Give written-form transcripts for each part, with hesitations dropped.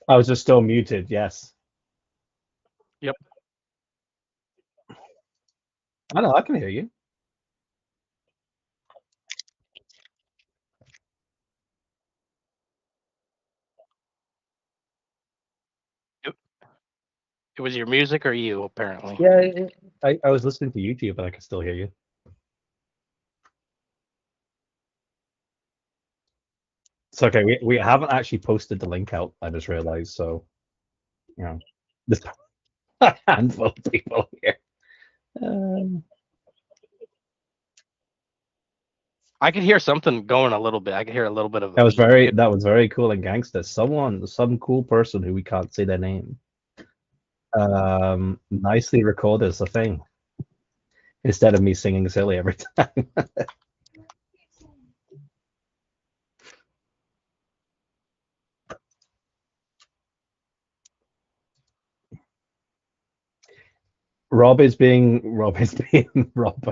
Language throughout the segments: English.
I was just still muted, yes. Yep. I know, I can hear you. It was your music or you, apparently. Yeah, I was listening to YouTube, but I can still hear you. It's okay. We haven't actually posted the link out. I just realized. So, you know, there's a handful of people here. I could hear something going a little bit. I could hear a little bit of. That was very cool and gangster. Some cool person who we can't say their name. Nicely recorded the thing instead of me singing silly every time. Rob is being Rob, and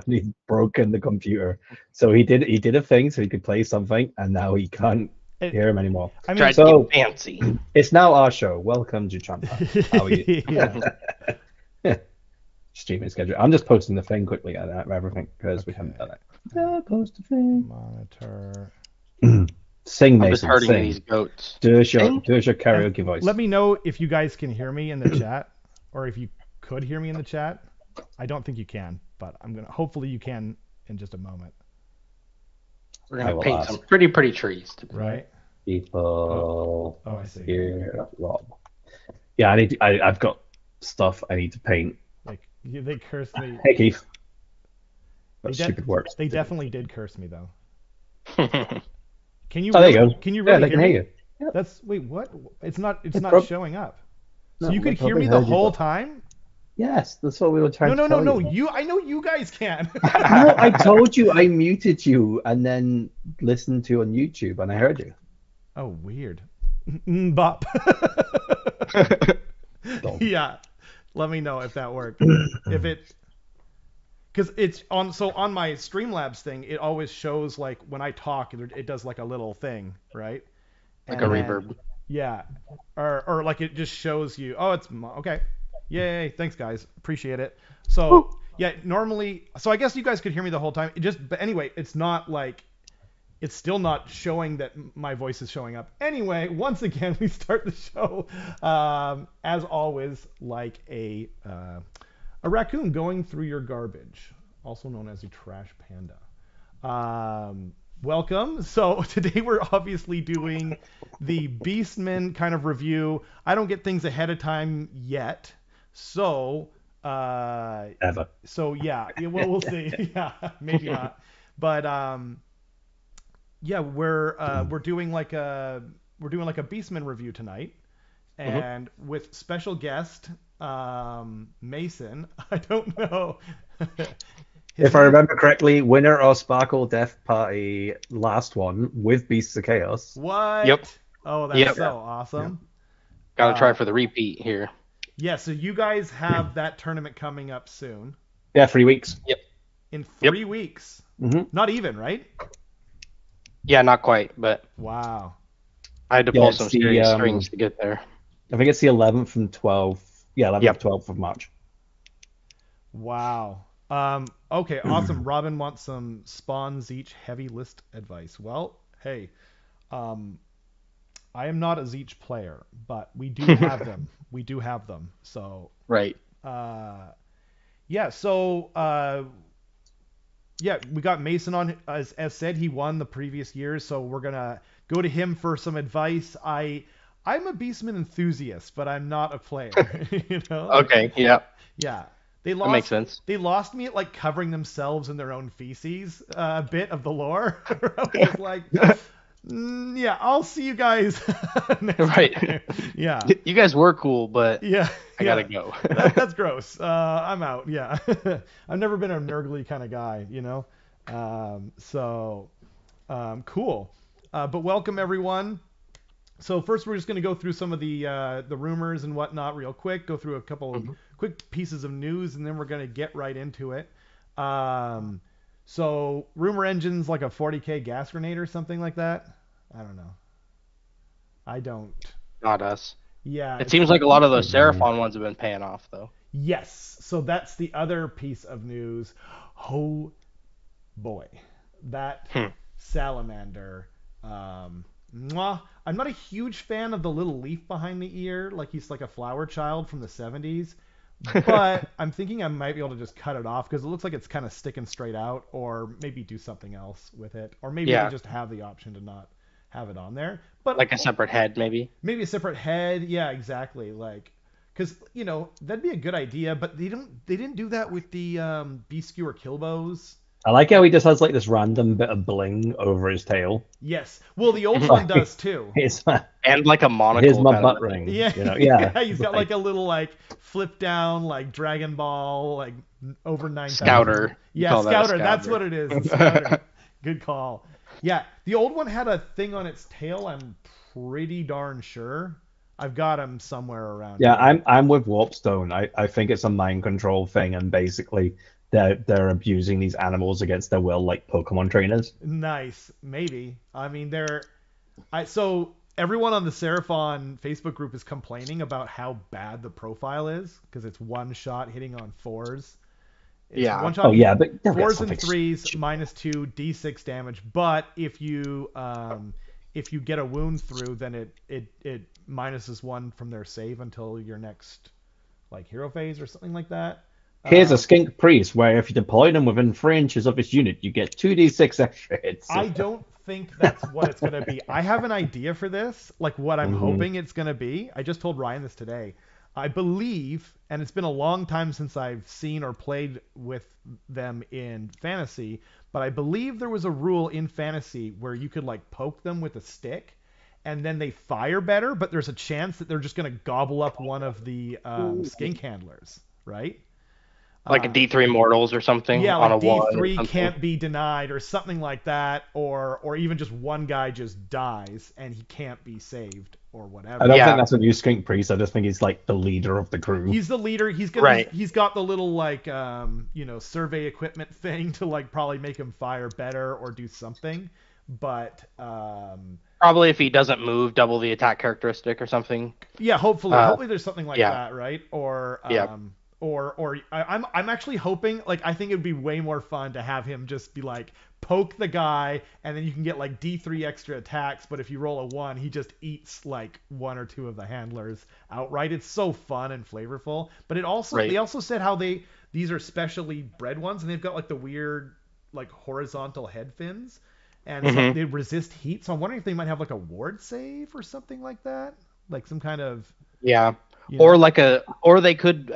he's broken the computer. So he did a thing so he could play something, and now he can't hear him anymore. I mean, so fancy. It's now our show. Welcome to Champa. How are you? Streaming schedule. I'm just posting the thing quickly at everything because we haven't done it. Post the thing. Monitor. Sing, Mason. I'm just hurting sing. These goats. Do us your karaoke voice. Let me know if you guys can hear me in the chat, or if you could hear me in the chat. I don't think you can, but hopefully you can in just a moment. We're gonna paint some pretty trees. Right. People. Oh, I see. Here, Rob. Yeah, I've got stuff I need to paint. Like they cursed me. Hey Keith. That's stupid words. They definitely did curse me though. Can you? Oh, there you go. Can you really hear me? you? Yeah. That's what? It's not showing up. So you could hear me the whole time? Yes, that's what we were trying to tell No. I know you guys can. No, I told you I muted you and then listened to on YouTube and I heard you. Oh, weird. Bop. Yeah. Let me know if that worked. Because it's on my Streamlabs thing, it always shows like when I talk, it does like a little thing, right? Like a reverb. Yeah. Or like it just shows you, oh, it's okay. Yay, thanks guys. Appreciate it. So, yeah, normally, so I guess you guys could hear me the whole time. But anyway, it's still not showing that my voice is showing up. Anyway, once again, we start the show, as always, like a raccoon going through your garbage, also known as a trash panda. Welcome. So today we're obviously doing the Beastmen kind of review. I don't get things ahead of time yet. So, ever. So yeah, well, we'll see. Yeah, maybe not. But yeah, we're doing like a Beastmen review tonight, and with special guest Mason. I don't know. If I remember correctly, winner of Sparkle Death Party last one with Beasts of Chaos. What? Yep. Oh, that's so awesome. Yep. Gotta try for the repeat here. Yeah, so you guys have that tournament coming up soon. Yeah, 3 weeks. Yep. In 3 weeks. Mm-hmm. Not even, right? Yeah, not quite, but wow. I had to pull some serious strings to get there. I think it's the 11th and 12th. Yeah, 11th and 12th of March. Wow. Okay, awesome. Robin wants some spawns each heavy list advice. Well, hey, um, I am not a Zeech player, but we do have them. We do have them. So, Right. yeah. So, yeah, we got Mason on. As said, he won the previous years, so we're gonna go to him for some advice. I'm a Beastman enthusiast, but I'm not a player. You know? Okay. Yeah. Yeah. That makes sense. They lost me at like covering themselves in their own feces a bit of the lore. I was like, yeah, I'll see you guys next Right. time. Yeah. You guys were cool, but Yeah. I gotta go. That's gross. I'm out. Yeah. I've never been a nurgly kind of guy, you know? Cool. But welcome everyone. So first we're just going to go through some of the rumors and whatnot real quick, go through a couple of quick pieces of news, and then we're going to get right into it. So rumor engine's like a 40k gas grenade or something like that. I don't know. I don't. Not us. Yeah. It seems like a lot of those Seraphon ones have been paying off, though. Yes. So that's the other piece of news. Oh, boy. That salamander. Mwah. I'm not a huge fan of the little leaf behind the ear, like he's like a flower child from the 70s. But I'm thinking I might be able to just cut it off because it looks like it's kind of sticking straight out, or maybe do something else with it, or maybe they just have the option to not have it on there. But like a separate head, maybe. Maybe a separate head. Yeah, exactly. Like, because that'd be a good idea, but they didn't do that with the beast skewer killbows. I like how he just has like this random bit of bling over his tail. Yes. Well, the old one does too. And like a monocle. Here's my butt ring. Yeah. Yeah. He's got like a little like flip down like Dragon Ball like over 9,000. Scouter. Yeah, Scouter. That's what it is. Scouter. Good call. Yeah, the old one had a thing on its tail. I'm pretty darn sure. I've got him somewhere around. Yeah, here. I'm with Warpstone. I think it's a mind control thing, and basically they're abusing these animals against their will, like Pokemon trainers. Nice, maybe. I mean, so everyone on the Seraphon Facebook group is complaining about how bad the profile is because it's one shot hitting on 4s. It's one shot. Oh yeah, but 4s and 3s -2 d6 damage. But if you get a wound through, then it minuses 1 from their save until your next like hero phase or something like that. Here's a skink priest where if you deploy them within 3 inches of its unit, you get 2d6 extra hits. I don't think that's what it's gonna be. I have an idea for this, like what I'm hoping it's gonna be. I just told Ryan this today. I believe, and it's been a long time since I've seen or played with them in Fantasy, but I believe there was a rule in Fantasy where you could like poke them with a stick, and then they fire better, but there's a chance that they're just gonna gobble up one of the skink handlers, right? Like a D3 Mortals or something. Yeah, on like a wall D3 can't be denied or something like that, or even just one guy just dies and he can't be saved or whatever. I don't think that's a new skink priest. I just think he's like the leader of the crew. He's the leader. He's got the little like survey equipment thing to like probably make him fire better or do something. But probably if he doesn't move, double the attack characteristic or something. Yeah, hopefully there's something like that, right? Or I'm actually hoping, like, I think it'd be way more fun to have him just be like poke the guy and then you can get like D3 extra attacks, but if you roll a 1, he just eats like 1 or 2 of the handlers outright. It's so fun and flavorful. But it also they also said how these are specially bred ones and they've got like the weird like horizontal head fins and so they resist heat. So I'm wondering if they might have like a ward save or something like that, like some kind of or they could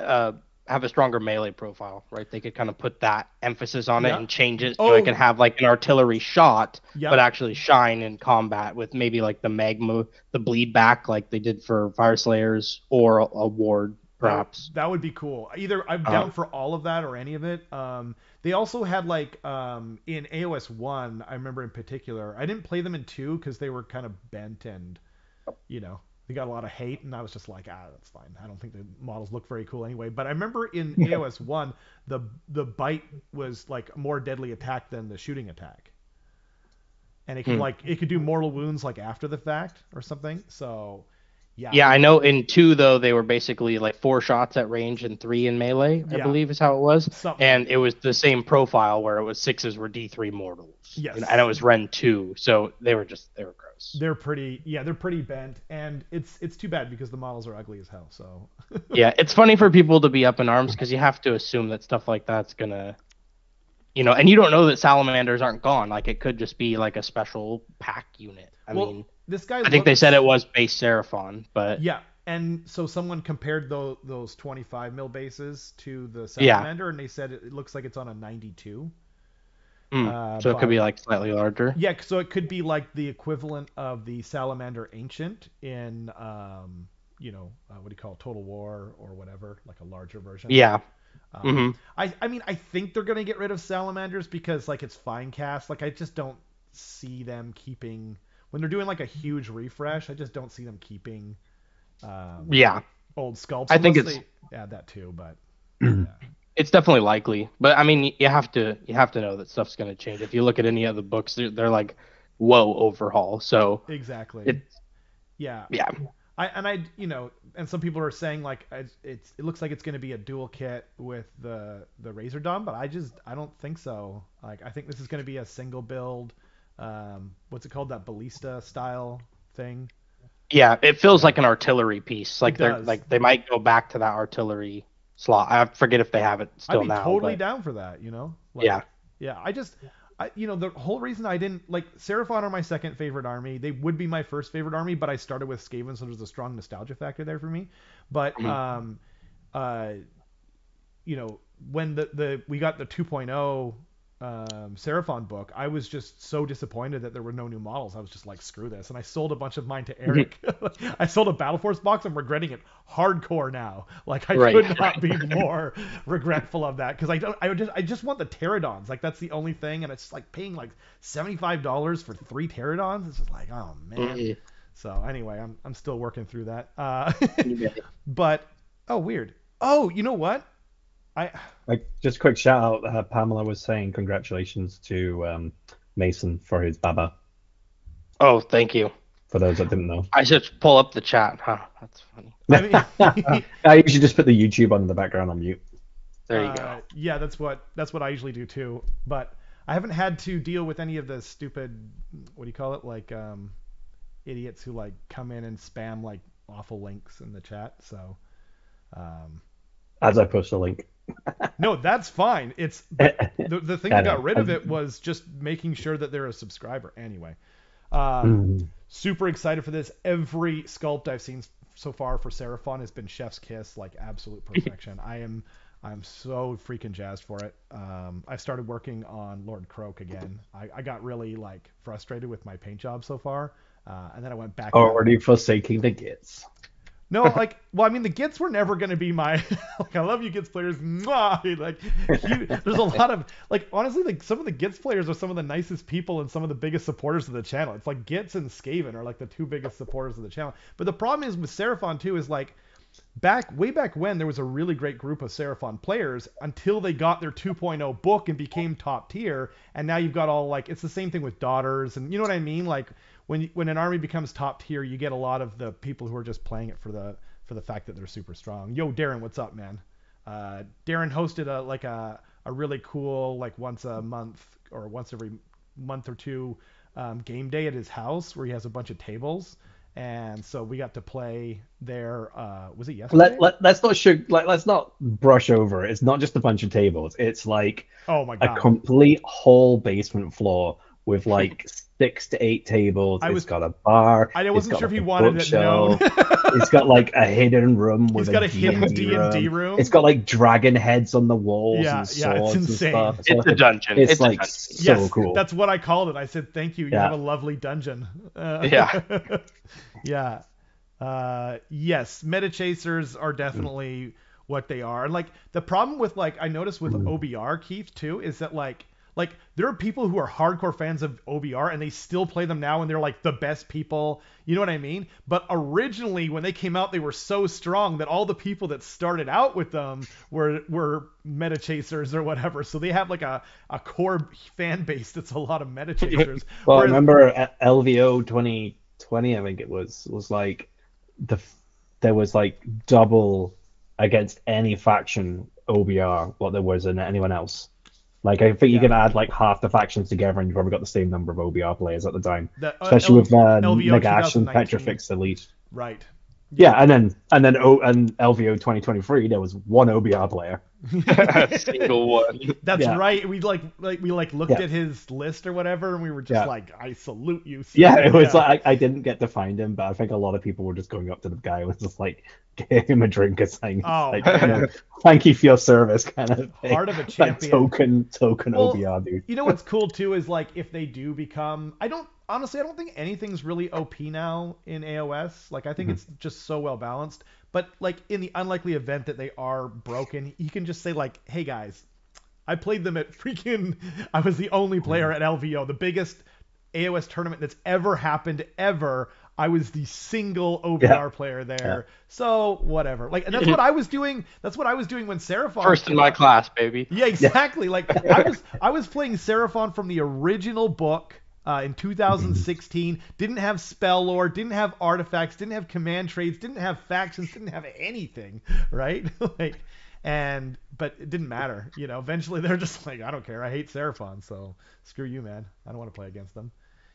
have a stronger melee profile, right? They could kind of put that emphasis on it and change it so it can have like an artillery shot, but actually shine in combat with maybe like the magma, the bleed back like they did for Fire Slayers, or a ward perhaps. That would be cool. Either I'm down for all of that or any of it. They also had like in AoS 1, I remember in particular, I didn't play them in 2 because they were kind of bent and they got a lot of hate, and I was just like, that's fine. I don't think the models look very cool anyway. But I remember in AoS 1, the bite was like a more deadly attack than the shooting attack, and it could it could do mortal wounds like after the fact or something. So Yeah, I know in 2 though they were basically like 4 shots at range and 3 in melee, I believe is how it was. And it was the same profile where it was 6s were D3 mortals. Yes. And it was Ren 2, so they were gross. They're pretty bent, and it's too bad because the models are ugly as hell. So yeah, it's funny for people to be up in arms because you have to assume that stuff like that's gonna, and you don't know that salamanders aren't gone. Like it could just be like a special pack unit. I mean, this guy. I think they said it was base Seraphon, but yeah, and so someone compared those 25 mil bases to the salamander, and they said it looks like it's on a 92. So it could be like slightly larger. Yeah, so it could be like the equivalent of the salamander ancient in, what do you call it, Total War or whatever, like a larger version. Yeah. I mean, I think they're gonna get rid of salamanders because like it's fine cast. Like I just don't see them keeping when they're doing like a huge refresh. I just don't see them keeping. Old sculpts. I think they add that too, but. It's definitely likely, but I mean, you have to know that stuff's gonna change. If you look at any of the books, they're like, whoa, overhaul. So exactly. Yeah. And some people are saying like it looks like it's going to be a dual kit with the Razor Dawn, but I don't think so. Like I think this is going to be a single build. What's it called? That ballista style thing. Yeah, it feels like an artillery piece. Like they might go back to that artillery slot. I forget if they have it still now. I'd be totally down for that. Yeah. The whole reason I didn't like Seraphon are my second favorite army. They would be my first favorite army, but I started with Skaven, so there's a strong nostalgia factor there for me. But when we got the 2.0 Seraphon book, I was just so disappointed that there were no new models. I was just like, screw this, and I sold a bunch of mine to Eric. I sold a Battle Force box. I'm regretting it hardcore now. Like I could not be more regretful of that because I just want the pterodons. Like that's the only thing, and it's like paying like $75 for 3 pterodons. It's just like, oh man. So anyway, I'm still working through that. But weird. Oh, you know what? Just a quick shout out. Pamela was saying congratulations to Mason for his baba. Oh, thank you. For those that didn't know, I should pull up the chat. Huh? That's funny. I usually just put the YouTube on in the background on mute. There you go. Yeah, that's what I usually do too. But I haven't had to deal with any of the stupid, what do you call it, like idiots who like come in and spam like awful links in the chat. So. As I post a link. No, that's fine. It's the thing that got rid of it was just making sure that they're a subscriber. Anyway, super excited for this. Every sculpt I've seen so far for Seraphon has been chef's kiss, like absolute perfection. I'm so freaking jazzed for it. I've started working on Lord Croak again. I got really like frustrated with my paint job so far, and then I went back. Already forsaking the Gits. No, the Gits were never going to be my, I love you Gits players. Mwah! There's a lot of, honestly, some of the Gits players are some of the nicest people and some of the biggest supporters of the channel. It's like Gits and Skaven are like the 2 biggest supporters of the channel. But the problem is with Seraphon too is like, way back when there was a really great group of Seraphon players until they got their 2.0 book and became top tier. And now you've got all it's the same thing with daughters and you know what I mean? Like, when an army becomes top tier, you get a lot of the people who are just playing it for the fact that they're super strong. Yo, Darren, what's up, man? Darren hosted a really cool once a month or once every month or two game day at his house where he has a bunch of tables, and so we got to play there. Was it yesterday? Let's not brush over it. It's not just a bunch of tables. It's like oh my God, a complete whole basement floor with 6 to 8 tables. It's got a bar. I wasn't sure if he wanted it known. It's got a hidden room with a hidden D&D room. It's got dragon heads on the walls and swords it's insane. and stuff. It's a dungeon. It's so cool. That's what I called it. I said, thank you. You have a lovely dungeon. Yeah. Yes, meta chasers are definitely what they are. And the problem with I noticed with OBR, Keith, too, is that there are people who are hardcore fans of OBR and they still play them now and they're the best people. You know what I mean? But originally when they came out, they were so strong that all the people that started out with them were meta chasers or whatever. So they have a core fan base that's a lot of meta chasers. Well, I remember at LVO 2020, I think it was there was like double against any faction OBR what there was in anyone else. Like I think you can add like half the factions together, and you probably got the same number of OBR players at the time, especially with Nagash and Petrifix Elite. Right. Yeah, and then LVO 2023 there was one OBR player. Single one. That's right. We looked at his list or whatever, and we were just like, "I salute you." Sir. Yeah, it was like I didn't get to find him, but I think a lot of people were just going up to the guy and was just like, "Give him a drink or something." Oh, like, thank you for your service, kind of thing. Heart of a champion. Token OBR dude. You know what's cool too is like if they do become, I don't think anything's really OP now in AoS. Like I think it's just so well balanced. But like in the unlikely event that they are broken, you can just say like, "Hey guys, I played them at I was the only player at LVO, the biggest AoS tournament that's ever happened ever. I was the single OBR player there." So whatever. Like, and that's what I was doing. That's what I was doing when Seraphon. First in my class, baby. Yeah, exactly. Like I was playing Seraphon from the original book. In 2016, didn't have spell lore, didn't have artifacts, didn't have command trades, didn't have factions, didn't have anything, right? But it didn't matter, Eventually, they're just like, I don't care, I hate Seraphon, so screw you, man. I don't want to play against them,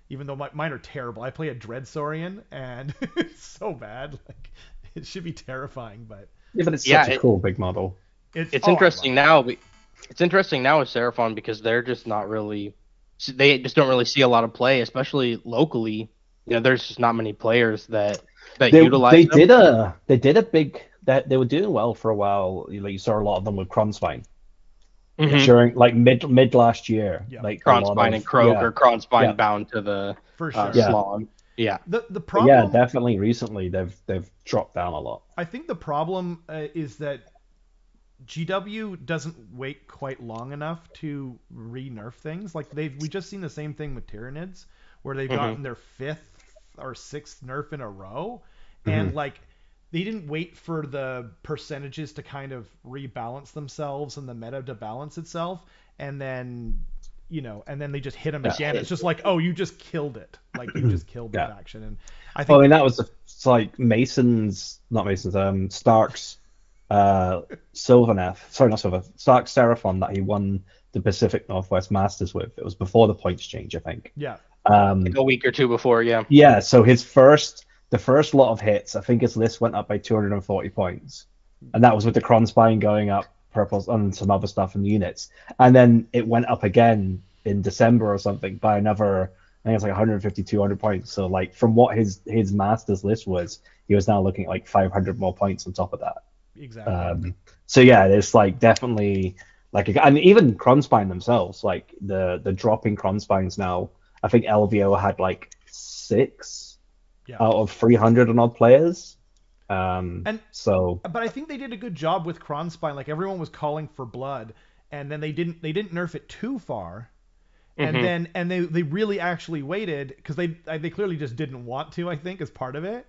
even though mine are terrible. I play a Dreadsaurian, and it's so bad. Like it should be terrifying, but it's such a cool big model. It's interesting now. It's interesting now with Seraphon because they're just not really. They just don't really see a lot of play, especially locally. There's just not many players that utilize them. They did a big that they were doing well for a while. You saw a lot of them with Kronspine during like mid last year. Yeah. Like Kronspine and Croak or Kronspine bound to the for sure. Slog. Yeah. The problem. Yeah, definitely. Recently, they've dropped down a lot. I think the problem is that GW doesn't wait quite long enough to re-nerf things. Like we just seen the same thing with Tyranids, where they've gotten their 5th or 6th nerf in a row, and like they didn't wait for the percentages to kind of rebalance themselves and the meta to balance itself, and then they just hit them again. It's just like, oh, you just killed it. Like you just killed the faction. And I think that was it's like Stark's. Stark Seraphon that he won the Pacific Northwest Masters with. It was before the points change, I think. Yeah. Like a week or two before, yeah. Yeah, so the first lot of hits, I think his list went up by 240 points. And that was with the Kronspine going up, purples, and some other stuff in the units. And then it went up again in December or something by another, I think it's like 150, 200 points. So like from what his Masters list was, he was now looking at like 500 more points on top of that. Exactly. So yeah, it's like definitely like, and even Kronspine themselves, like the dropping Kronspines now. I think LVO had like 6 out of 300 and odd players. But I think they did a good job with Kronspine. Like everyone was calling for blood, and then they didn't nerf it too far, and they really actually waited because they clearly just didn't want to. I think as part of it.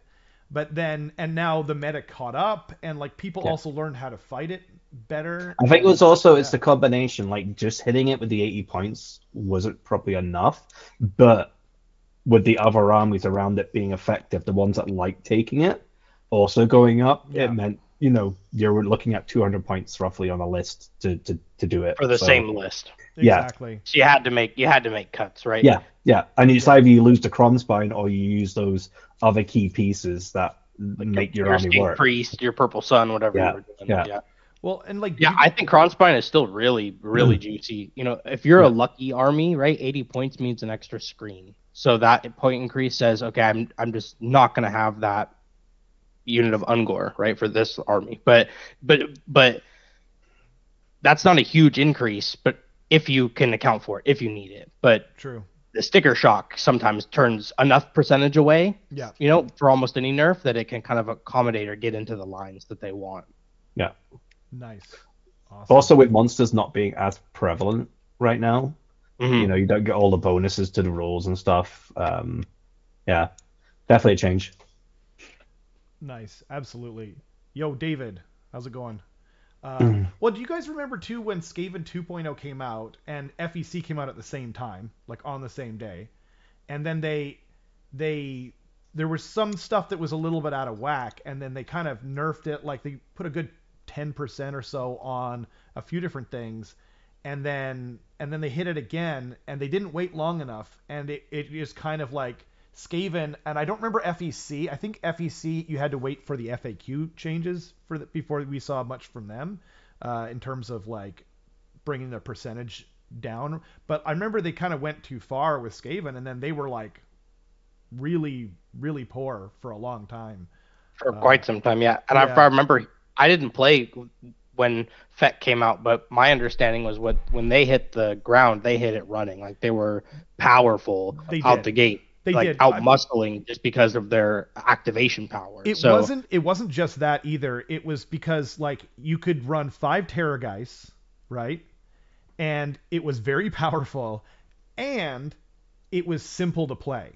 But then, and now the meta caught up, and like people also learned how to fight it better. I think it was also it's the combination. Like just hitting it with the 80 points wasn't probably enough, but with the other armies around it being effective, the ones that like taking it also going up, it meant you're looking at 200 points roughly on a list to do it for the same list. Exactly. So you had to make cuts, right? Yeah, and it's either you lose the Kronspine or you use those other key pieces that make your army work. Priest, your Purple Sun, whatever you were doing. Yeah. Well, and like I think Kronspine is still really, really juicy. If you're a lucky army, right, 80 points means an extra screen. So that point increase says, okay, I'm just not gonna have that unit of Ungor, right, for this army. But that's not a huge increase, but if you can account for it, if you need it. But true. The sticker shock sometimes turns enough percentage away, for almost any nerf that it can kind of accommodate or get into the lines that they want. Yeah. Nice. Awesome. Also, with monsters not being as prevalent right now, you don't get all the bonuses to the rules and stuff. Yeah, definitely a change. Nice. Absolutely. Yo, David, how's it going? Well, do you guys remember too when Skaven 2.0 came out and FEC came out at the same time, like on the same day, and then they there was some stuff that was a little bit out of whack, and then they kind of nerfed it. Like they put a good 10% or so on a few different things, and then they hit it again, and they didn't wait long enough, and it just kind of like Skaven, and I don't remember FEC. I think FEC you had to wait for the FAQ changes before we saw much from them in terms of like bringing the percentage down. But I remember they kind of went too far with Skaven, and then they were like really, really poor for a long time. For quite some time, yeah. And I remember I didn't play when FEC came out, but my understanding was when they hit the ground, they hit it running. Like they were powerful out the gate. They did out muscling just because of their activation power. It wasn't just that either. It was because like you could run 5 Terrorgeists, right? And it was very powerful, and it was simple to play.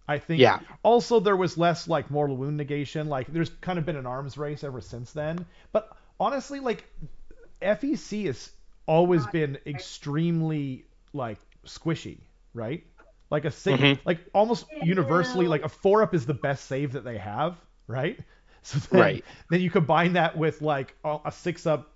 I think. Yeah. Also, there was less like mortal wound negation. Like there's kind of been an arms race ever since then. But honestly, like FEC has always been extremely like squishy, right? Like a 6, like almost universally, like a 4-up is the best save that they have, right? So then you combine that with like a 6-up,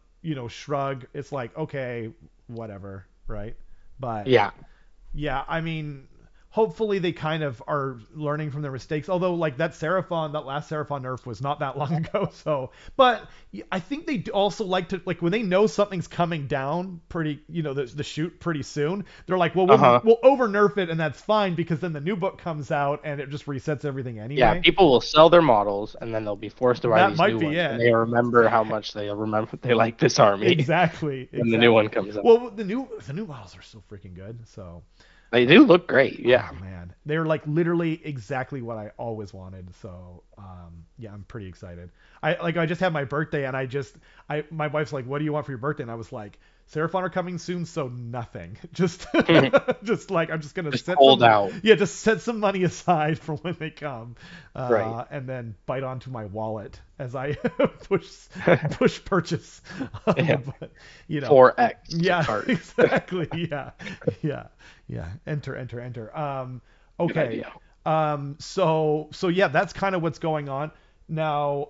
shrug. It's like, okay, whatever, right? But yeah, I mean, hopefully they kind of are learning from their mistakes. Although like that last Seraphon nerf was not that long ago. So, but I think they also like to, like when they know something's coming down pretty, the shoot pretty soon, they're like, well, we'll over nerf it, and that's fine because then the new book comes out and it just resets everything anyway. Yeah, people will sell their models and then they'll be forced to buy these new ones. And they remember how much they like this army. Exactly. When the new one comes out. Well, the new models are so freaking good. So. They do look great, yeah. Oh, man, they're like literally exactly what I always wanted. So, yeah, I'm pretty excited. I just had my birthday, and my wife's like, "What do you want for your birthday?" And I was like, "Seraphon are coming soon, so nothing. Just like I'm just gonna hold out. Yeah, just set some money aside for when they come, and then bite onto my wallet as I push purchase. Yeah. 4x. Yeah, exactly. Yeah. Enter. Okay. So yeah, that's kind of what's going on now.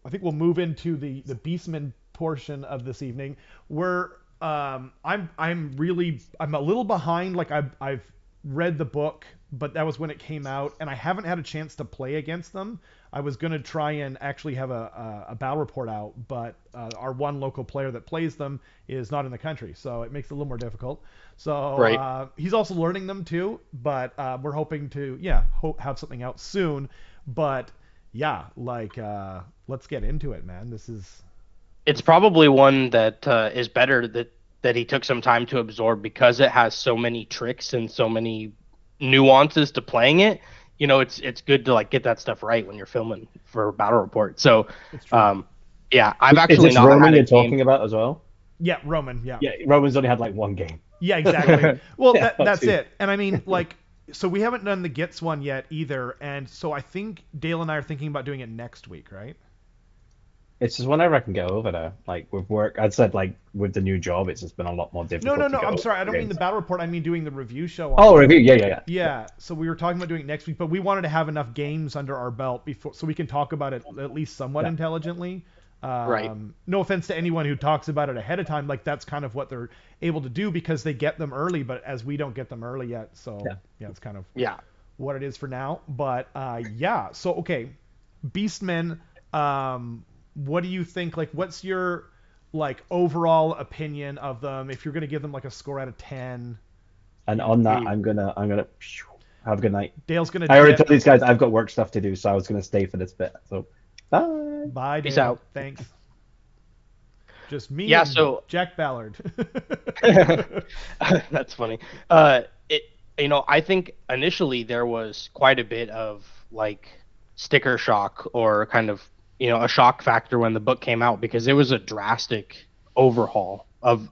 I think we'll move into the Beastmen portion of this evening, where I'm a little behind. Like I've read the book, but that was when it came out, and I haven't had a chance to play against them. I was gonna try and actually have a battle report out, but our one local player that plays them is not in the country, so it makes it a little more difficult. So he's also learning them too, but we're hoping to have something out soon. But yeah, like let's get into it, man. It's probably one that is better that he took some time to absorb because it has so many tricks and so many nuances to playing it. It's good to like get that stuff right when you're filming for a battle report. So, yeah, I've actually not Roman had you're talking about as well. Yeah, Roman. Yeah. Yeah, Roman's only had like one game. Yeah, exactly. Well, that's it. And I mean, like, so we haven't done the Gits one yet either, and so I think Dale and I are thinking about doing it next week, right? It's just whenever I can get over there. Like with work, I'd said like with the new job, it's just been a lot more difficult. No. I'm sorry. I don't mean the battle report. I mean doing the review show. Review. Yeah. Yeah. So we were talking about doing it next week, but we wanted to have enough games under our belt before, so we can talk about it at least somewhat intelligently. Right. No offense to anyone who talks about it ahead of time. Like that's kind of what they're able to do because they get them early, but as we don't get them early yet, so it's kind of what it is for now. But so okay, Beastmen. What do you think? Like, what's your like overall opinion of them? If you're gonna give them like a score out of 10. And on that, I'm gonna have a good night. Dale's gonna. I already told these guys I've got work stuff to do, so I was gonna stay for this bit. So, bye. Bye, Dale. Peace out. Thanks. Just me. Yeah. And So Jack Ballard. That's funny. I think initially there was quite a bit of like sticker shock or kind of a shock factor when the book came out because it was a drastic overhaul of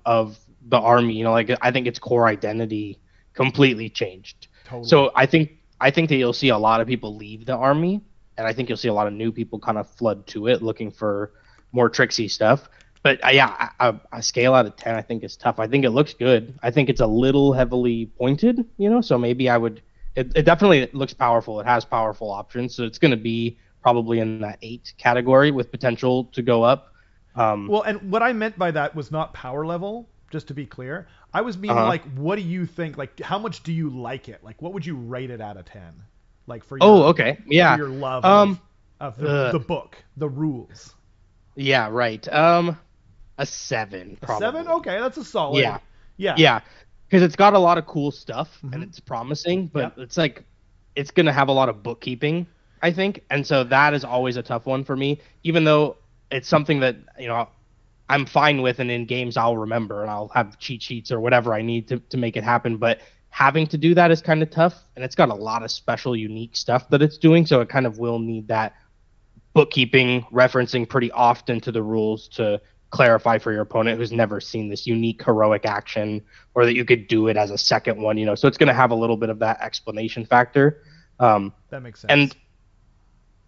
the army. Like I think its core identity completely changed. Totally. So I think that you'll see a lot of people leave the army, and I think you'll see a lot of new people kind of flood to it looking for more tricksy stuff. But a scale out of 10 I think is tough. I think it looks good. I think it's a little heavily pointed, so maybe I would it definitely looks powerful. It has powerful options, so it's going to be probably in that 8 category with potential to go up. Well, and what I meant by that was not power level, just to be clear. I was meaning like, what do you think? Like, how much do you like it? Like, what would you rate it out of 10? Like for your, okay, yeah, for your love of the book, the rules. Yeah, right. A 7. Probably. A 7? Okay, that's a solid. Yeah. Because it's got a lot of cool stuff and it's promising, but it's like it's gonna have a lot of bookkeeping, I think, and so that is always a tough one for me. Even though it's something that I'm fine with, and in games I'll remember and I'll have cheat sheets or whatever I need to make it happen, but having to do that is kind of tough, and it's got a lot of special, unique stuff that it's doing, so it kind of will need that bookkeeping, referencing pretty often to the rules to clarify for your opponent who's never seen this unique heroic action, or that you could do it as a second one, so it's going to have a little bit of that explanation factor. That makes sense. And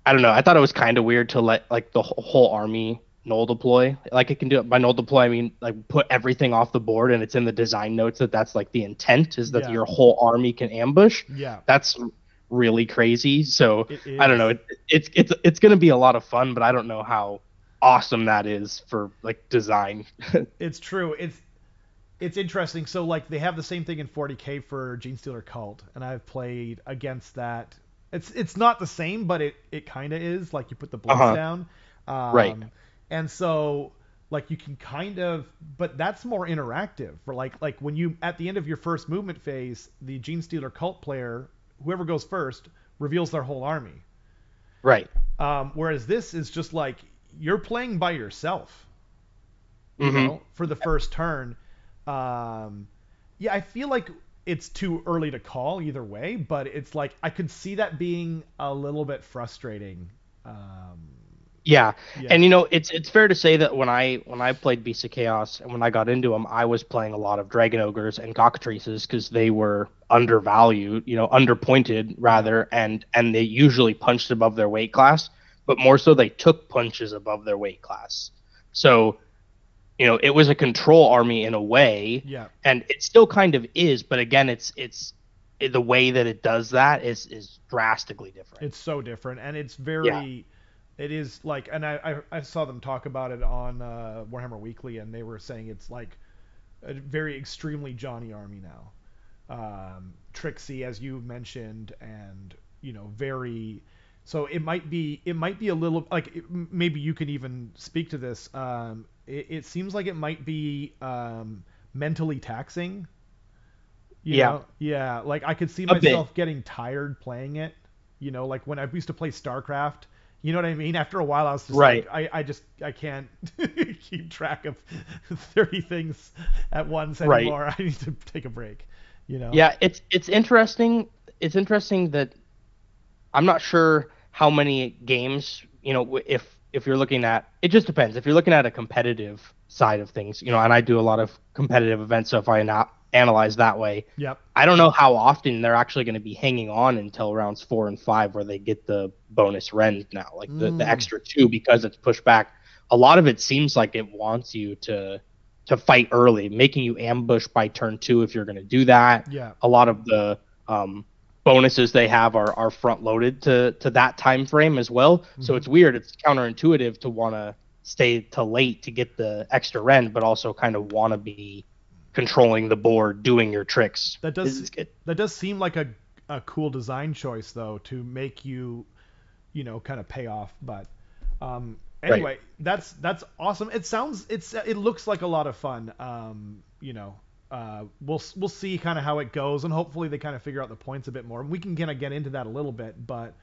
I don't know, I thought it was kind of weird to let like the whole army null deploy. Like, it can do it by null deploy, I mean like put everything off the board, and it's in the design notes that's like the intent is that your whole army can ambush. That's really crazy. So I don't know, it's going to be a lot of fun, but I don't know how awesome that is for like design. It's true. It's interesting. So like they have the same thing in 40K for Genestealer Cult, and I've played against that. It's not the same, but it kind of is. Like, you put the blitz down, right? And so like you can kind of, but that's more interactive. For like when you at the end of your first movement phase, the Genestealer Cult player, whoever goes first, reveals their whole army. Right. Whereas this is just like you're playing by yourself, for the first turn. I feel like it's too early to call either way, but it's like I could see that being a little bit frustrating. And it's fair to say that when I played Beasts of Chaos and when I got into them, I was playing a lot of Dragon Ogres and Cockatrices because they were undervalued, underpointed rather, and they usually punched above their weight class, but more so they took punches above their weight class. So it was a control army in a way, and it still kind of is, but again, it's the way that it does that is drastically different. It's so different, and it's very, it is like, and I saw them talk about it on Warhammer Weekly, and they were saying it's like a very extremely Johnny army now, Trixie, as you mentioned, and very. So it might be a little like, maybe you can even speak to this. It seems like it might be mentally taxing. You know? Like I could see myself getting tired playing it. Like when I used to play StarCraft. You know what I mean? After a while, I was just like, I can't keep track of 30 things at once anymore. I need to take a break. Yeah, it's interesting. It's interesting that I'm not sure how many games, if you're looking at, it just depends. If you're looking at a competitive side of things, and I do a lot of competitive events, so if I analyze that way, I don't know how often they're actually going to be hanging on until rounds 4 and 5 where they get the bonus rend now, like the extra 2, because it's pushed back. A lot of it seems like it wants you to fight early, making you ambush by turn 2 if you're going to do that. A lot of the bonuses they have are front loaded to that time frame as well. So it's weird. It's counterintuitive to want to stay till late to get the extra rend, but also kind of want to be controlling the board, doing your tricks. That does seem like a cool design choice, though, to make you, kind of pay off. But anyway, that's awesome. It looks like a lot of fun. We'll see kind of how it goes, and hopefully they kind of figure out the points a bit more. We can kind of get into that a little bit, but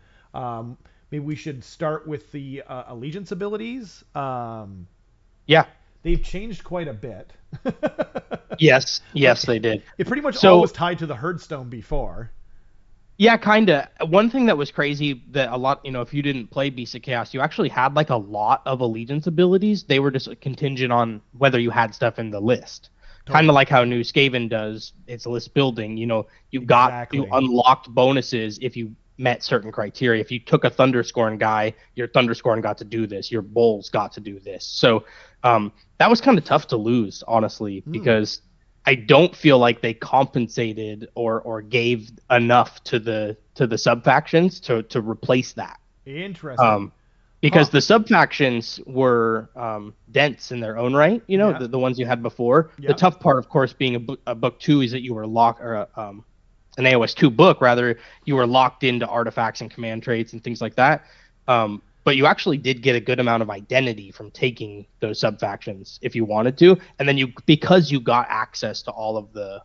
maybe we should start with the allegiance abilities. They've changed quite a bit. Yes, they did. It pretty much all was tied to the Herdstone before. Yeah, kind of. One thing that was crazy that a lot, if you didn't play Beasts of Chaos, you actually had like a lot of allegiance abilities. They were just contingent on whether you had stuff in the list. Kind of like how New Skaven does its list building. You unlocked bonuses if you met certain criteria. If you took a Thunderscorn guy, your Thunderscorn got to do this. Your Bulls got to do this. So that was kind of tough to lose, honestly, because I don't feel like they compensated or gave enough to the sub factions to replace that. Interesting. Because the sub factions were dense in their own right, you know, the ones you had before. The tough part, of course, being a book 2 is that you were locked, or an AoS 2 book rather, you were locked into artifacts and command traits and things like that. But you actually did get a good amount of identity from taking those sub factions if you wanted to, and then because you got access to all of the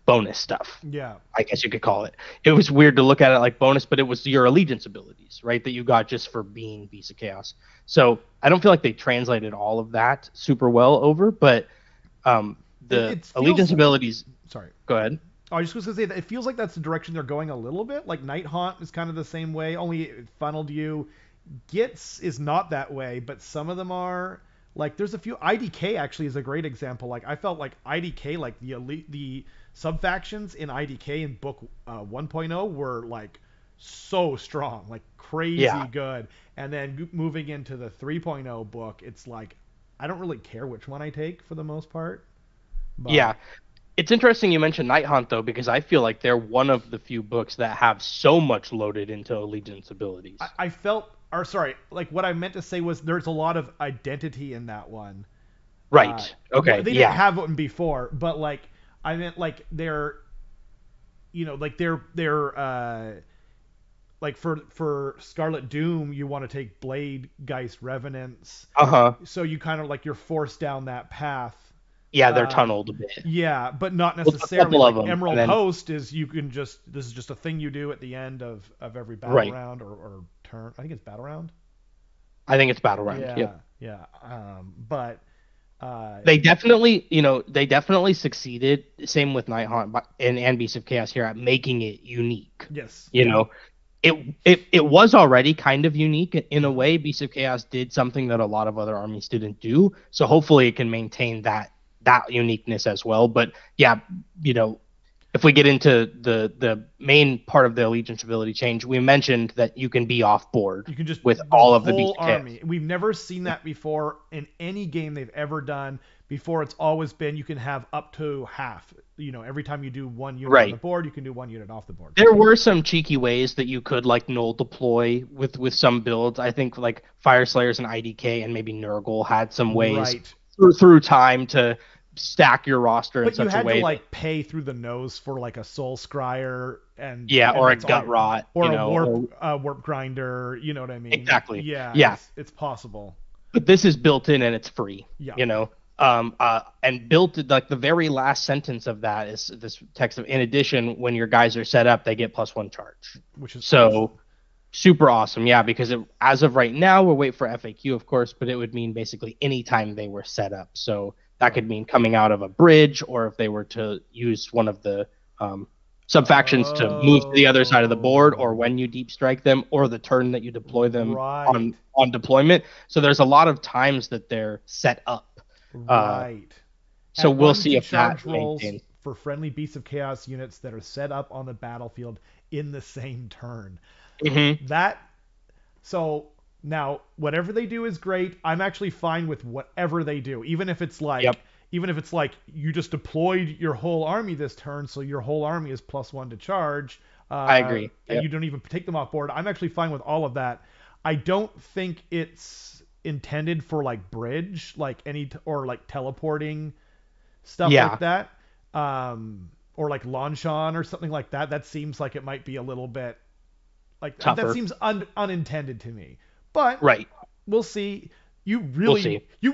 bonus stuff. Yeah, I guess you could call it. It was weird to look at it like bonus, but it was your allegiance abilities, right? That you got just for being Beast of Chaos. So I don't feel like they translated all of that super well over, but the allegiance abilities. Sorry. Go ahead. I was just going to say that it feels like that's the direction they're going a little bit. Like Night Haunt is kind of the same way, only it funneled you. Gits is not that way, but some of them are. Like there's a few. IDK actually is a great example. Like I felt like IDK, like the sub factions in IDK in book 1.0 were like so strong, like crazy good. And then moving into the 3.0 book, it's like I don't really care which one I take for the most part. But... Yeah. It's interesting you mentioned Night Haunt, though, because I feel like they're one of the few books that have so much loaded into allegiance abilities. I felt, or sorry, like what I meant to say was there's a lot of identity in that one. Right. Okay. They didn't have one before, but like I meant like they're, you know, like they're like for Scarlet Doom, you want to take Blade, Geist, Revenants. So you kind of like you're forced down that path. Yeah, they're tunneled a bit. Yeah, but not necessarily. Like Emerald Host is this is just a thing you do at the end of every battle round or turn. I think it's battle round. I think it's battle round. Yeah. But they definitely succeeded. Same with Night Haunt and Beast of Chaos here at making it unique. Yes. You know, it was already kind of unique in a way. Beast of Chaos did something that a lot of other armies didn't do. So hopefully it can maintain that uniqueness as well. But yeah, you know, if we get into the main part of the allegiance ability change, we mentioned that you can be off board. You can just with all of the Beast army. We've never seen that before in any game they've ever done. Before it's always been you can have up to half. You know, every time you do one unit on the board, you can do one unit off the board. There were some cheeky ways that you could like null deploy with some builds. I think like Fire Slayers and IDK and maybe Nurgle had some ways through time to stack your roster in such a way. But you had to like pay through the nose for like a Soul Scryer and or a Gut Rot or a warp grinder. You know what I mean? Exactly. Yeah. It's possible. But this is built in and it's free. Yeah. You know. And built like the very last sentence of that is this text of, in addition, when your guys are set up, they get +1 charge, which is so awesome. Super awesome. Yeah, because as of right now, we'll wait for FAQ, of course, but it would mean basically anytime they were set up. So that could mean coming out of a bridge, or if they were to use one of the sub factions to move to the other side of the board, or when you deep strike them, or the turn that you deploy them on deployment. So there's a lot of times that they're set up. Right. So we'll see if that maintains. For friendly Beasts of Chaos units that are set up on the battlefield in the same turn. Mm-hmm. So now whatever they do is great. I'm actually fine with whatever they do, even if it's like you just deployed your whole army this turn, so your whole army is +1 to charge. I agree. And you don't even take them off board. I'm actually fine with all of that. I don't think it's intended for like bridge, like or like teleporting stuff like that, or like Lanshan or something like that. That seems like it might be a little bit like tougher. That seems unintended to me, but we'll see. You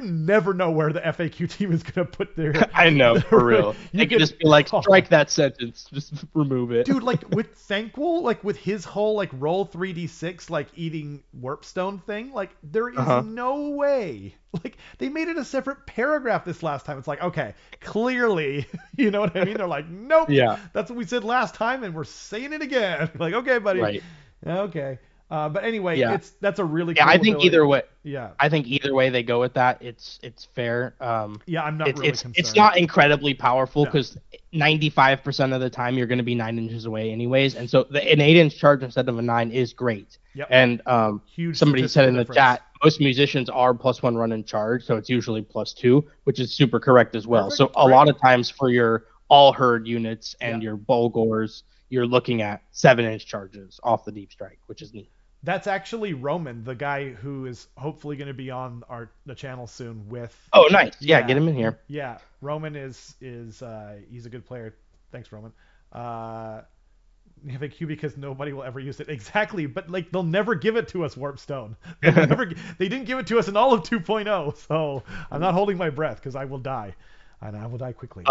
never know where the FAQ team is going to put their... I know, for real. They could just be like, strike that sentence, just remove it. Dude, like with Thankful, like with his whole like roll 3d6, like eating Warpstone thing, like there is no way. Like they made it a separate paragraph this last time. It's like, okay, clearly, you know what I mean? They're like, nope, that's what we said last time and we're saying it again. Like, okay, buddy. Right. Okay. But anyway, that's a really cool I think ability. either way. Yeah. I think either way they go with that, it's fair. I'm not really concerned. It's not incredibly powerful because 95% of the time you're going to be 9 inches away anyways, and so an 8-inch charge instead of a 9 is great. Yep. And huge somebody said in the chat, most musicians are +1 run and charge, so it's usually +2, which is super correct as well. Perfect. So a lot of times for your all herd units and your Bulgors, you're looking at 7-inch charges off the deep strike, which is neat. That's actually Roman, the guy who is hopefully going to be on the channel soon with. Oh, nice. Yeah, get him in here. Yeah, Roman is he's a good player. Thanks, Roman. FAQ because nobody will ever use it. Exactly, but like they'll never give it to us, Warpstone. They didn't give it to us in all of 2.0, so I'm not holding my breath because I will die, and I will die quickly.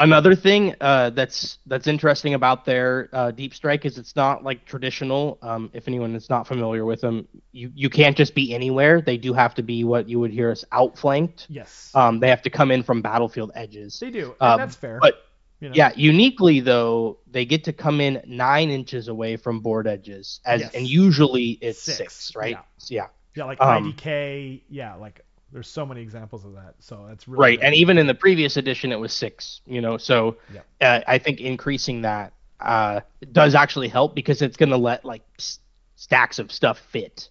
Another thing that's interesting about their deep strike is it's not like traditional. If anyone is not familiar with them, you can't just be anywhere. They do have to be what you would hear as outflanked. Yes. They have to come in from battlefield edges. They do, and that's fair. But yeah, uniquely though, they get to come in 9 inches away from board edges, and usually it's 6, right? Yeah, like IDK. Yeah, like. There's so many examples of that, so that's really right. And even in the previous edition, it was 6. So I think increasing that does actually help because it's going to let like stacks of stuff fit,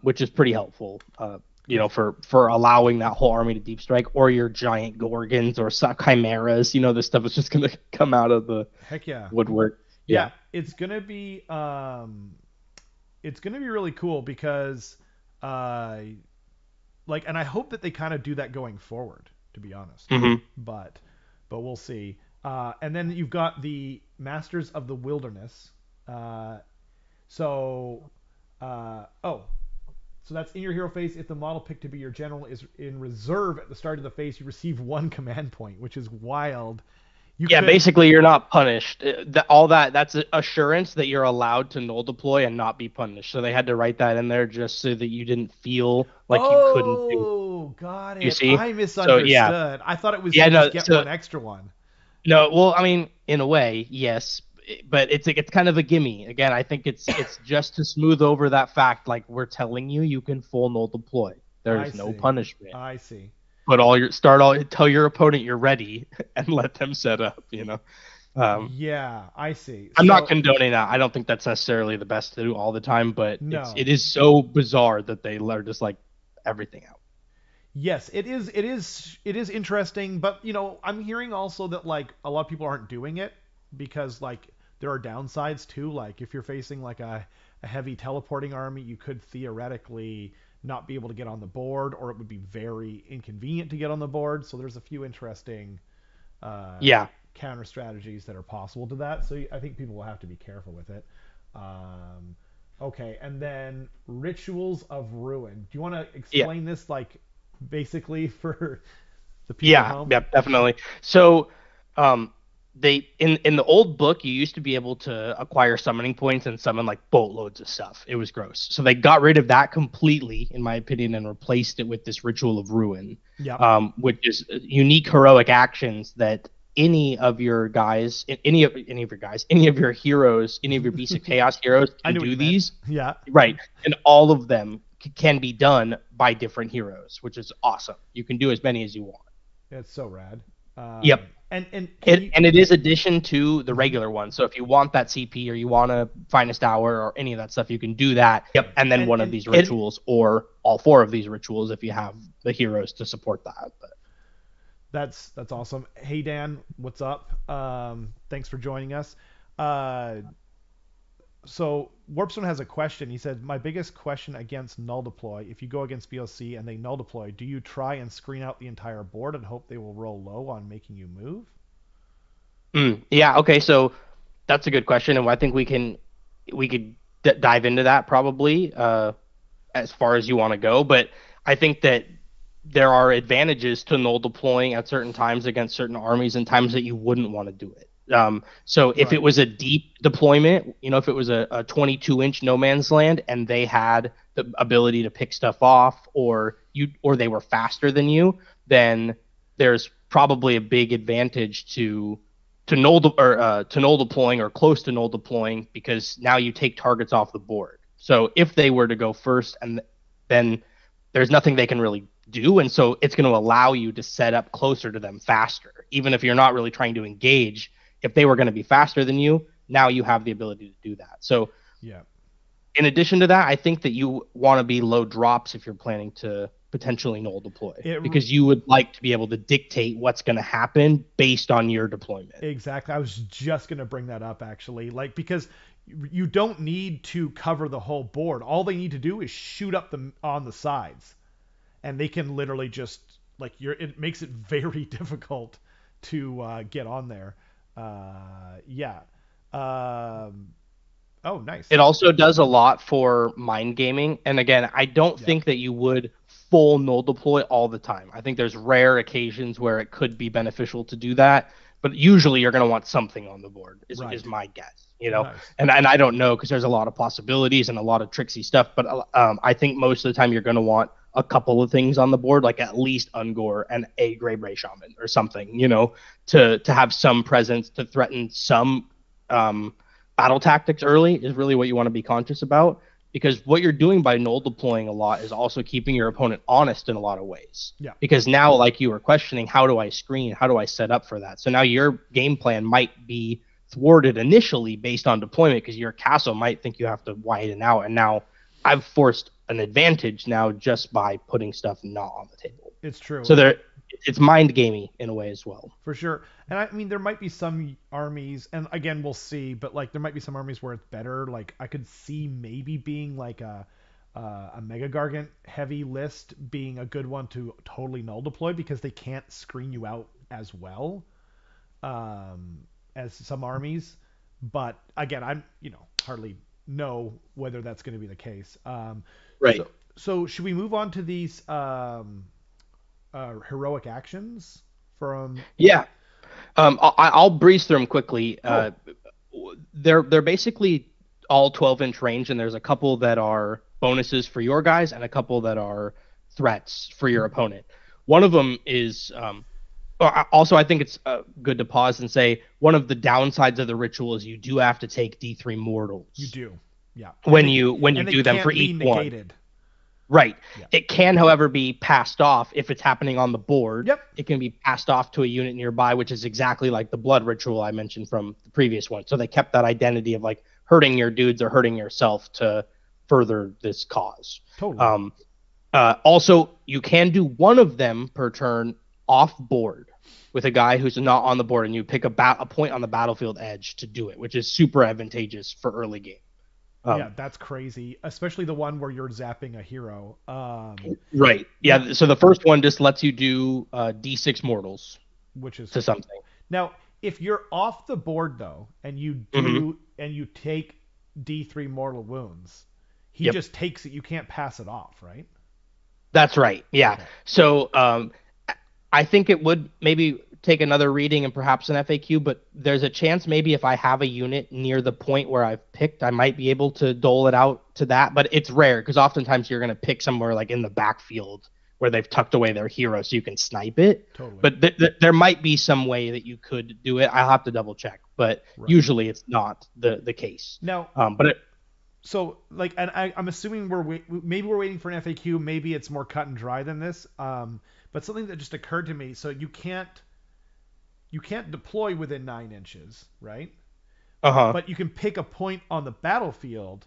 which is pretty helpful. For allowing that whole army to deep strike, or your giant gorgons or chimeras. This stuff is just going to come out of the woodwork. Yeah, it's going to be really cool because. And I hope that they kind of do that going forward, to be honest. Mm-hmm. But we'll see. And then you've got the Masters of the Wilderness. So that's in your hero phase. If the model picked to be your general is in reserve at the start of the phase, you receive 1 command point, which is wild. Basically you're not punished. That's assurance that you're allowed to null deploy and not be punished. So they had to write that in there just so that you didn't feel like you couldn't do. Oh, got it. You see? I misunderstood. So, I thought it was get one extra one. No, well, I mean, in a way, yes, but it's kind of a gimme. Again, I think it's just to smooth over that fact. Like we're telling you can full null deploy. There's no punishment. I see. But tell your opponent you're ready and let them set up, I see. I'm not condoning that. I don't think that's necessarily the best to do all the time, but it is so bizarre that they let just like everything out. Yes, it is interesting, but I'm hearing also that like a lot of people aren't doing it because like there are downsides too. Like if you're facing like a heavy teleporting army, you could theoretically not be able to get on the board, or it would be very inconvenient to get on the board. So there's a few interesting counter strategies that are possible to that. So I think people will have to be careful with it. Okay, and then Rituals of Ruin. Do you want to explain this, like, basically for the people at home? Yeah, definitely. So they in the old book, you used to be able to acquire summoning points and summon like boatloads of stuff. It was gross. So they got rid of that completely, in my opinion, and replaced it with this Ritual of Ruin, which is unique heroic actions that any of your heroes, any of your Beast of Chaos heroes can do these. Yeah. Right. And all of them can be done by different heroes, which is awesome. You can do as many as you want. It's so rad. Yep. And it is addition to the regular one. So if you want that CP or you want a Finest Hour or any of that stuff, you can do that. Yep. And then one of these rituals, or all 4 of these rituals if you have the heroes to support that. But that's awesome. Hey Dan, what's up? Thanks for joining us. So Warpstone has a question. He said, my biggest question against null deploy, if you go against BOC and they null deploy, do you try and screen out the entire board and hope they will roll low on making you move? Yeah, okay, so that's a good question, and I think we could dive into that probably as far as you want to go, but I think that there are advantages to null deploying at certain times against certain armies and times that you wouldn't want to do it. So if it was a deep deployment, if it was a 22-inch no man's land and they had the ability to pick stuff off, or they were faster than you, then there's probably a big advantage to null deploying or close to null deploying, because now you take targets off the board. So if they were to go first, and then there's nothing they can really do, and so it's going to allow you to set up closer to them faster, even if you're not really trying to engage. If they were going to be faster than you, now you have the ability to do that. So In addition to that, I think that you want to be low drops if you're planning to potentially null deploy, because you would like to be able to dictate what's going to happen based on your deployment. Exactly. I was just going to bring that up, actually. Like, because you don't need to cover the whole board. All they need to do is shoot up on the sides. And they can literally just, like, it makes it very difficult to get on there. Yeah. Oh, nice. It also does a lot for mind gaming. And again, I don't think that you would full null deploy all the time. I think there's rare occasions where it could be beneficial to do that, but usually you're going to want something on the board is my guess, you know. Nice. And I don't know, because there's a lot of possibilities and a lot of tricksy stuff, but I think most of the time you're going to want a couple of things on the board, like at least Ungor and a Grey Bray Shaman or something, you know, to have some presence to threaten some battle tactics early is really what you want to be conscious about, because what you're doing by null deploying a lot is also keeping your opponent honest in a lot of ways. Yeah. Because now, like you were questioning, how do I screen? How do I set up for that? So now your game plan might be thwarted initially based on deployment, because your castle might think you have to widen out, and now I've forced an advantage now just by putting stuff not on the table. It's true. So it's mind gamey in a way as well. For sure. And I mean, there might be some armies, and again, we'll see, but like there might be some armies where it's better. Like I could see maybe being like a Mega Gargant heavy list being a good one to totally null deploy, because they can't screen you out as well as some armies. But again, I'm hardly know whether that's going to be the case. Right. So should we move on to these heroic actions from? Yeah. I'll breeze through them quickly. Cool. They're basically all 12-inch range, and there's a couple that are bonuses for your guys and a couple that are threats for your opponent. One of them is also, I think it's good to pause and say one of the downsides of the ritual is you do have to take D3 mortals. You do, yeah. When you do them for each one. Right. Yeah. It can, however, be passed off if it's happening on the board. Yep. It can be passed off to a unit nearby, which is exactly like the blood ritual I mentioned from the previous one. So they kept that identity of like hurting your dudes or hurting yourself to further this cause. Totally. Also, you can do one of them per turn off board with a guy who's not on the board, and you pick a point on the battlefield edge to do it, which is super advantageous for early game. Yeah, that's crazy, especially the one where you're zapping a hero. Right. Yeah. So the first one just lets you do D6 mortals, which is to something. Now, if you're off the board though, and you do and you take D3 mortal wounds, he just takes it. You can't pass it off, right? That's right. Yeah. Okay. So I think it would maybe take another reading and perhaps an FAQ, but there's a chance maybe if I have a unit near the point where I've picked, I might be able to dole it out to that, but it's rare because oftentimes you're going to pick somewhere like in the backfield where they've tucked away their hero so you can snipe it. Totally. But there might be some way that you could do it. I'll have to double check, but usually it's not the case. Now, so like, and I'm assuming maybe we're waiting for an FAQ. Maybe it's more cut and dry than this. But something that just occurred to me. So you can't deploy within 9 inches, right? But you can pick a point on the battlefield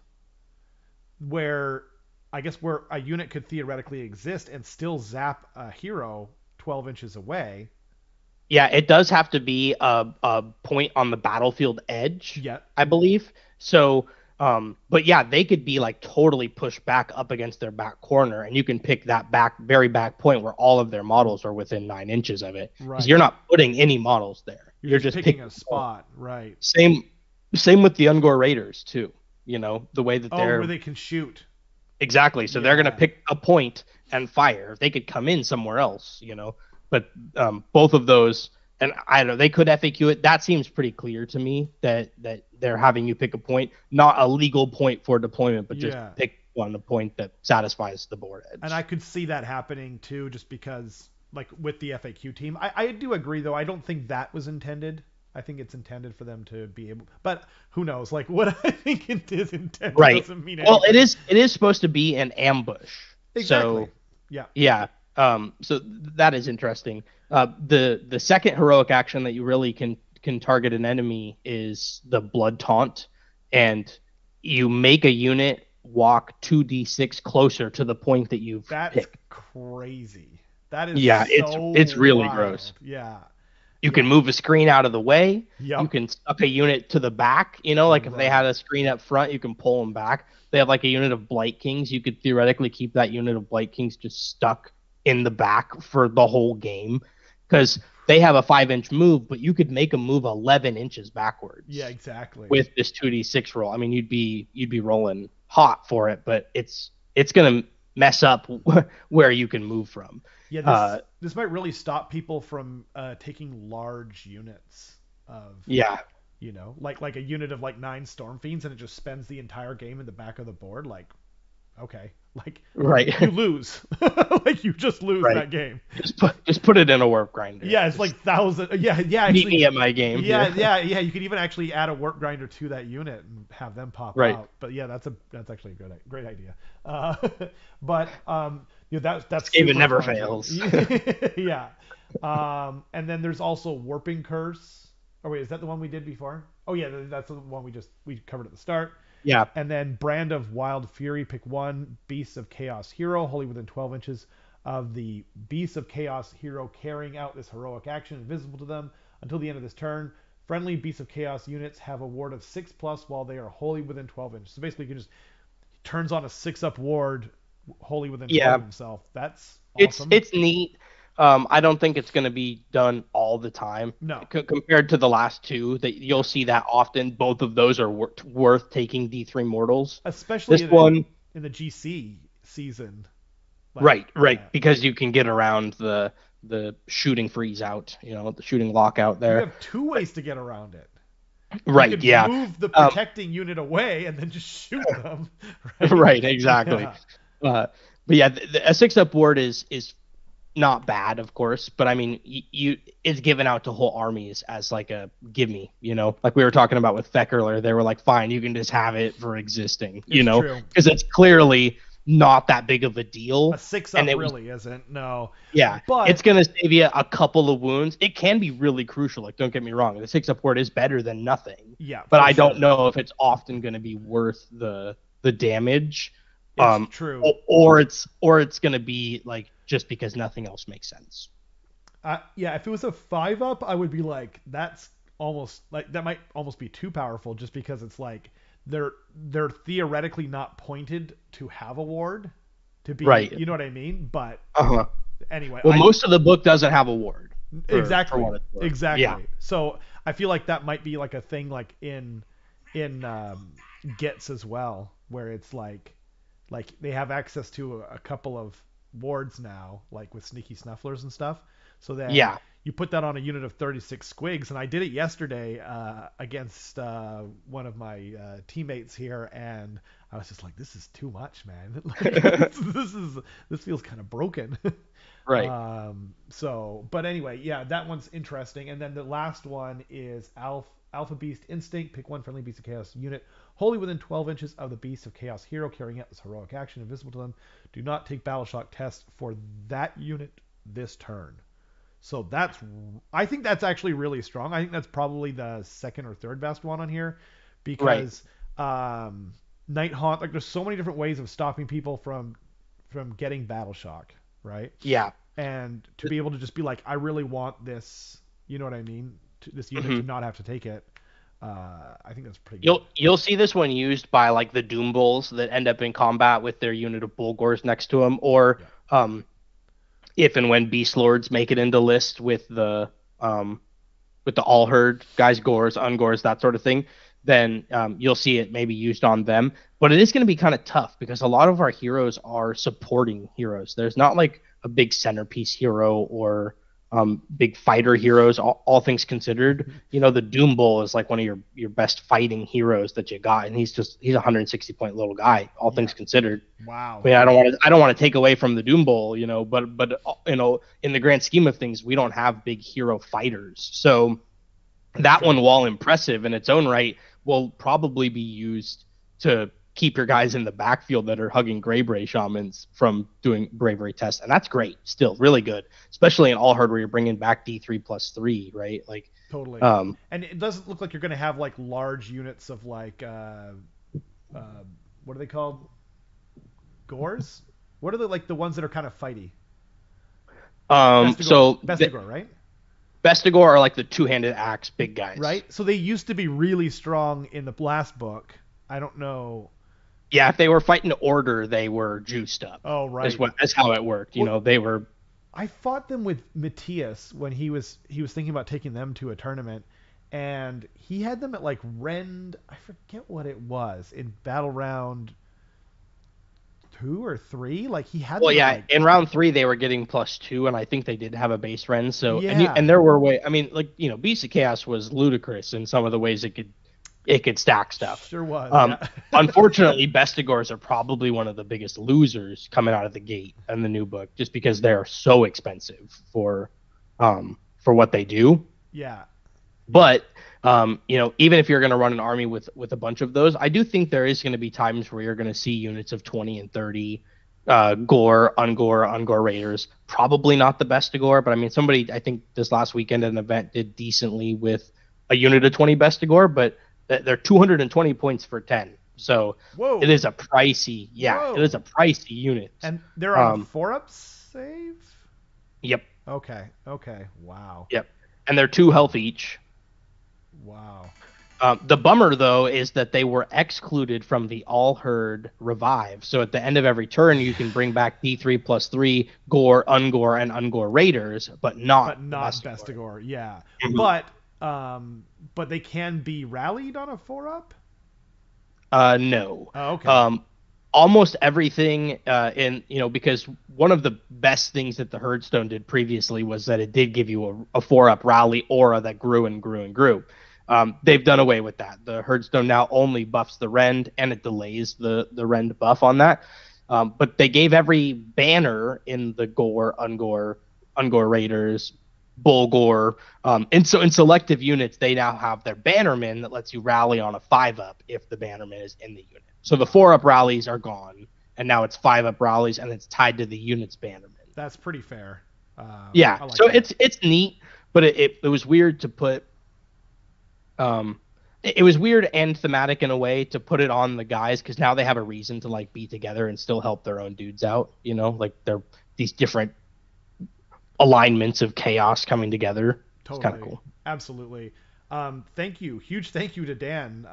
where a unit could theoretically exist and still zap a hero 12 inches away. Yeah, it does have to be a point on the battlefield edge. Yeah, I believe. So, but yeah, they could be like totally pushed back up against their back corner, and you can pick that very back point where all of their models are within 9 inches of it. Because you're not putting any models there. You're just picking a spot, right? Same with the Ungor Raiders too. You know, the way that they're where they can shoot. Exactly. So they're gonna pick a point and fire. They could come in somewhere else, you know. But both of those, and I don't know, they could FAQ it. That seems pretty clear to me that they're having you pick a point, not a legal point for deployment, but just pick one, a point that satisfies the board edge. And I could see that happening too, just because, like with the FAQ team, I do agree though. I don't think that was intended. I think it's intended for them to be able, but who knows? Like what I think it is intended doesn't mean anything. Well, it is supposed to be an ambush. Exactly. So, yeah. So that is interesting. The second heroic action that you really can target an enemy is the blood taunt, and you make a unit walk 2d6 closer to the point that you've picked. Crazy. That is it's really wild. gross. Yeah. You can move a screen out of the way. Yep. You can stuck a unit to the back. Like if they had a screen up front, you can pull them back. They have like a unit of Blight Kings. You could theoretically keep that unit of Blight Kings just stuck in the back for the whole game, because they have a 5-inch move, but you could make them move 11 inches backwards. Yeah, exactly. With this 2d6 roll, I mean, you'd be rolling hot for it, but it's gonna mess up where you can move from. Yeah, this might really stop people from taking large units of. Yeah. Like a unit of like 9 Storm Fiends, and it just spends the entire game in the back of the board. Like, okay, like you lose, like you just lose that game. Just put it in a warp grinder. Yeah, it's like 1,000. Yeah. Actually, meet me at my game. Yeah. You could even actually add a warp grinder to that unit and have them pop out. But yeah, that's actually a great idea. But that's even never fails. Yeah. And then there's also Warping Curse. Oh wait, is that the one we did before? Oh yeah, that's the one we covered at the start. Yeah. And then Brand of Wild Fury, pick 1 Beasts of Chaos hero, wholly within 12 inches of the Beasts of Chaos hero carrying out this heroic action, invisible to them until the end of this turn. Friendly Beasts of Chaos units have a ward of 6+ while they are wholly within 12 inches. So basically, you can just turns on a 6-up ward, wholly within 12 of himself. That's awesome. It's neat. I don't think it's going to be done all the time. No. Compared to the last 2, that you'll see that often. Both of those are worth taking D3 mortals. Especially in the GC season. Right. Because you can get around the shooting freeze out, the shooting lockout there. You have 2 ways to get around it. Right, you can move the protecting unit away and then just shoot them. Right, exactly. Yeah. But yeah, a 6-up ward is not bad, of course, but I mean, it's given out to whole armies as like a give me, like we were talking about with Feck earlier. They were like, fine, you can just have it for existing, because it's clearly not that big of a deal. A 6-up really isn't. No. Yeah, but it's gonna save you a couple of wounds. It can be really crucial. Like, don't get me wrong, the 6-up ward is better than nothing. Yeah, but I don't know if it's often going to be worth the damage. It's true. Or it's going to be like just because nothing else makes sense. Yeah, if it was a 5-up, I would be like, that's almost like that might almost be too powerful, just because it's like they're theoretically not pointed to have a ward to be right. You know what I mean? But anyway, well, most of the book doesn't have a ward. Exactly. Yeah. So I feel like that might be like a thing like in Gets as well, where it's like they have access to a couple of wards now, like with sneaky snufflers and stuff. So that you put that on a unit of 36 squigs, and I did it yesterday against one of my teammates here, and I was just like, this is too much, man. Like, this feels kind of broken. Right. But anyway, yeah, that one's interesting. And then the last one is Alpha Beast Instinct. Pick 1 friendly Beast of Chaos unit, wholly within 12 inches of the Beast of Chaos hero carrying out this heroic action, invisible to them. Do not take Battle Shock test for that unit this turn. So I think that's actually really strong. I think that's probably the second or third best one on here, because Night Haunt, like, there's so many different ways of stopping people from getting Battle Shock, right? Yeah. And to be able to just be like, I really want this, you know what I mean? This unit to not have to take it. I think that's pretty good. You'll see this one used by like the Doom Bulls that end up in combat with their unit of Bulgors next to them, or if and when Beast Lords make it into list with the all herd guys, gores, ungores, that sort of thing, then you'll see it maybe used on them. But it is going to be kind of tough, because a lot of our heroes are supporting heroes. There's not like a big centerpiece hero or big fighter heroes, all things considered. The Doom Bull is like one of your best fighting heroes that you got, and he's a 160 point little guy, all things considered. Wow. I mean, I don't want to take away from the Doom Bull, but in the grand scheme of things, we don't have big hero fighters. So that one, while impressive in its own right, will probably be used to keep your guys in the backfield that are hugging Grey Bray Shamans from doing bravery tests. And that's great. Still really good, especially in All Herd, where you're bringing back D3+3, right? Like, totally. And it doesn't look like you're going to have like large units of like what are they called? Gores? What are the ones that are kind of fighty? Bestigor, right? Bestigor are like the two-handed axe big guys. Right? So they used to be really strong in the last book. I don't know. Yeah, if they were fighting order, they were juiced up. Oh, right. That's how it worked. You know, they were. I fought them with Matthias when he was thinking about taking them to a tournament, and he had them at like Rend. I forget what it was in Battle Round 2 or 3. Like he had. Well, yeah, like... in round 3 they were getting +2, and I think they did have a base Rend. So yeah. and there were I mean, like, you know, Beast of Chaos was ludicrous in some of the ways it could stack stuff. Sure was. Yeah. Unfortunately, Bestigors are probably one of the biggest losers coming out of the gate in the new book, just because they're so expensive for what they do. Yeah. But you know, even if you're going to run an army with a bunch of those, I do think there is going to be times where you're going to see units of 20 and 30 Ungor Raiders. Probably not the Bestigor, but I mean, somebody, I think this last weekend at an event did decently with a unit of 20 Bestigor, but they're 220 points for 10. So Whoa. It is a pricey, Whoa. It is a pricey unit. And they're on 4-up save? Yep. Okay. Wow. Yep. And they're 2 health each. Wow. The bummer, though, is that they were excluded from the All Herd revive. So at the end of every turn, you can bring back D3+3 Gore, Ungor, and Ungor Raiders, but not Bestigor. Yeah. Mm-hmm. But they can be rallied on a 4-up? No. Oh, okay. Almost everything because one of the best things that the Herdstone did previously was that it did give you a 4-up rally aura that grew and grew and grew. They've done away with that. The Herdstone now only buffs the Rend, and it delays the Rend buff on that. But they gave every banner in the Gore, Ungor Raiders, Bulgor, and so in selective units, they now have their Bannerman that lets you rally on a 5-up if the Bannerman is in the unit. So the 4-up rallies are gone, and now it's 5-up rallies, and it's tied to the unit's Bannerman. That's pretty fair. Yeah, like so that. it's neat, but it was weird to put. It was weird and thematic in a way to put it on the guys, because now they have a reason to like be together and still help their own dudes out. You know, like they're these different alignments of chaos coming together. Totally. It's kind of cool. Absolutely. Thank you. Huge thank you to Dan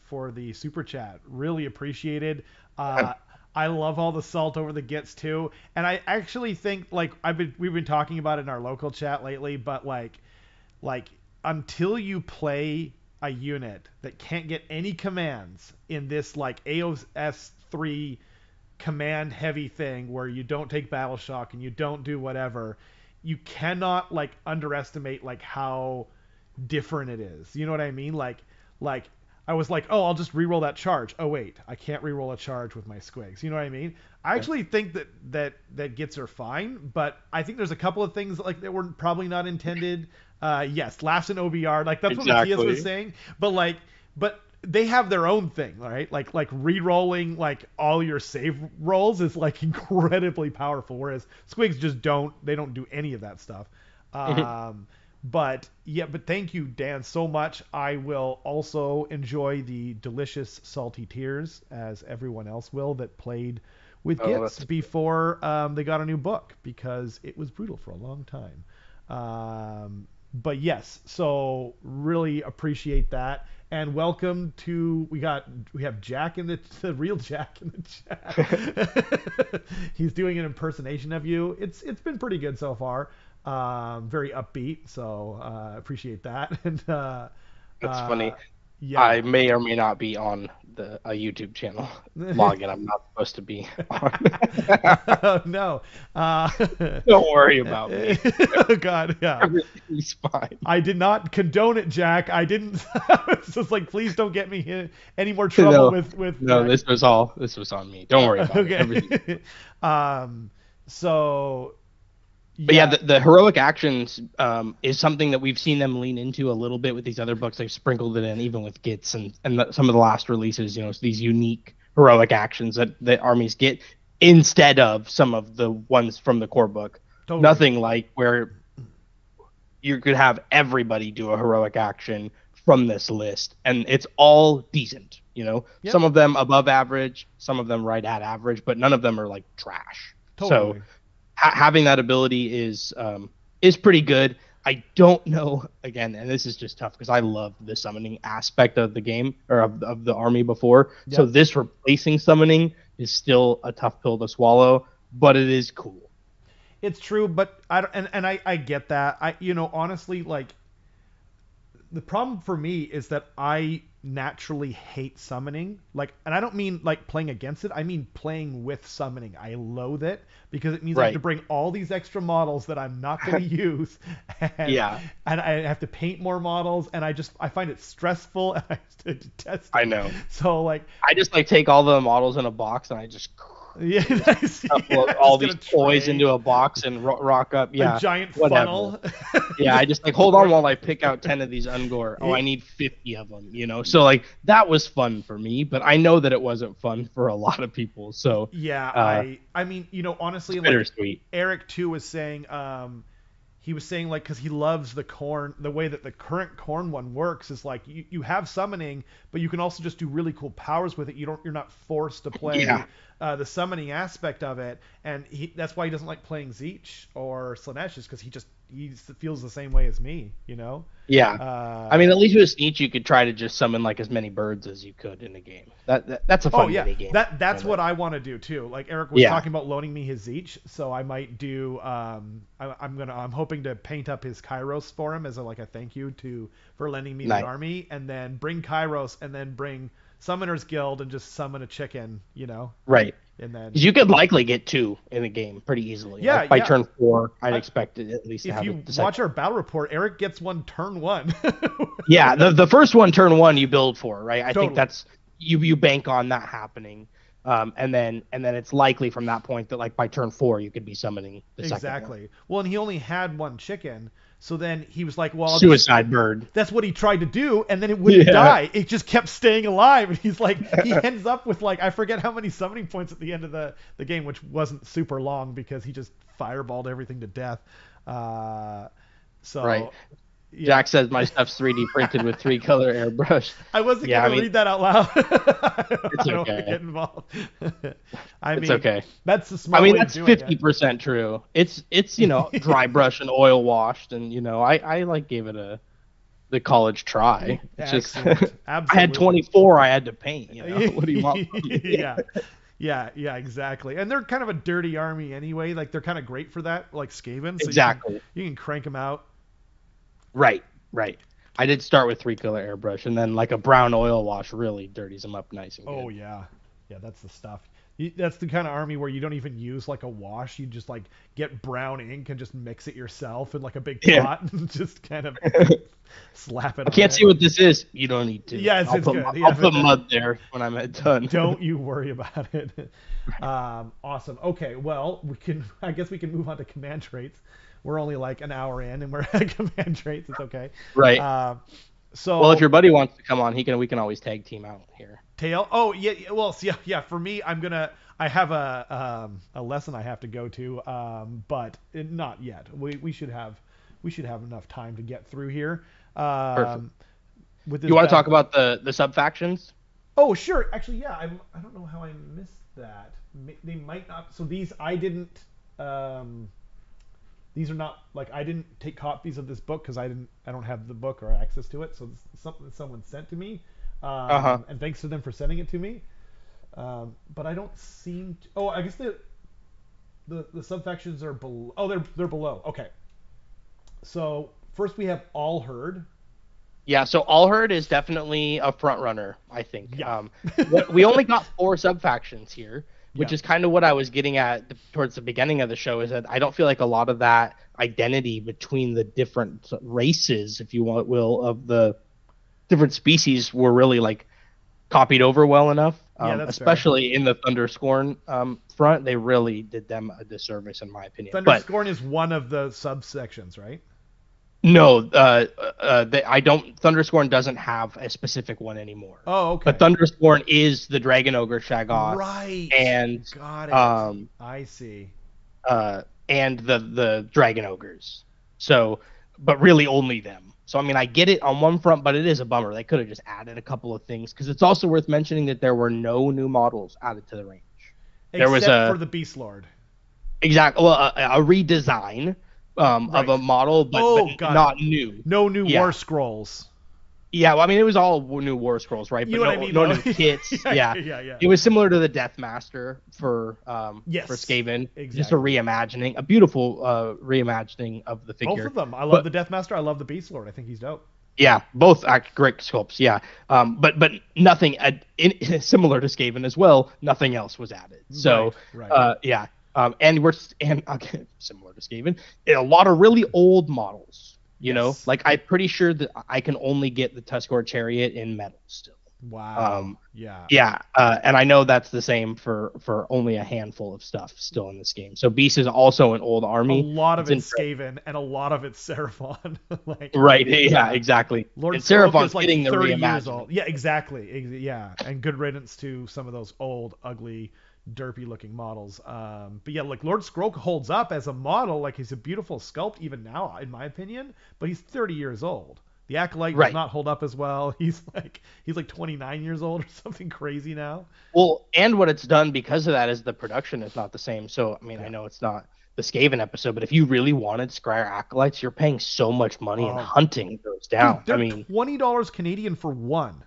for the super chat. Really appreciated. I love all the salt over the gits too. And I actually think like we've been talking about it in our local chat lately, but like until you play a unit that can't get any commands in this like AoS 3 command heavy thing where you don't take battle shock and you don't do whatever, you cannot like underestimate like how different it is. You know what I mean? Like I was like, oh, I'll just reroll that charge. Oh wait, I can't reroll a charge with my squigs. You know what I mean? I actually think that gits are fine, but I think there's a couple of things like that were probably not intended. Yes, laughs in OBR, like that's exactly what Matthias was saying. But they have their own thing, right? Like re-rolling like all your save rolls is like incredibly powerful, whereas squigs just don't do any of that stuff. But thank you, Dan, so much. I will also enjoy the delicious salty tears, as everyone else will that played with Gits before they got a new book, because it was brutal for a long time. But yes, so really appreciate that. And welcome to we have Jack in the real Jack in the chat. He's doing an impersonation of you. It's been pretty good so far. Very upbeat, so appreciate that. And that's funny. Yeah. I may or may not be on a YouTube channel login. I'm not supposed to be on. Oh, no. Don't worry about me. Oh, God, yeah. Everything's fine. I did not condone it, Jack. I didn't. It's just like, please don't get me in any more trouble with. No, this was on me. Don't worry about it. So. But yeah, the heroic actions is something that we've seen them lean into a little bit with these other books. They've sprinkled it in, even with Gits and some of the last releases. You know, these unique heroic actions that the armies get instead of some of the ones from the core book. Totally. Nothing like where you could have everybody do a heroic action from this list, and it's all decent. You know, some of them above average, some of them right at average, but none of them are like trash. Totally. So having that ability is pretty good. I don't know, again, and this is just tough because I love the summoning aspect of the game, or of the army before. Yep. So this replacing summoning is still a tough pill to swallow, but it is cool. It's true, but I get that. Honestly, like, the problem for me is that I naturally hate summoning. Like, and I don't mean like playing against it. I mean playing with summoning. I loathe it because it means I have to bring all these extra models that I'm not going to use. And I have to paint more models, and I find it stressful, and I detest it. I know. So like, I just like take all the models in a box and I just all these toys into a box and rock up. Yeah, a giant funnel. Yeah, I just like, hold on while I pick out 10 of these Ungor. Oh, I need 50 of them. So like, that was fun for me, but I know that it wasn't fun for a lot of people. So yeah, I mean, honestly, like, bittersweet. Eric too was saying, he was saying, like, because he loves the Khorne, the way that the current Khorne one works is like you have summoning, but you can also just do really cool powers with it. You're not forced to play the summoning aspect of it, and that's why he doesn't like playing Zeech or Slaanesh, is because he feels the same way as me, Yeah. I mean, at least with Zeech, you could try to just summon like as many birds as you could in a game. That's a fun mini game. That's what I want to do too. Like Eric was talking about loaning me his Zeech, so I might do. I'm hoping to paint up his Kairos for him as a thank you for lending me the army, and then bring Kairos, and then bring Summoner's Guild and just summon a chicken, Right. And then you could likely get 2 in a game pretty easily. Yeah. By turn 4, I'd expect it at least to have. If you watch our battle report, Eric gets one turn 1. Yeah, the first one, turn 1, you build for, right? I think that's you bank on that happening. And then it's likely from that point that like by turn 4 you could be summoning the second one. Exactly. Well, and he only had one chicken. So then he was like, well, suicide bird. That's what he tried to do, and then it wouldn't die. It just kept staying alive, and he's like, he ends up with like, I forget how many summoning points at the end of the game, which wasn't super long because he just fireballed everything to death. Right. Yeah. Jack says my stuff's 3D printed with 3-color airbrush. I wasn't going to read that out loud. It's okay. I don't want to get involved. It's okay. That's the smart way that's 50% true. It's dry brush and oil washed, and I like gave it the college try. It's just I had 24 I had to paint. What do you want from me? Yeah, exactly. And they're kind of a dirty army anyway. Like they're kind of great for that, like Skaven. So exactly. You can crank them out. Right. I did start with 3-color airbrush, and then like a brown oil wash really dirties them up nice and good. Oh yeah, that's the stuff. That's the kind of army where you don't even use like a wash. You just like get brown ink and just mix it yourself in like a big pot and just kind of slap it. I can't see what this is. You don't need to. Yes, it's good. I'll put mud there when I'm done. Don't you worry about it. Awesome. Okay, well I guess we can move on to command traits. We're only like an hour in, and we're at command traits. It's okay. Right. Well, if your buddy wants to come on, we can always tag team out here. Tail. Oh yeah. Well, yeah. For me, I have a lesson I have to go to, but not yet. We should have enough time to get through here. Perfect. You want to talk about the sub factions? Oh sure. Actually, yeah. I don't know how I missed that. They might not. So these I didn't. These are not like I didn't take copies of this book because I don't have the book or access to it. So it's something that someone sent to me, and thanks to them for sending it to me. But I don't seem to. Oh, I guess the subfactions are below. Oh, they're below. Okay. So first we have All Herd. Yeah, so All Herd is definitely a front runner, I think. Yeah. We only got 4 subfactions here. Which is kind of what I was getting at towards the beginning of the show, is that I don't feel like a lot of that identity between the different races, if you will, of the different species were really like copied over well enough. Especially fair. In the Thunderscorn front, they really did them a disservice, in my opinion. Thunderscorn is one of the subsections, right? No, I don't. Thunderscorn doesn't have a specific one anymore. Oh, okay. But Thunderscorn is the Dragon Ogre Shaggoth, right? And got it. I see. And the Dragon Ogres. So, but really only them. So, I mean, I get it on one front, but it is a bummer. They could have just added a couple of things, because it's also worth mentioning that there were no new models added to the range. Except for the Beast Lord. Exactly. Well, a redesign of a model, but not new. No new War Scrolls. Yeah, well, I mean, it was all new War Scrolls, right? You know what I mean, no new kits. yeah. It was similar to the Deathmaster for Skaven. Exactly. Just a reimagining, a beautiful reimagining of the figure. Both of them. I love the Deathmaster. I love the Beast Lord. I think he's dope. Yeah, both great sculpts. Yeah, but nothing similar to Skaven as well. Nothing else was added. So yeah, and again, similar to Skaven, a lot of really old models. You know, like I'm pretty sure that I can only get the Tuscarora Chariot in metal still. Wow. And I know that's the same for only a handful of stuff still in this game. So Beast is also an old army. A lot of it's Skaven and a lot of it's Seraphon. Right. Yeah. Exactly. Lord and Seraphon's like getting the 30 years reimagining. old. Yeah. Exactly. Yeah. And good riddance to some of those old, ugly, derpy looking models. But yeah, like Lord Scroll holds up as a model. Like he's a beautiful sculpt even now, in my opinion. But he's 30 years old. The Acolyte does not hold up as well. He's like 29 years old or something crazy now. Well, and what it's done because of that is the production is not the same. So I mean, I know it's not the Skaven episode, but if you really wanted Scryer Acolytes, you're paying so much money and hunting those down. Dude, I mean, $20 Canadian for one.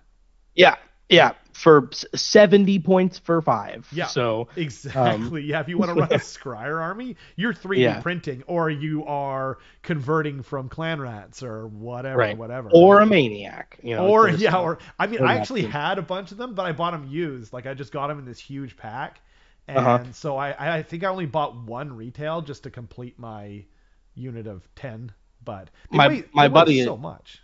Yeah, for 70 points for 5. Yeah, so exactly. Yeah, if you want to run a Scryer army, you're 3D printing, or you are converting from clan rats or whatever, or a maniac, you know. Or I mean, I actually had a bunch of them, but I bought them used. Like I just got them in this huge pack, and so I think I only bought one retail just to complete my unit of 10. But my buddy so much.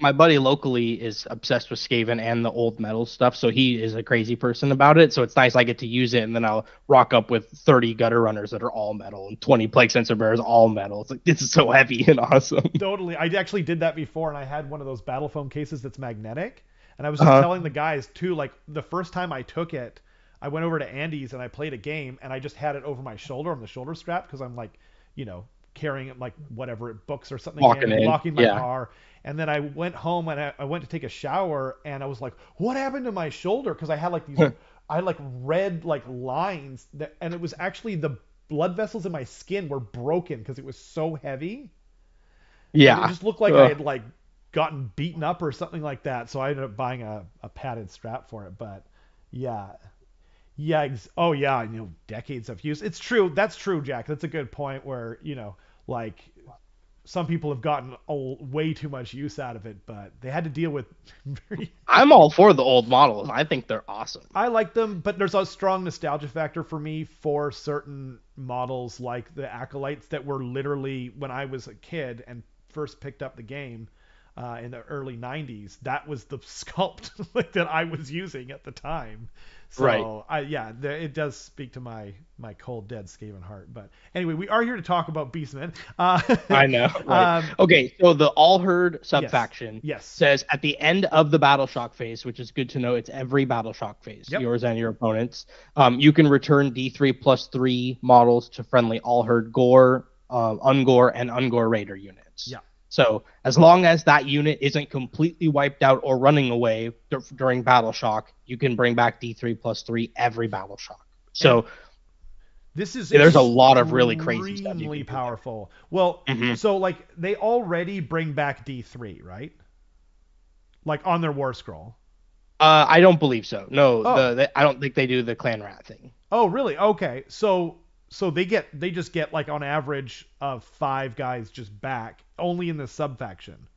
My buddy locally is obsessed with Skaven and the old metal stuff, so he is a crazy person about it. So it's nice I get to use it, and then I'll rock up with 30 gutter runners that are all metal and 20 plague sensor bearers all metal. It's like, this is so heavy and awesome. Totally. I actually did that before, and I had one of those battle foam cases that's magnetic. And I was just telling the guys too, like the first time I took it, I went over to Andy's and I played a game, and I just had it over my shoulder on the shoulder strap because I'm like, you know, carrying it like whatever, books or something, locking my car. And then I went home and I went to take a shower, and I was like, what happened to my shoulder? Because I had like these, I had like red like lines and it was actually the blood vessels in my skin were broken because it was so heavy. Yeah. And it just looked like I had like gotten beaten up or something like that. So I ended up buying a padded strap for it. But yeah. Decades of use. It's true. That's true, Jack. That's a good point where, you know, like some people have gotten way too much use out of it, but they had to deal with I'm all for the old models. I think they're awesome. I like them, but there's a strong nostalgia factor for me for certain models like the Acolytes that were literally, when I was a kid and first picked up the game in the early 90s, that was the sculpt that I was using at the time. So it does speak to my cold, dead Skaven heart. But anyway, we are here to talk about Beastmen. I know. Right. Okay, so the All Herd subfaction says at the end of the Battle Shock phase, which is good to know, it's every Battle Shock phase, yours and your opponents. You can return D3+3 models to friendly All Herd Gore, Ungore, and Ungore Raider units. Yeah. So as long as that unit isn't completely wiped out or running away during Battle Shock, you can bring back D3+3 every Battle Shock. So there's a lot of really crazy stuff. Extremely powerful. Well, so like they already bring back D3, right? Like on their War Scroll. I don't believe so. No, I don't think they do the Clan Rat thing. Oh, really? Okay. So they just get like on average of 5 guys just back only in the subfaction.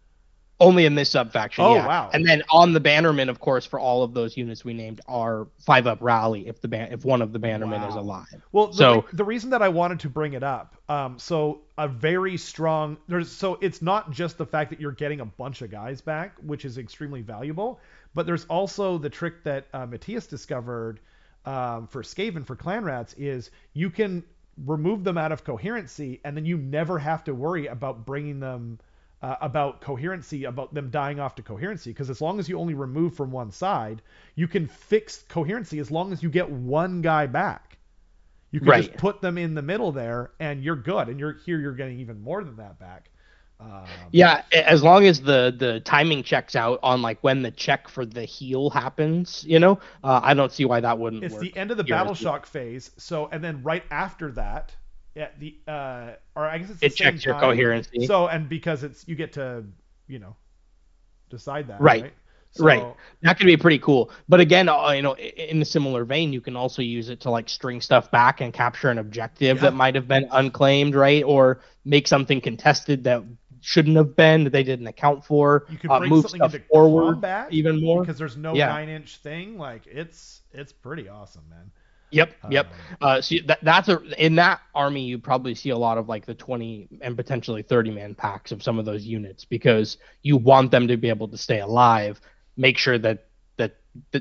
Only in this subfaction. Oh, wow. And then on the Bannermen, of course, for all of those units we named are 5-up rally if one of the Bannermen is alive. Well, the reason that I wanted to bring it up, so a very strong it's not just the fact that you're getting a bunch of guys back, which is extremely valuable, but there's also the trick that Matthias discovered for Skaven, for Clan Rats, is you can remove them out of coherency, and then you never have to worry about bringing them about coherency, about them dying off to coherency, because as long as you only remove from one side, you can fix coherency as long as you get one guy back. You can just put them in the middle there, and you're good, and you're getting even more than that back. Yeah, as long as the timing checks out on like when the check for the heal happens, I don't see why that wouldn't work. It's the end of the battle shock phase, so and then right after that, at the or I guess it's the same checks your time. Coherency. So and because you get to decide that, right? So, right. That could be pretty cool. But again, in a similar vein, you can also use it to like string stuff back and capture an objective that might have been unclaimed, right? Or make something contested that shouldn't have been, that they didn't account for. You can bring move something stuff into forward combat even more because there's no 9-inch thing. Like it's pretty awesome, man. Yep. So in that army, you probably see a lot of like the 20 and potentially 30-man packs of some of those units because you want them to be able to stay alive. Make sure that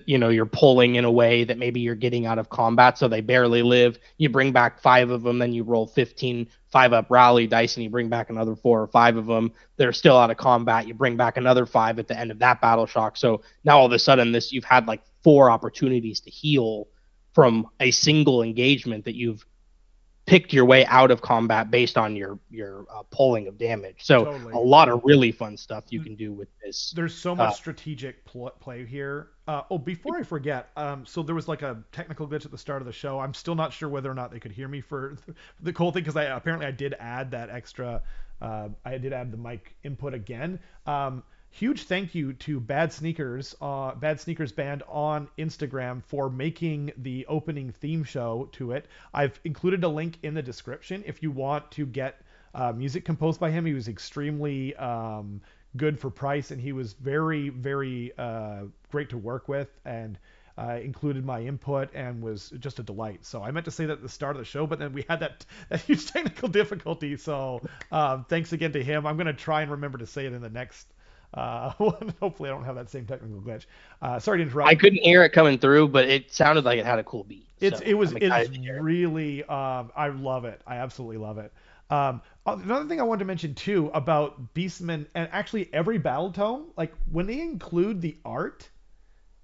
you're pulling in a way that maybe you're getting out of combat so they barely live. You bring back 5 of them, then you roll 15 5-up rally dice and you bring back another 4 or 5 of them. They're still out of combat. You bring back another 5 at the end of that battle shock. So now all of a sudden you've had like 4 opportunities to heal from a single engagement that you've picked your way out of combat based on your pulling of damage. So totally. A lot of really fun stuff you can do with this. There's so much strategic play here. Before I forget, so there was like a technical glitch at the start of the show. I'm still not sure whether or not they could hear me for the cool thing because I did add that extra. I did add the mic input again. Huge thank you to Bad Sneakers Band on Instagram for making the opening theme show to it. I've included a link in the description if you want to get music composed by him. He was extremely good for price, and he was very, very great to work with, and included my input and was just a delight. So I meant to say that at the start of the show, but then we had that huge technical difficulty. So thanks again to him. I'm going to try and remember to say it in the next hopefully I don't have that same technical glitch. Sorry to interrupt. I couldn't hear it coming through, but it sounded like it had a cool beat. It's really I love it. I absolutely love it. Another thing I wanted to mention too about Beastmen and actually every battle tome, like when they include the art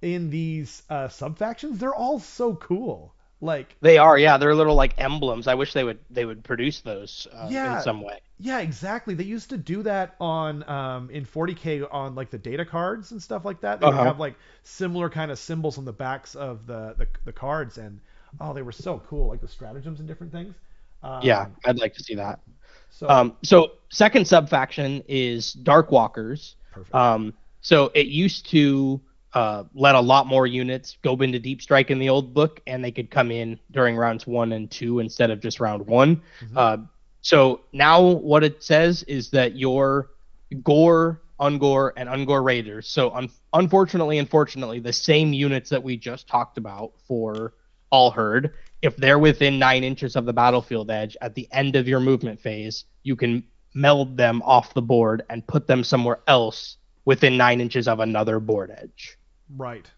in these sub factions, they're all so cool. Like they are, yeah. They're little like emblems. I wish they would produce those in some way. Yeah, exactly. They used to do that on in 40K on like the data cards and stuff like that. They would have like similar kind of symbols on the backs of the cards, and they were so cool, like the stratagems and different things. Yeah, I'd like to see that. So second sub faction is Darkwalkers. Perfect. So it used to let a lot more units go into Deep Strike in the old book, and they could come in during rounds 1 and 2 instead of just round 1. Mm-hmm. So now what it says is that your Gore, Ungore, and Ungore Raiders, so unfortunately and fortunately, the same units that we just talked about for All Herd, if they're within 9 inches of the battlefield edge at the end of your movement phase, you can meld them off the board and put them somewhere else within 9 inches of another board edge. Right.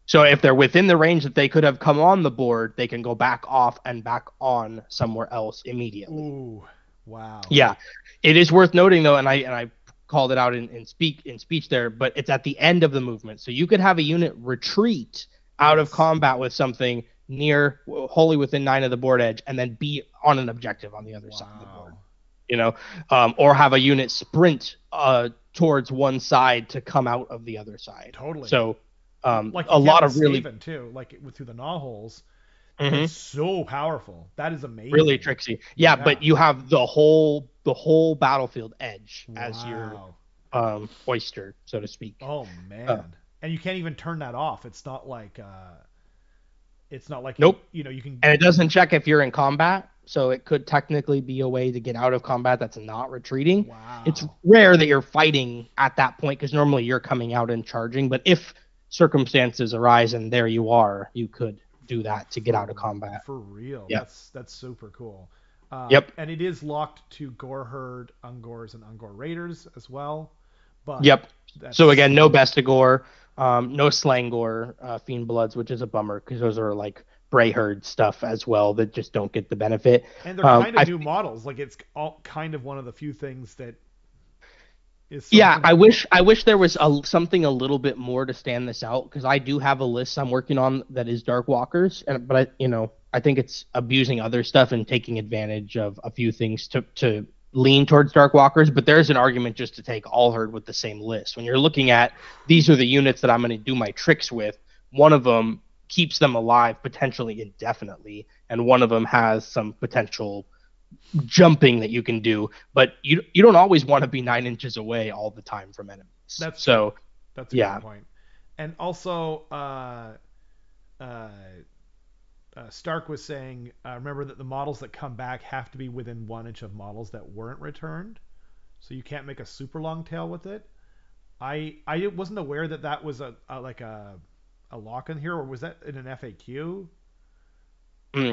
So if they're within the range that they could have come on the board, they can go back off and back on somewhere else immediately. Ooh, wow. Yeah, it is worth noting though, and I called it out in speech there, but it's at the end of the movement, so you could have a unit retreat out of combat with something wholly within 9 of the board edge, and then be on an objective on the other side of the board. Or have a unit sprint towards one side to come out of the other side. Totally. So. Like a lot of really too, like through the gnaw holes. Mm-hmm. It's so powerful. That is amazing. Really tricksy. Yeah, but you have the whole battlefield edge as your oyster, so to speak. Oh man. And you can't even turn that off. It's not like nope. You can. And it doesn't check if you're in combat, so it could technically be a way to get out of combat that's not retreating. Wow. It's rare that you're fighting at that point because normally you're coming out and charging, but if circumstances arise and there you are, you could do that to get out of combat. For real. Yep. That's super cool. Yep. And it is locked to Gore Herd, Ungores, and Ungore Raiders as well. But yep. So again, no Bestigore, no Slangor, Fiend Bloods, which is a bummer because those are like Bray Herd stuff as well that just don't get the benefit. And they're kind of new models. Like it's all kind of one of the few things that I wish there was something a little bit more to stand this out, because I do have a list I'm working on that is Darkwalkers, but I think it's abusing other stuff and taking advantage of a few things to lean towards Darkwalkers, but there's an argument just to take all herd with the same list. When you're looking at these are the units that I'm going to do my tricks with, one of them keeps them alive potentially indefinitely, and one of them has some potential jumping that you can do, but you don't always want to be 9 inches away all the time from enemies. That's a good point. And also, Stark was saying, remember that the models that come back have to be within 1 inch of models that weren't returned, so you can't make a super long tail with it. I wasn't aware that was a lock in here, or was that in an FAQ?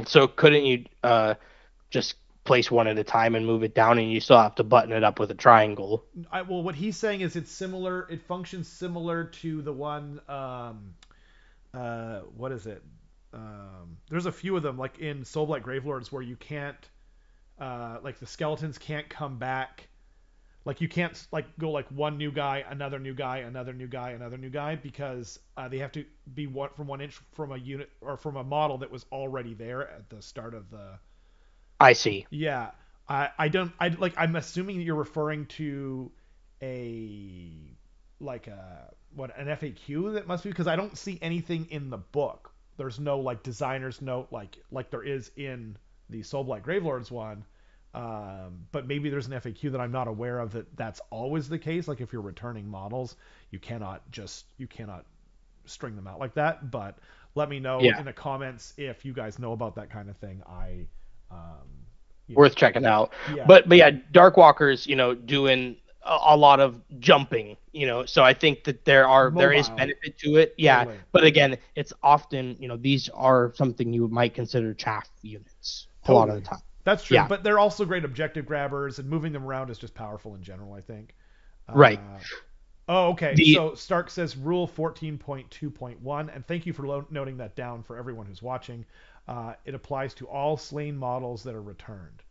So couldn't you just place one at a time and move it down, and you still have to button it up with a triangle? Well, what he's saying is it's similar. It functions similar to the one. What is it? There's a few of them, like in Soulblight Gravelords, where you can't, like the skeletons can't come back. Like you can't go like one new guy, another new guy, another new guy, another new guy, because they have to be from 1 inch from a unit or from a model that was already there at the start of the. I see. Yeah, I'm assuming that you're referring to an FAQ that must be, because I don't see anything in the book. There's no like designer's note like there is in the Soulblight Gravelords one. But maybe there's an FAQ that I'm not aware of that's always the case. Like if you're returning models, you cannot string them out like that. But let me know in the comments if you guys know about that kind of thing. Worth checking out. Yeah. But yeah, Darkwalkers, doing a lot of jumping, so I think that there is benefit to it. Yeah. Totally. But again, it's often, these are something you might consider chaff units a lot of the time. That's true, but they're also great objective grabbers, and moving them around is just powerful in general, I think. Right. Okay. So Stark says Rule 14.2.1, and thank you for noting that down for everyone who's watching. It applies to all slain models that are returned.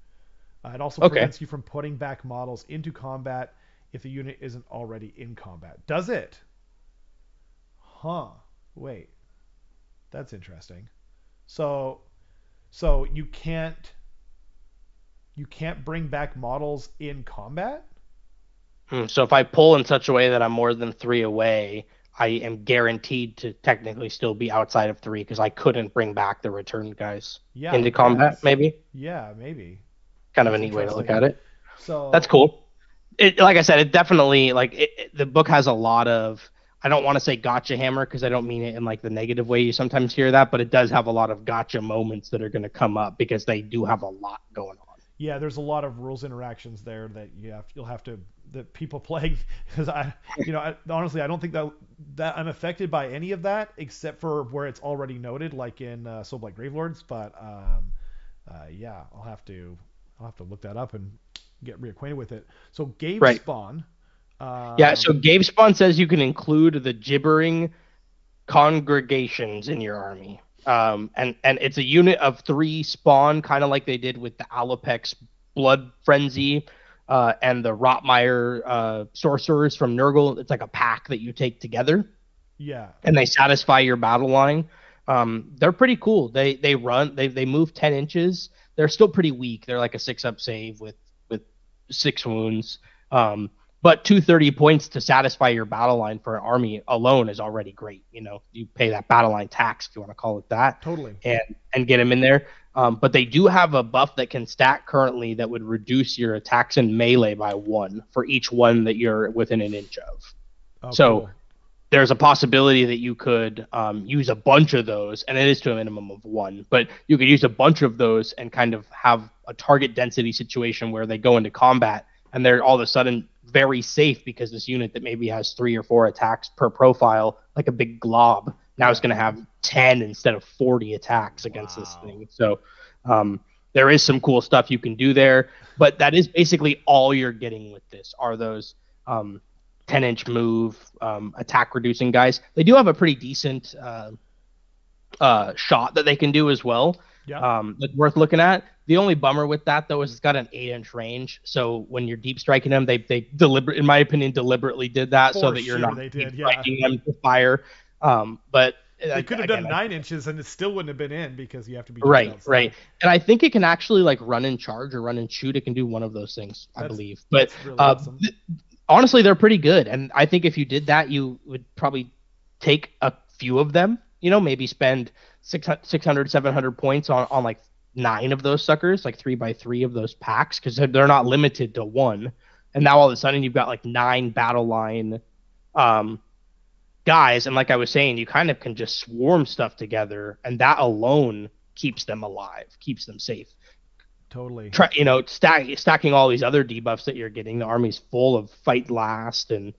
It also prevents you from putting back models into combat if the unit isn't already in combat. Does it? Huh. Wait. That's interesting. So you can't bring back models in combat? So if I pull in such a way that I'm more than 3 away, I am guaranteed to technically still be outside of 3 because I couldn't bring back the returned guys into combat, maybe? Yeah, maybe. Kind of a neat way to look at it. So that's cool. Like I said, it definitely, the book has a lot of, I don't want to say gotcha hammer because I don't mean it in like the negative way you sometimes hear that, but it does have a lot of gotcha moments that are going to come up because they do have a lot going on. Yeah, there's a lot of rules interactions there that you'll have to, that people playing, because honestly, I don't think that I'm affected by any of that except for where it's already noted, like in Soulblight Gravelords. But yeah, I'll have to look that up and get reacquainted with it. So Gavespawn. So Gavespawn says you can include the gibbering congregations in your army. And it's a unit of 3 spawn, kind of like they did with the Alopex Blood Frenzy and the Rotmire sorcerers from Nurgle. It's like a pack that you take together. Yeah. And they satisfy your battle line. They're pretty cool. They move 10 inches. They're still pretty weak. They're like a 6-up save with 6 wounds. But 230 points to satisfy your battle line for an army alone is already great. You pay that battle line tax, if you want to call it that. Totally. And get them in there. But they do have a buff that can stack currently that would reduce your attacks in melee by 1 for each one that you're within an inch of. Oh, so cool. There's a possibility that you could use a bunch of those, and it is to a minimum of 1, but you could use a bunch of those and kind of have a target density situation where they go into combat and they're all of a sudden very safe because this unit that maybe has 3 or 4 attacks per profile, like a big glob, now is going to have 10 instead of 40 attacks against this thing. So there is some cool stuff you can do there, but that is basically all you're getting with this are those 10-inch move attack reducing guys. They do have a pretty decent shot that they can do as well. Yeah. That's worth looking at. The only bummer with that though is it's got an 8-inch range. So when you're deep striking them, they in my opinion, deliberately did that so that you're not deep striking them to fire. But They could have done 9 inches and it still wouldn't have been in because you have to be right. And I think it can actually like run and charge or run and shoot. It can do one of those things, I believe. But really awesome. Honestly, they're pretty good. And I think if you did that, you would probably take a few of them, maybe spend 600, 700 points on like 9 of those suckers, like 3x3 of those packs, because they're not limited to 1. And now all of a sudden you've got like 9 battle line guys, and like I was saying, you kind of can just swarm stuff together, and that alone keeps them alive, keeps them safe. Totally. Stacking all these other debuffs that you're getting. The army's full of fight last and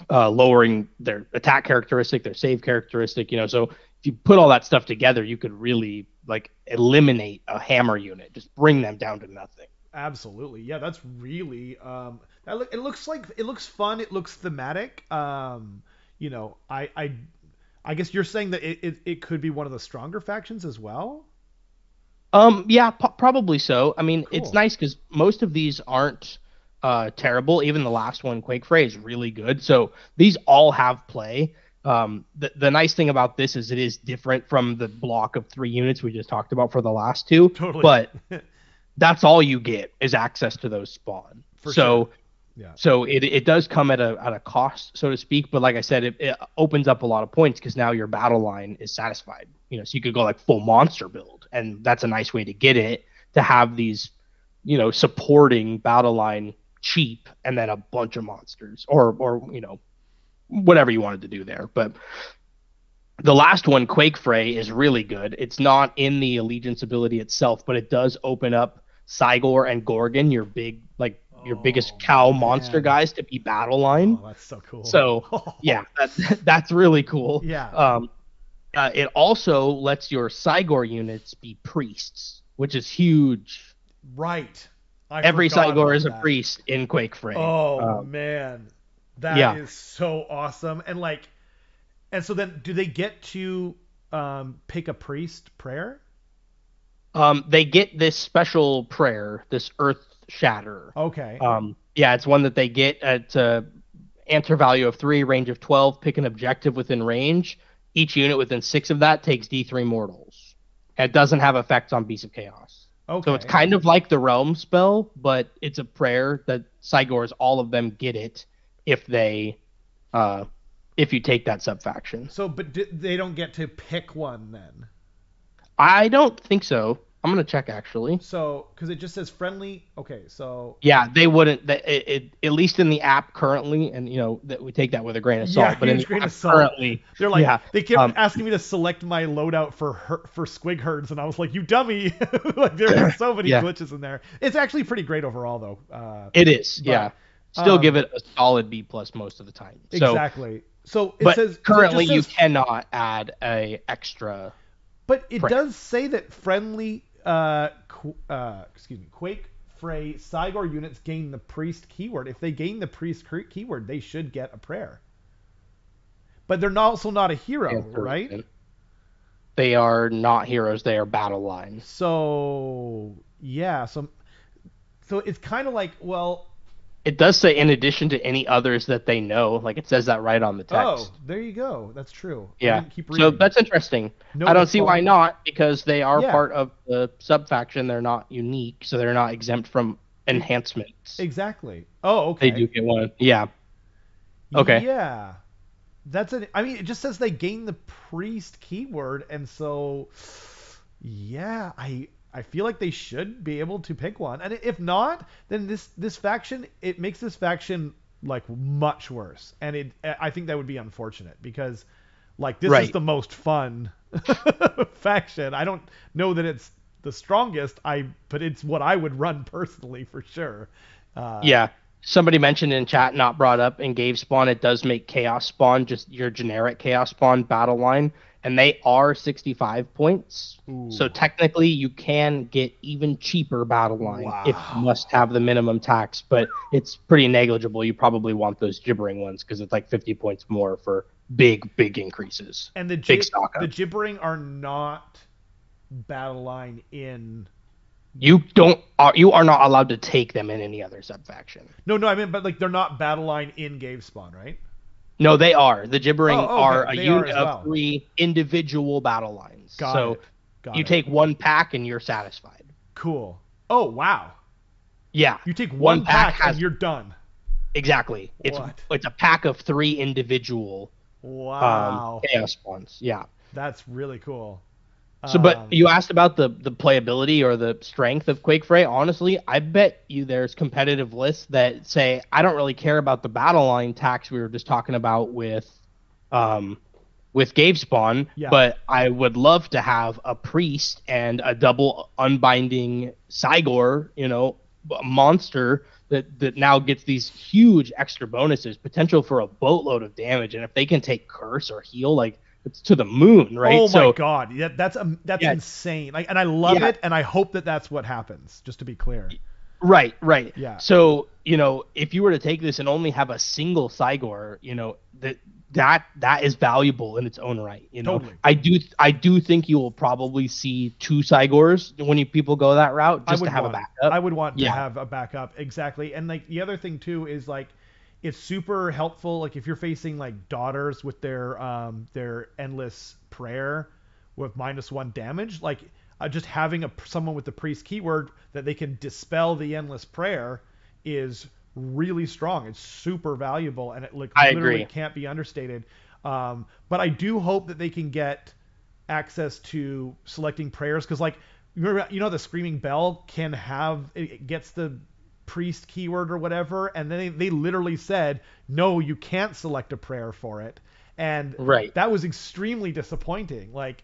lowering their attack characteristic, their save characteristic. So if you put all that stuff together, you could really like eliminate a hammer unit, just bring them down to nothing. Absolutely, yeah. That's really it looks fun. It looks thematic. I guess you're saying that it could be one of the stronger factions as well. Yeah, probably so. I mean, cool. It's nice because most of these aren't terrible. Even the last one, Quake Fray, is really good. So these all have play. The nice thing about this is it is different from the block of 3 units we just talked about for the last 2. Totally. But that's all you get is access to those spawn. Sure. Yeah. So it does come at a cost, so to speak. But like I said, it opens up a lot of points because now your battle line is satisfied. So you could go like full monster build, and that's a nice way to get it, to have these, supporting battle line cheap, and then a bunch of monsters or whatever you wanted to do there. But the last one, Quake Fray, is really good. It's not in the allegiance ability itself, but it does open up Cygor and Gorgon, your biggest cow monster guys, to be battle line. Oh, that's so cool. So yeah, that's really cool. Yeah. It also lets your Cygor units be priests, which is huge. Right. Every Cygor is a priest in Quake Fray. Oh man, that is so awesome. And so then, do they get to pick a priest prayer? They get this special prayer, this Earth Shatter. Okay. Yeah, it's one that they get at answer value of 3, range of 12. Pick an objective within range. Each unit within 6 of that takes D3 mortals. And it doesn't have effects on Beasts of Chaos. Okay. So it's kind of like the Realm spell, but it's a prayer that Cygors, all of them get it if you take that subfaction. So, but they don't get to pick one then? I don't think so. I'm going to check, actually. So, because it just says friendly. Okay, so... Yeah, they wouldn't. At least in the app currently, and, that we take that with a grain of salt. Yeah, but in the app currently... They're like, they kept asking me to select my loadout for squig herds, and I was like, you dummy! Like, there are so many glitches in there. It's actually pretty great overall, though. It is, yeah. Still give it a solid B+ most of the time. Exactly. So it but says... currently, you cannot add a extra... But it does say that friendly... Quake Fray Cygor units gain the priest keyword. If they gain the priest keyword, they should get a prayer. But they're also not a hero, right? They are not heroes. They are battle lines. So yeah, so it's kind of like, well, it does say in addition to any others that they know. Like it says that right on the text. Oh, there you go. That's true. Yeah. So that's interesting. I don't see why not, because they are part of the sub-faction. They're not unique, so they're not exempt from enhancements. Exactly. Oh, okay. They do get one. Yeah. Okay. Yeah. It just says they gain the priest keyword, and so yeah, I feel like they should be able to pick one. And if not, then this faction, it makes this faction like much worse. And I think that would be unfortunate, because like this is the most fun faction. I don't know that it's the strongest, but it's what I would run personally for sure. Yeah. Somebody mentioned in chat, not brought up, in Gavespawn, it does make Chaos Spawn, just your generic Chaos Spawn battle line. And they are 65 points. Ooh. So technically you can get even cheaper battle line if you must have the minimum tax, but it's pretty negligible. You probably want those gibbering ones because it's like 50 points more for big And increases. And the gibbering are not battle line in... You are not allowed to take them in any other subfaction. No, I mean, but like they're not battle line in Gavespawn, right? No, they are. The Gibbering okay. are a They unit are as of well. 3 individual battle lines. Got you it. take 1 pack and you're satisfied. Cool. Oh, wow. Yeah. You take one pack and you're done. Exactly. It's a pack of 3 individual chaos spawns. Yeah. That's really cool. So, but you asked about the playability or the strength of Quake Fray. Honestly, I bet you there's competitive lists that say, I don't really care about the battle line tax we were just talking about with Gavespawn, but I would love to have a priest and a double unbinding Cygor, a monster that now gets these huge extra bonuses, potential for a boatload of damage, and if they can take curse or heal, like, it's to the moon, right? Oh my god, that's insane. Like, and I love it, and I hope that that's what happens. Just to be clear. Right. Yeah. So if you were to take this and only have a single Cygor, that is valuable in its own right. Totally. I do think you will probably see 2 Cygors when people go that route, just to have a backup. I would want to have a backup, exactly. And like the other thing too is like, it's super helpful, like if you're facing like daughters with their endless prayer with -1 damage, like just having someone with the priest keyword that they can dispel the endless prayer is really strong. It's super valuable, and it literally can't be understated. But I do hope that they can get access to selecting prayers, because like remember, the Screaming Bell it gets the priest keyword or whatever, and then they literally said, no, you can't select a prayer for it, and that was extremely disappointing. I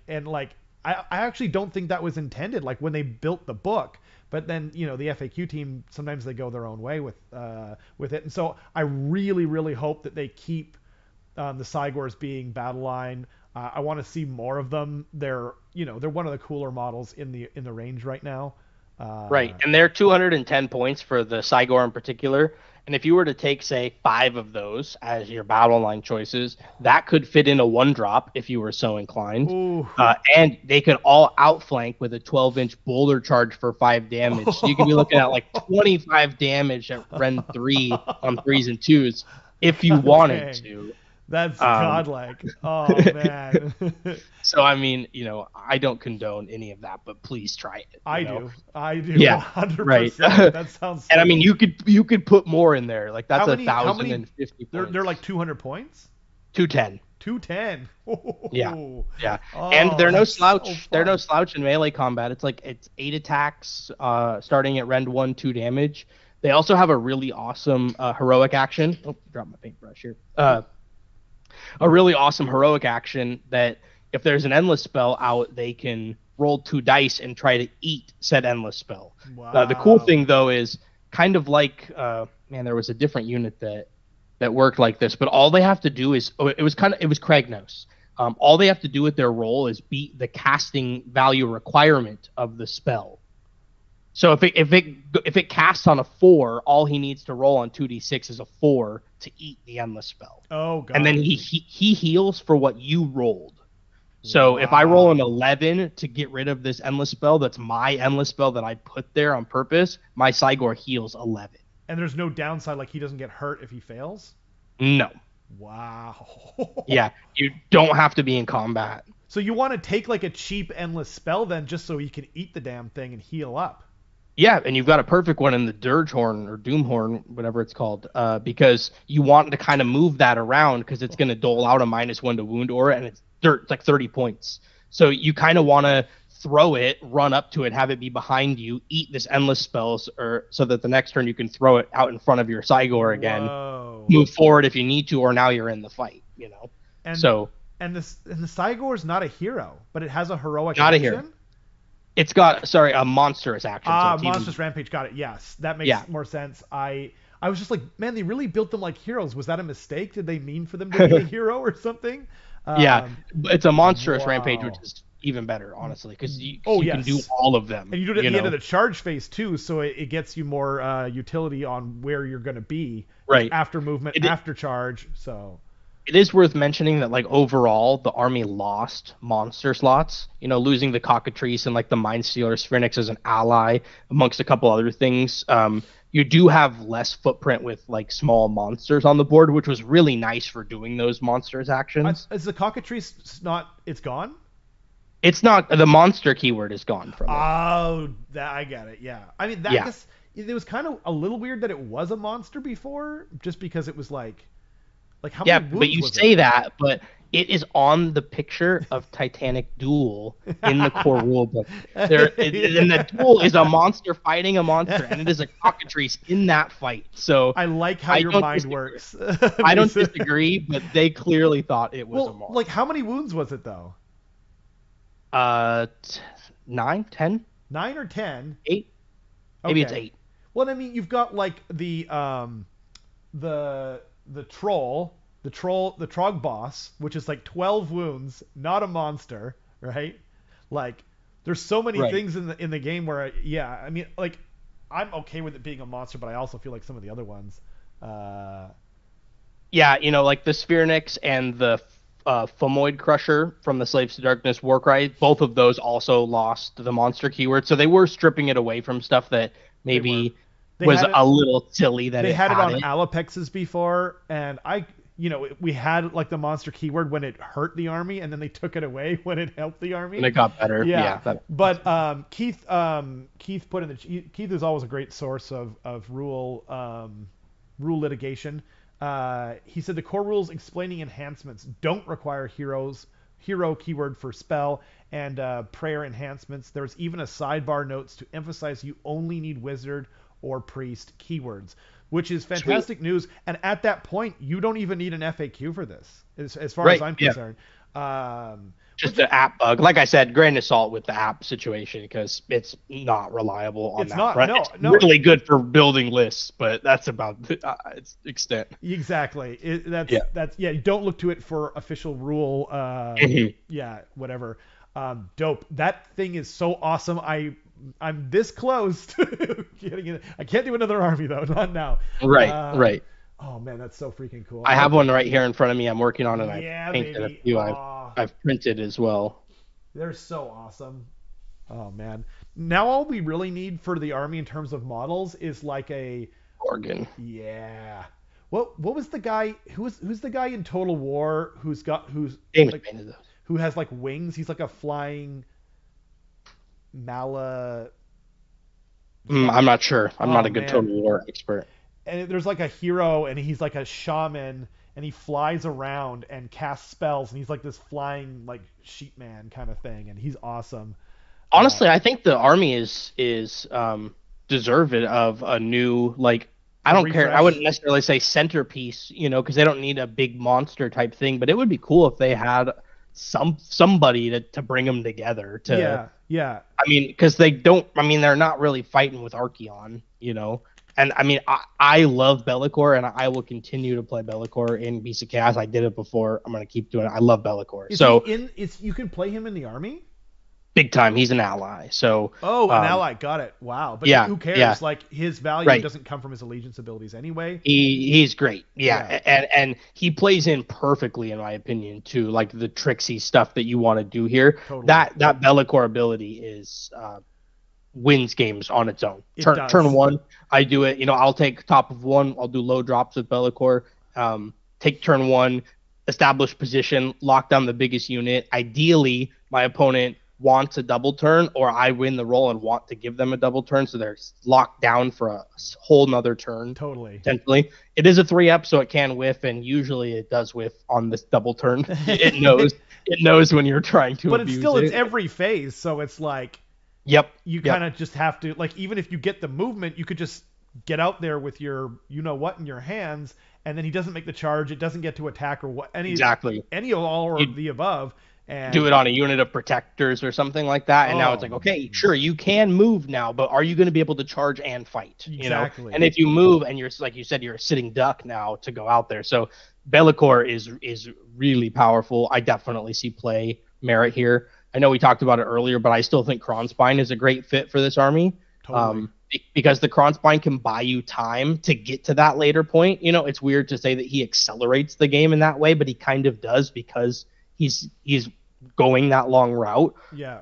actually don't think that was intended, like when they built the book, but then the FAQ team, sometimes they go their own way with it, and so I really, really hope that they keep the Cygors being battle line. I want to see more of them. They're one of the cooler models in the range right now. Right, and they're 210 points for the Cygor in particular. And if you were to take, say, 5 of those as your battle line choices, that could fit in a 1-drop if you were so inclined. And they could all outflank with a 12-inch boulder charge for 5 damage. So you could be looking at like 25 damage at Ren 3 on 3s and 2s if you wanted to. That's godlike. Oh, man. So, I mean, I don't condone any of that, but please try it. I do. Yeah, 100%. right. That sounds. And I mean, you could put more in there. Like that's 1,050 points. They're like 200 points. 210. 210. Yeah. Oh, and they're no slouch. So they're no slouch in melee combat. It's 8 attacks, starting at rend 1, 2 damage. They also have a really awesome heroic action. Oh, dropped my paintbrush here. A really awesome heroic action that if there's an endless spell out, they can roll 2 dice and try to eat said endless spell. Wow. The cool thing though is kind of like there was a different unit that worked like this, but all they have to do is it was Kragnos. All they have to do with their roll is beat the casting value requirement of the spell. So if it casts on a 4, all he needs to roll on 2d6 is a 4 to eat the endless spell. Oh god. And then he heals for what you rolled. So if I roll an 11 to get rid of this endless spell, that's my endless spell that I put there on purpose, my Cygor heals 11. And there's no downside, like he doesn't get hurt if he fails? No. Wow. Yeah, you don't have to be in combat. So you want to take like a cheap endless spell then, just so he can eat the damn thing and heal up. Yeah, and you've got a perfect one in the Dirge Horn or Doom Horn, whatever it's called, because you want to kind of move that around because it's going to dole out a -1 to wound aura, and it's like 30 points. So you kind of want to throw it, run up to it, have it be behind you, eat this endless spells, so that the next turn you can throw it out in front of your Cygor again, move forward if you need to, or now you're in the fight, And so the Cygor is not a hero, but it has a heroic not action? a hero. It's got a monstrous action. Monstrous Rampage, got it. Yes, that makes more sense. I was just like, man, they really built them like heroes. Was that a mistake? Did they mean for them to be a hero or something? It's a monstrous Rampage, which is even better, honestly, because you can do all of them. And you do it at the end of the charge phase too, so it gets you more utility on where you're going to be after movement, after charge. So it is worth mentioning that, like, overall, the army lost monster slots, losing the Cockatrice and, like, the Mind Stealer Sphinx as an ally, amongst a couple other things. you do have less footprint with like small monsters on the board, which was really nice for doing those monsters actions. Is the cockatrice not? It's gone. It's not, the monster keyword is gone from it. Oh, I get it. Yeah, I mean, I guess it was kind of a little weird that it was a monster before, just because it was like how many wounds but you was say it? that, but it is on the picture of Titanic Duel in the core rulebook. And the duel is a monster fighting a monster, and it is a cockatrice in that fight. So I like how your mind works. I don't disagree, but they clearly thought it was a monster. Like, how many wounds was it though? 9, 10? 9 or 10? 8? Maybe it's 8. Well, I mean, you've got like the troll, the Trog boss, which is like 12 wounds, not a monster, right? Like, there's so many things in the game where, I mean, like, I'm okay with it being a monster, but I also feel like some of the other ones. Yeah, you know, like the Spherenix and the Fomoid Crusher from the Slaves to Darkness Warcry, both of those also lost the monster keyword, so they were stripping it away from stuff that maybe was a little silly that they had it on Alapexes before, and we had like the monster keyword when it hurt the army, and then they took it away when it helped the army. And it got better. Yeah. But Keith put in Keith is always a great source of rule litigation. He said the core rules explaining enhancements don't require hero keyword for spell and prayer enhancements. There's even a sidebar notes to emphasize you only need wizard or priest keywords, which is fantastic news. And at that point, you don't even need an FAQ for this, as far as I'm concerned. Just the app bug. Like I said, grain of salt with the app situation, because it's not reliable on that front. It's really good for building lists, but that's about its extent. Exactly. Don't look to it for official rule. Whatever. Dope. That thing is so awesome. I'm this close to getting it. I can't do another army though, not now. Right. Oh man, that's so freaking cool. I have one right here in front of me. I'm working on it. I painted a few. I've printed as well. They're so awesome. Oh man. Now all we really need for the army in terms of models is like a organ. Yeah. What was the guy who's the guy in Total War who's James painted those. Who has like wings? He's like a flying I'm not sure. I'm not a good Total War expert. And there's like a hero, and he's like a shaman, and he flies around and casts spells, and he's like this flying like sheep man kind of thing, and he's awesome. Honestly, I think the army is deserving of a new, like, I don't care. I wouldn't necessarily say centerpiece, because they don't need a big monster type thing, but it would be cool if they had somebody to bring them together. Yeah. I mean, because they're not really fighting with Archeon, And I mean, I love Be'lakor, and I will continue to play Be'lakor in Beast of Chaos. I did it before. I'm going to keep doing it. I love Be'lakor. You can play him in the army? Big time. He's an ally. So an ally. Got it. Wow. But who cares? Yeah. Like, his value doesn't come from his allegiance abilities anyway. He's great. Yeah. And he plays in perfectly, in my opinion, to like the tricksy stuff that you want to do here. Totally. That Be'lakor ability is wins games on its own. Turn one, I do it. I'll take top of one. I'll do low drops with Be'lakor. Take turn one, establish position, lock down the biggest unit. Ideally, my opponent wants a double turn, or I win the roll and want to give them a double turn, so they're locked down for a whole nother turn. Totally. Potentially. It is a 3-up, so it can whiff, and usually it does whiff on this double turn. It knows when you're trying to abuse it. But it's every phase, so it's like you kind of just have to, like, even if you get the movement, you could just get out there with your what in your hands, and then he doesn't make the charge, it doesn't get to attack or any of all or the above. And do it on a unit of protectors or something like that, and now it's like, okay, sure, you can move now, but are you going to be able to charge and fight? Exactly. And if you move, and you're, like you said, you're a sitting duck now to go out there. So Be'lakor is really powerful. I definitely see play merit here. I know we talked about it earlier, but I still think Kronspine is a great fit for this army. Totally. Because the Kronspine can buy you time to get to that later point. It's weird to say that he accelerates the game in that way, but he kind of does, because he's going that long route. Yeah.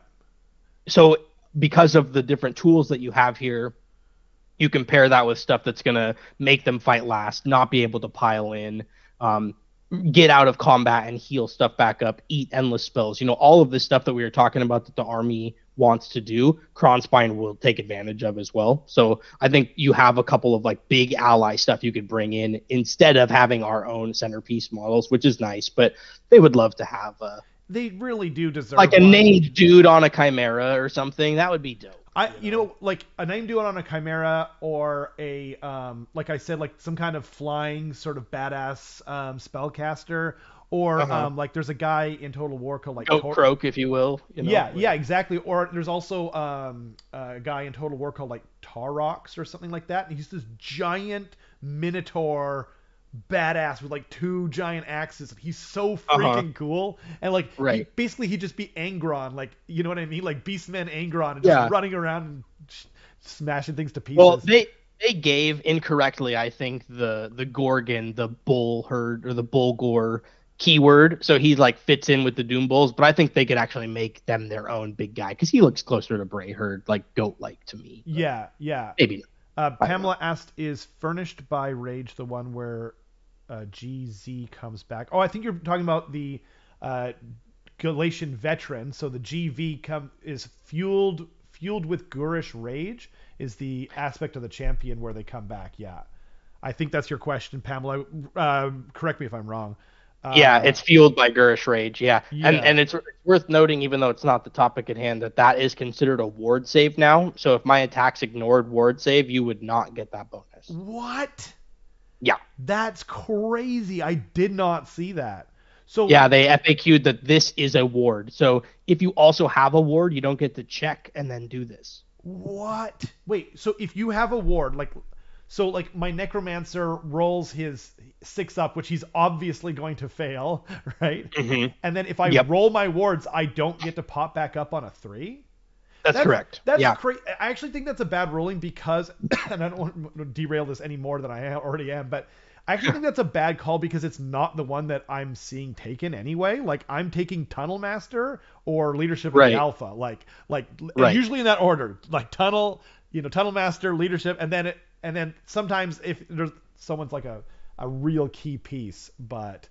So because of the different tools that you have here, You compare that with stuff that's going to make them fight last, not be able to pile in, get out of combat and heal stuff back up, eat endless spells. You know, all of this stuff that we were talking about that the army wants to do, Kronspine will take advantage of as well. So I think you have a couple of like big ally stuff you could bring in instead of having our own centerpiece models, which is nice, but they would love to have they really do deserve like a named dude on a Chimera or something. That would be dope. Like a name dude on a Chimera, or a like I said, like some kind of flying sort of badass spellcaster, or like there's a guy in Total War called like Croak, if you will. You know, yeah, exactly. Or there's also a guy in Total War called like Tarox or something like that, and he's this giant minotaur badass with like 2 giant axes. He's so freaking cool, and like he'd just be Angron, like, you know what I mean, like Beastmen Angron, and just running around and smashing things to pieces. Well, they gave incorrectly, I think, the Gorgon the bull herd or the bull gore keyword, so he like fits in with the Doom Bulls, but I think they could actually make them their own big guy because he looks closer to Bray Herd, like goat like to me. Yeah maybe Pamela asked, is Furnished by Rage the one where GZ comes back? Oh, I think you're talking about the Galatian veteran. So the GV is fueled with Gurish Rage is the aspect of the champion where they come back. Yeah, I think that's your question, Pamela. Correct me if I'm wrong. It's fueled by Gurish Rage. Yeah. And it's worth noting, even though it's not the topic at hand, that is considered a ward save now. So if my attacks ignored ward save, you would not get that bonus. What? Yeah. That's crazy. I did not see that. So yeah, they FAQ'd that this is a ward. So if you also have a ward, you don't get to check and then do this. What? Wait, so if you have a ward, like my Necromancer rolls his 6 up, which he's obviously going to fail, right? Mm-hmm. And then if I roll my wards, I don't get to pop back up on a 3? That's correct. That's crazy. I actually think that's a bad ruling because, and I don't want to derail this any more than I already am, but I actually think that's a bad call because it's not the one that I'm seeing taken anyway. Like, I'm taking Tunnel Master or Leadership of the Alpha, like usually in that order, like Tunnel Master, Leadership, and then sometimes if there's someone's like a real key piece, but.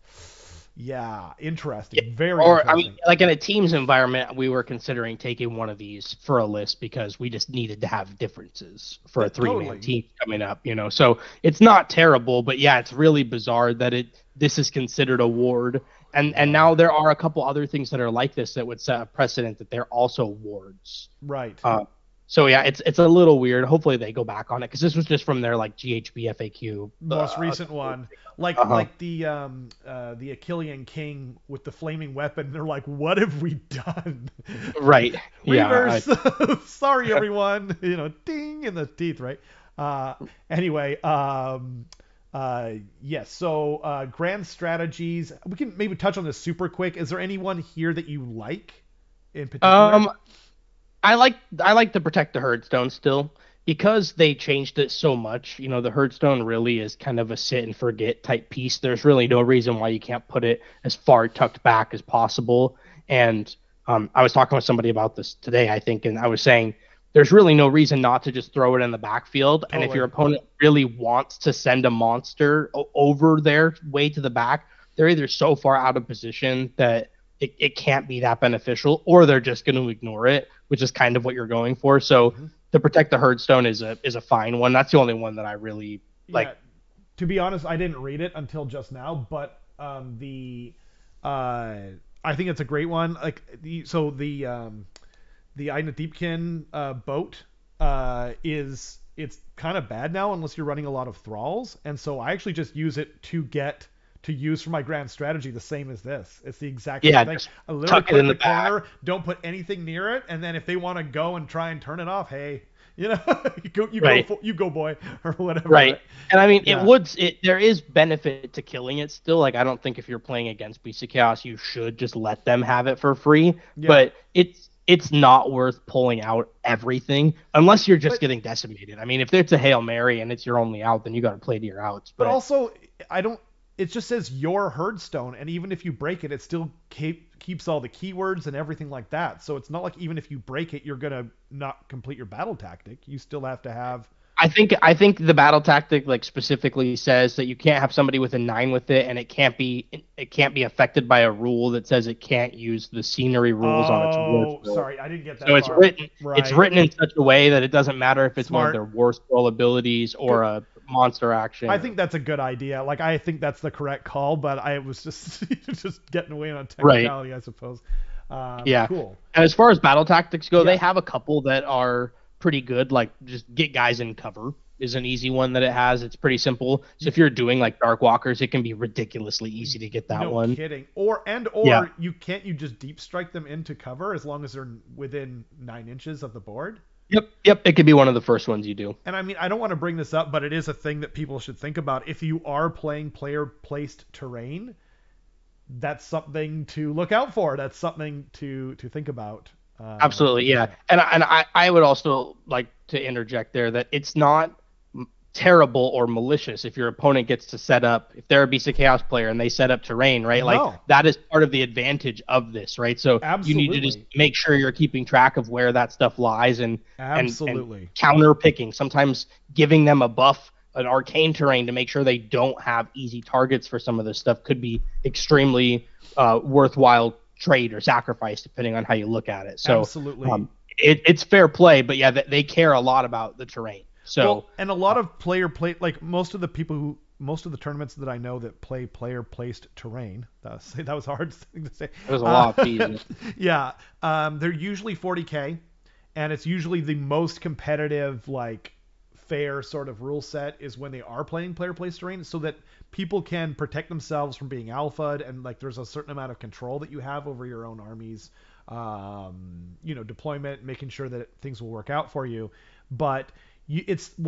Yeah, interesting. Very interesting. I mean, like in a teams environment, we were considering taking one of these for a list because we just needed to have differences for a 3-man team coming up, you know. So it's not terrible, but yeah, it's really bizarre that this is considered a ward. And now there are a couple other things that are like this that would set a precedent that they're also wards. Right. So yeah, it's a little weird. Hopefully they go back on it because this was just from their like GHB FAQ most recent one, like the Achillean King with the flaming weapon. They're like, what have we done? Right. Reverse. Sorry everyone. You know, ding in the teeth. Right. Anyway. Yes. So grand strategies. We can maybe touch on this super quick. Is there anyone here that you like in particular? I like to protect the Herdstone still because they changed it so much. You know, the Herdstone really is kind of a sit and forget type piece. There's really no reason why you can't put it as far tucked back as possible. And I was talking with somebody about this today, I think, and I was saying there's really no reason not to just throw it in the backfield. And if your opponent really wants to send a monster over their way to the back, they're either so far out of position that it can't be that beneficial, or they're just going to ignore it, which is kind of what you're going for. So to protect the Herdstone is a fine one. That's the only one that I really like. To be honest, I didn't read it until just now, but I think it's a great one. Like the Aina Deepkin boat it's kind of bad now unless you're running a lot of thralls, and so I actually just use it to use for my grand strategy, the same as this. It's the exact same thing. I literally put it in the corner, don't put anything near it, and then if they want to go and try and turn it off, hey, you know, you go boy, or whatever. Right. And I mean, there is benefit to killing it still. Like, I don't think if you're playing against Beast of Chaos, you should just let them have it for free. Yeah. But it's not worth pulling out everything unless you're just getting decimated. I mean, if it's a Hail Mary and it's your only out, then you got to play to your outs. But also, it just says your Herdstone, and even if you break it, it still keeps all the keywords and everything like that. So it's not like even if you break it, you're going to not complete your battle tactic. You still have to have... I think the battle tactic like specifically says that you can't have somebody with a 9 with it, and it can't be affected by a rule that says it can't use the scenery rules on its war scroll. Sorry, I didn't get that. So far. It's written in such a way that it doesn't matter if it's one of their war scroll abilities or a monster action. I think that's a good idea. Like, I think that's the correct call, but I was just getting away on technicality, I suppose. Yeah. Cool. And as far as battle tactics go, they have a couple that are pretty good. Like, just get guys in cover is an easy one that it has. It's pretty simple. So if you're doing like Dark Walkers, it can be ridiculously easy to get that one. No kidding. Or you just deep strike them into cover as long as they're within 9 inches of the board? Yep. It could be one of the first ones you do. And I mean, I don't want to bring this up, but it is a thing that people should think about. If you are playing player-placed terrain, that's something to look out for. That's something to think about. Absolutely, yeah. And I would also like to interject there that it's not terrible or malicious if your opponent gets to set up, if they're a Beast of Chaos player and they set up terrain, right? Like that is part of the advantage of this, right? So you need to just make sure you're keeping track of where that stuff lies and counter picking. Sometimes giving them a buff, an arcane terrain to make sure they don't have easy targets for some of this stuff could be extremely worthwhile trade or sacrifice depending on how you look at it. So absolutely. It's fair play, but yeah, they care a lot about the terrain. So and a lot of like most of the tournaments that I know that play player placed terrain. That was a hard thing to say. It was a lot of fees. Yeah, they're usually 40K, and it's usually the most competitive, like fair sort of rule set is when they are playing player placed terrain, so that people can protect themselves from being alphaed, and like there's a certain amount of control that you have over your own armies, deployment, making sure that things will work out for you, but.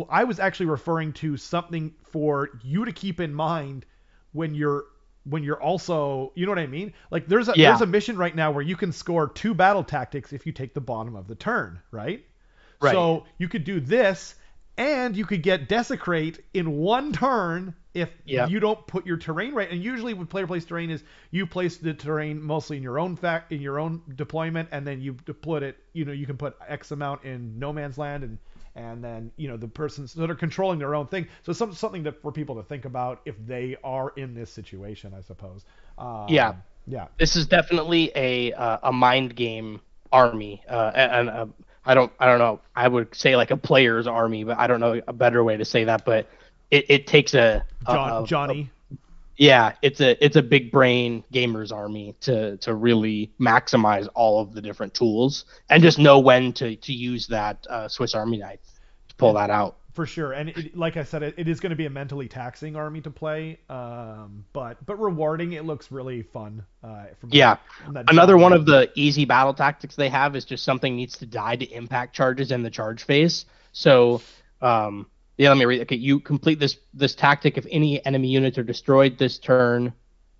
I was actually referring to something for you to keep in mind when you're also, you know what I mean? Like there's a mission right now where you can score 2 battle tactics if you take the bottom of the turn, right? So you could do this, and you could get Desecrate in 1 turn if you don't put your terrain right. And usually with player placed terrain is you place the terrain mostly in your own deployment, and then you put it, you can put X amount in no man's land, and then the persons that are controlling their own thing. So something for people to think about if they are in this situation, I suppose. Yeah. This is definitely a mind game army, and I don't know. I would say like a player's army, but I don't know a better way to say that. But it takes Johnny. It's a big brain gamer's army to really maximize all of the different tools and just know when to use that Swiss Army knife to pull that out. For sure, and like I said, it is going to be a mentally taxing army to play, but rewarding. It looks really fun. Another one of the easy battle tactics they have is just something needs to die to impact charges in the charge phase. So, let me read. Okay, you complete this tactic if any enemy units are destroyed this turn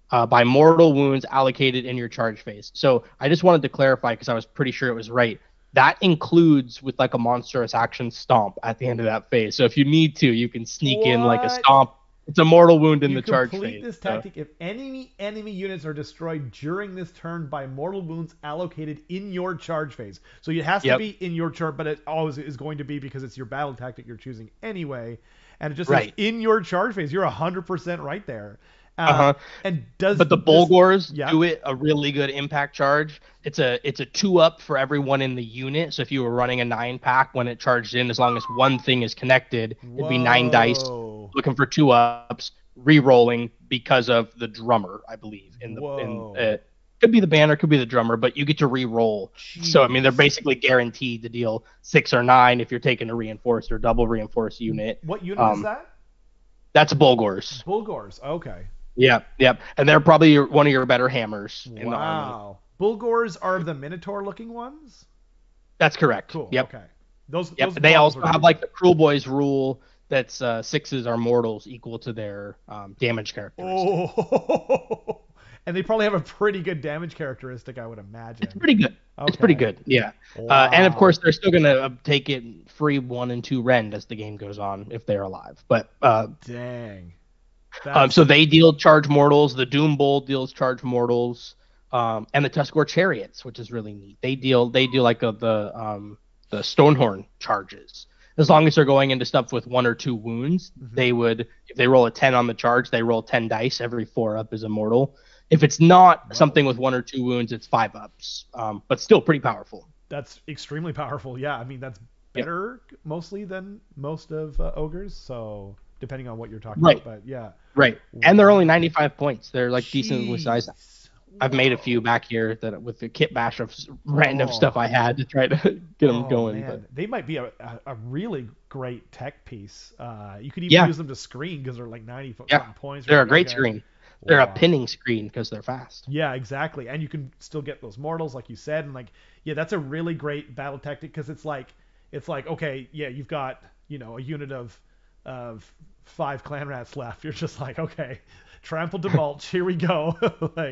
by mortal wounds allocated in your charge phase. So I just wanted to clarify because I was pretty sure it was right. That includes with like a monstrous action stomp at the end of that phase. So if you need to, you can sneak in like a stomp. It's a mortal wound in the charge phase. Complete this tactic if any enemy units are destroyed during this turn by mortal wounds allocated in your charge phase. So it has to be in your charge, but it always is going to be because it's your battle tactic you're choosing anyway. And it just says in your charge phase. You're 100% right there. But the Bulgors do it a really good impact charge. It's a 2-up for everyone in the unit. So if you were running a 9-pack when it charged in, as long as one thing is connected, it'd be 9 dice looking for 2-ups, re-rolling because of the drummer, I believe. Could be the banner, could be the drummer, but you get to re-roll. So I mean, they're basically guaranteed to deal 6 or 9 if you're taking a reinforced or double reinforced unit. What unit is that? That's Bulgors. Bulgors, okay. Yep. And they're probably one of your better hammers in the army. Wow. Bulgors are the Minotaur-looking ones? That's correct. Cool. Yep. Okay. Those they also have like the Cruel Boys rule that's 6s are mortals equal to their damage characteristics. Oh. And they probably have a pretty good damage characteristic, I would imagine. It's pretty good. Okay. It's pretty good, yeah. Wow. And of course, they're still going to take it free 1 and 2 rend as the game goes on if they're alive. But dang. So they deal charge mortals. The Doom Bull deals charge mortals, and the Tuskor Chariots, which is really neat. They deal like the Stonehorn charges. as long as they're going into stuff with 1 or 2 wounds, they would, if they roll a 10 on the charge, they roll 10 dice. Every 4 up is immortal. If it's not something with 1 or 2 wounds, it's 5 ups, but still pretty powerful. That's extremely powerful. Yeah, I mean, that's better mostly than most of ogres, so depending on what you're talking about. But yeah. Right. Wow. And they're only 95 points. They're like decently sized. I've made a few back here that with the kit bash of random stuff I had to try to get them going. But they might be a really great tech piece. You could even use them to screen because they're like 90 points. They're a great screen. They're a pinning screen because they're fast. Yeah, exactly. And you can still get those mortals, like you said. And like, yeah, that's a really great battle tactic because it's like, okay, yeah, you've got, a unit of 5 clan rats left. You're just like, okay, trample to mulch. Here we go.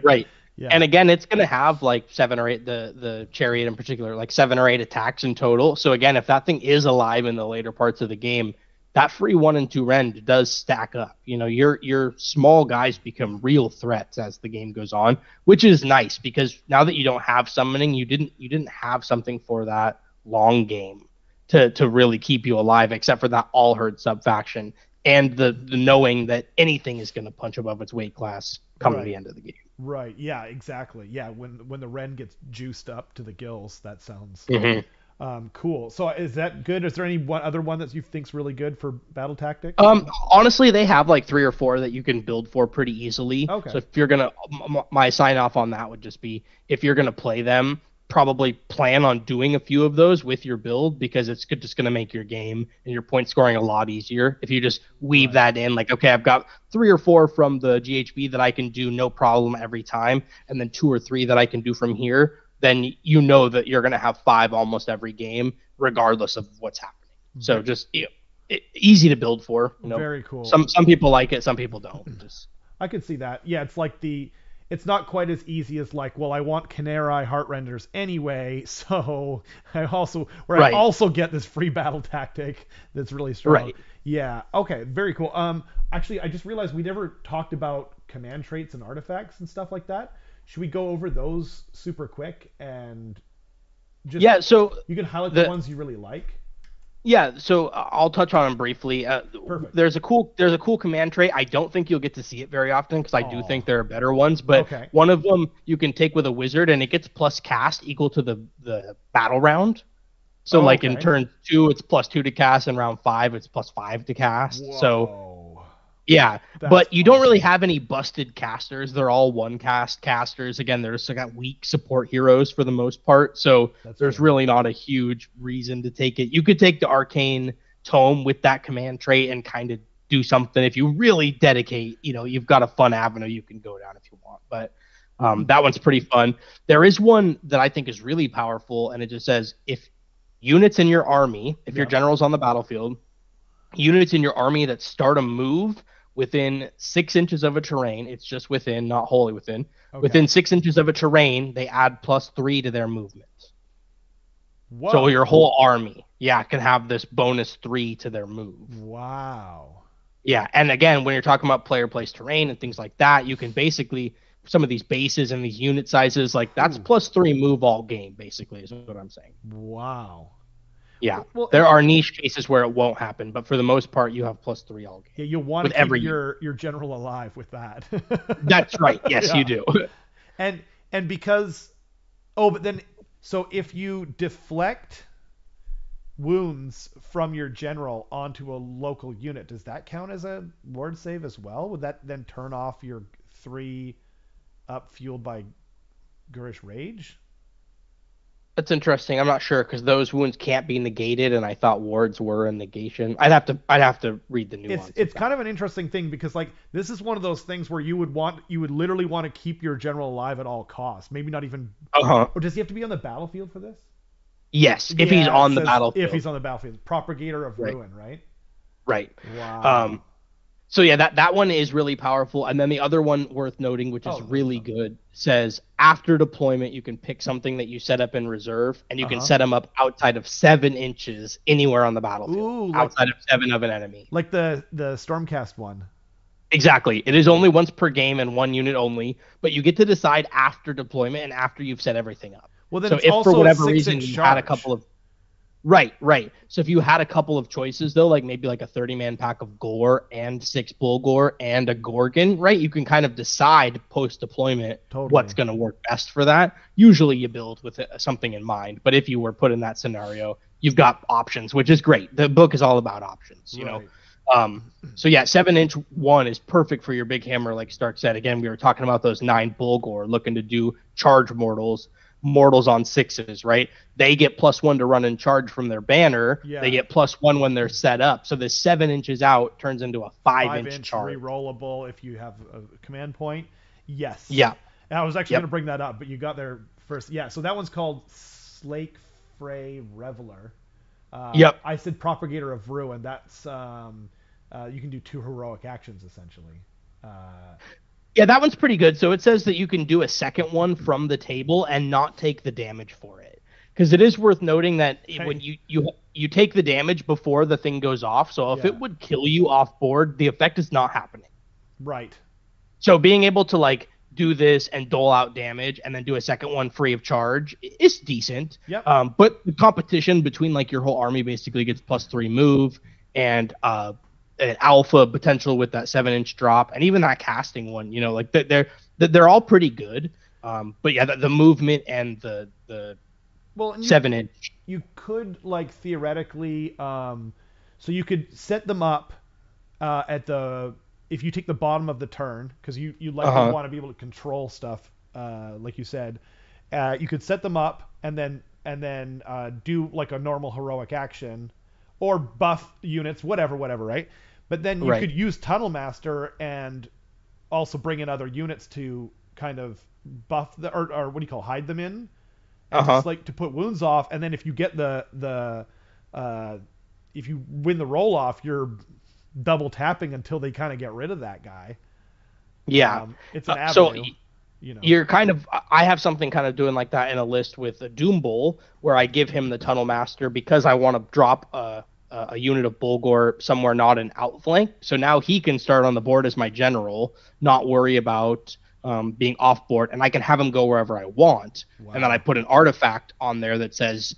Right. Yeah. And again, it's going to have like 7 or 8, the chariot in particular, like 7 or 8 attacks in total. So again, if that thing is alive in the later parts of the game, that free 1 and 2 rend does stack up. Your small guys become real threats as the game goes on, which is nice because now that you don't have summoning, you didn't have something for that long game to really keep you alive, except for that all herd sub faction and the knowing that anything is going to punch above its weight class come to the end of the game. Right. Yeah. Exactly. Yeah. When the rend gets juiced up to the gills, that sounds. Cool. So is that good? Is there any other one that you think's really good for battle tactics? Honestly, they have like 3 or 4 that you can build for pretty easily. Okay. So if you're gonna, my sign off on that would just be if you're gonna play them, probably plan on doing a few of those with your build because it's just gonna make your game and your point scoring a lot easier if you just weave that in. Like, okay, I've got 3 or 4 from the GHB that I can do no problem every time, and then 2 or 3 that I can do from here. Then you know that you're going to have 5 almost every game, regardless of what's happening. So just easy to build for. Very cool. Some people like it, some people don't. I could see that. Yeah, it's like it's not quite as easy as like, well, I want Canary heart renders anyway, so I also get this free battle tactic that's really strong. Right. Yeah. Okay. Very cool. Actually, I just realized we never talked about command traits and artifacts and stuff like that. Should we go over those super quick and just so you can highlight the ones you really like? Yeah, so I'll touch on them briefly. Perfect. There's a cool command trait. I don't think you'll get to see it very often because I do think there are better ones, but one of them you can take with a wizard and it gets plus cast equal to the battle round. So in turn 2 it's +2 to cast, and round 5 it's +5 to cast. Whoa. So yeah, but you don't really have any busted casters. They're all 1 casters. Again, they're just got weak support heroes for the most part. So there's really not a huge reason to take it. You could take the Arcane Tome with that command trait and kind of do something. If you really dedicate, you've got a fun avenue you can go down if you want. But that one's pretty fun. There is one that I think is really powerful, and it just says if units in your army, if your general's on the battlefield, units in your army that start a move within 6 inches of a terrain, it's just within, not wholly within. Within 6 inches of a terrain, they add +3 to their movement. Whoa. So your whole army, can have this bonus 3 to their move. Wow. Yeah, and again, when you're talking about player place terrain and things like that, you can basically, some of these bases and these unit sizes, like that's +3 move all game, basically, is what I'm saying. Wow. Yeah, there are niche cases where it won't happen, but for the most part, you have +3 all game. Yeah, you'll want to keep your general alive with that. That's right. Yes, you do. And because, but then, so if you deflect wounds from your general onto a local unit, does that count as a ward save as well? Would that then turn off your 3 up fueled by Gurish Rage? That's interesting. I'm not sure because those wounds can't be negated, and I thought wards were a negation. I'd have to read the nuance. It's kind of an interesting thing because like this is one of those things where you would literally want to keep your general alive at all costs. Maybe not even. Or does he have to be on the battlefield for this? Yes, if he's on the battlefield. If he's on the battlefield, Propagator of Ruin, right? Right. Wow. So yeah, that one is really powerful. And then the other one worth noting, which is really good, says after deployment, you can pick something that you set up in reserve, and you can set them up outside of 7 inches anywhere on the battlefield, outside of 7 of an enemy. Like the Stormcast one. Exactly. It is only once per game and 1 unit only, but you get to decide after deployment and after you've set everything up. Well, then so it's if also for whatever 6 reason inch you charge. had a couple of Right. So if you had a couple of choices though, like maybe like a 30-man pack of gore and 6 bull gore and a Gorgon, right? You can kind of decide post-deployment what's going to work best for that. Usually you build with something in mind, but if you were put in that scenario, you've got options, which is great. The book is all about options, you know. So yeah, 7-inch 1 is perfect for your big hammer, like Stark said. Again, we were talking about those 9 bull gore looking to do charge mortals on 6s, right? They get +1 to run and charge from their banner. They get +1 when they're set up. So the 7 inches out turns into a 5-inch charge. Rerollable if you have a command point. Yes. Yeah. And I was actually going to bring that up, but you got there first. Yeah. So that one's called Quake Fray Reveler. I said Propagator of Ruin. That's you can do 2 heroic actions essentially. Yeah, that one's pretty good. So it says that you can do a second one from the table and not take the damage for it. Because it is worth noting that when you take the damage before the thing goes off, so if it would kill you off board, the effect is not happening. Right. So being able to like do this and dole out damage and then do a second one free of charge is decent. Yep. But the competition between like your whole army basically gets +3 move and an alpha potential with that 7-inch drop, and even that casting one, you know, like they're all pretty good. But yeah, the movement and the 7-inch. You could like theoretically, so you could set them up if you take the bottom of the turn, because you likely want to be able to control stuff, like you said. You could set them up and then do like a normal heroic action, or buff units, whatever, right? But then you could use Tunnel Master and also bring in other units to kind of buff or what do you call, hide them in, and just like to put wounds off. And then if you get if you win the roll off, you're double tapping until they kind of get rid of that guy. Yeah, it's an avenue. So you know, you're kind of, I have something kind of doing like that in a list with a Doom Bull where I give him the Tunnel Master because I want to drop a unit of Bulgor somewhere not an outflank. So now he can start on the board as my general, not worry about being off board, and I can have him go wherever I want. Wow. And then I put an artifact on there that says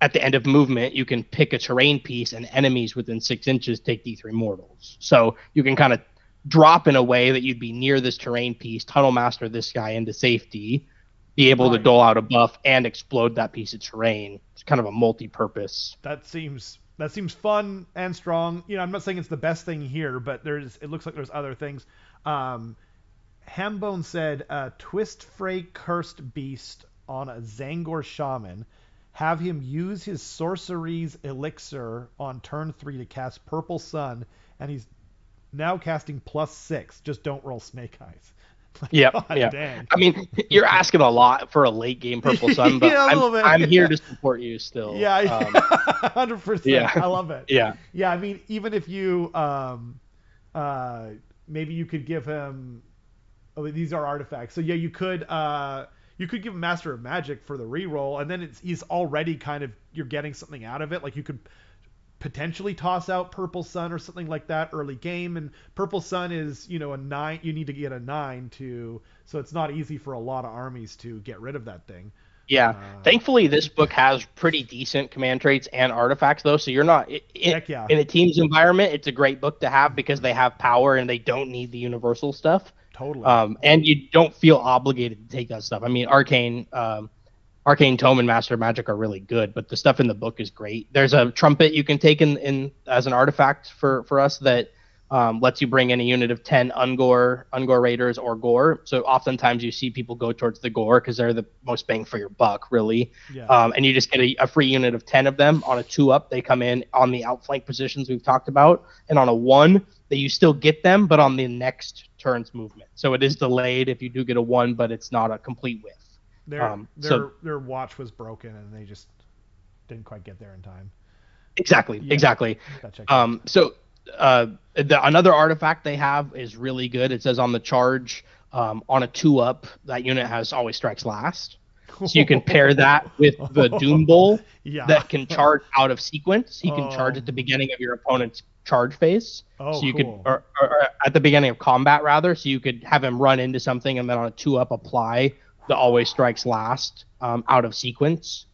at the end of movement, you can pick a terrain piece and enemies within 6 inches take D3 mortals. So you can kind of drop in a way that you'd be near this terrain piece, Tunnel Master this guy into safety, be able to dole out a buff and explode that piece of terrain. It's kind of a multi-purpose. That seems fun and strong. You know, I'm not saying it's the best thing here, but it looks like there's other things. Hambone said, Twist Fray Cursed Beast on a Zangor Shaman. Have him use his Sorcery's Elixir on turn 3 to cast Purple Sun, and he's now casting +6. Just don't roll Snake Eyes. Yeah. Dang. I mean, you're asking a lot for a late game Purple Sun, but I'm here to support you still. Yeah, 100%. Yeah. I love it. Yeah. Yeah, I mean, even if you maybe you could give him. Oh, these are artifacts. So yeah, you could give him Master of Magic for the reroll, and then he's already kind of, you're getting something out of it. Like you could potentially toss out Purple Sun or something like that early game, and Purple Sun is, you know, a 9. You need to get a 9 so it's not easy for a lot of armies to get rid of that thing. Yeah. Thankfully, this book has pretty decent command traits and artifacts, though, so you're not in a team's environment. It's a great book to have because they have power and they don't need the universal stuff. Totally. And you don't feel obligated to take that stuff. I mean, Arcane Tome and Master of Magic are really good, but the stuff in the book is great. There's a trumpet you can take in as an artifact for us that lets you bring in a unit of 10 Ungor Raiders or Gore. So oftentimes you see people go towards the Gore because they're the most bang for your buck, really. Yeah. And you just get a free unit of 10 of them on a 2-up. They come in on the outflank positions we've talked about, and on a 1 that you still get them, but on the next turn's movement. So it is delayed if you do get a 1, but it's not a complete whiff. Their watch was broken and they just didn't quite get there in time. Exactly. So another artifact they have is really good. It says on the charge, on a 2-up, that unit has always strikes last. So you can pair that with the Doom Bull that can charge out of sequence. He can charge at the beginning of your opponent's charge phase. So you could, or at the beginning of combat rather. So you could have him run into something and then on a 2-up apply the always strikes last out of sequence.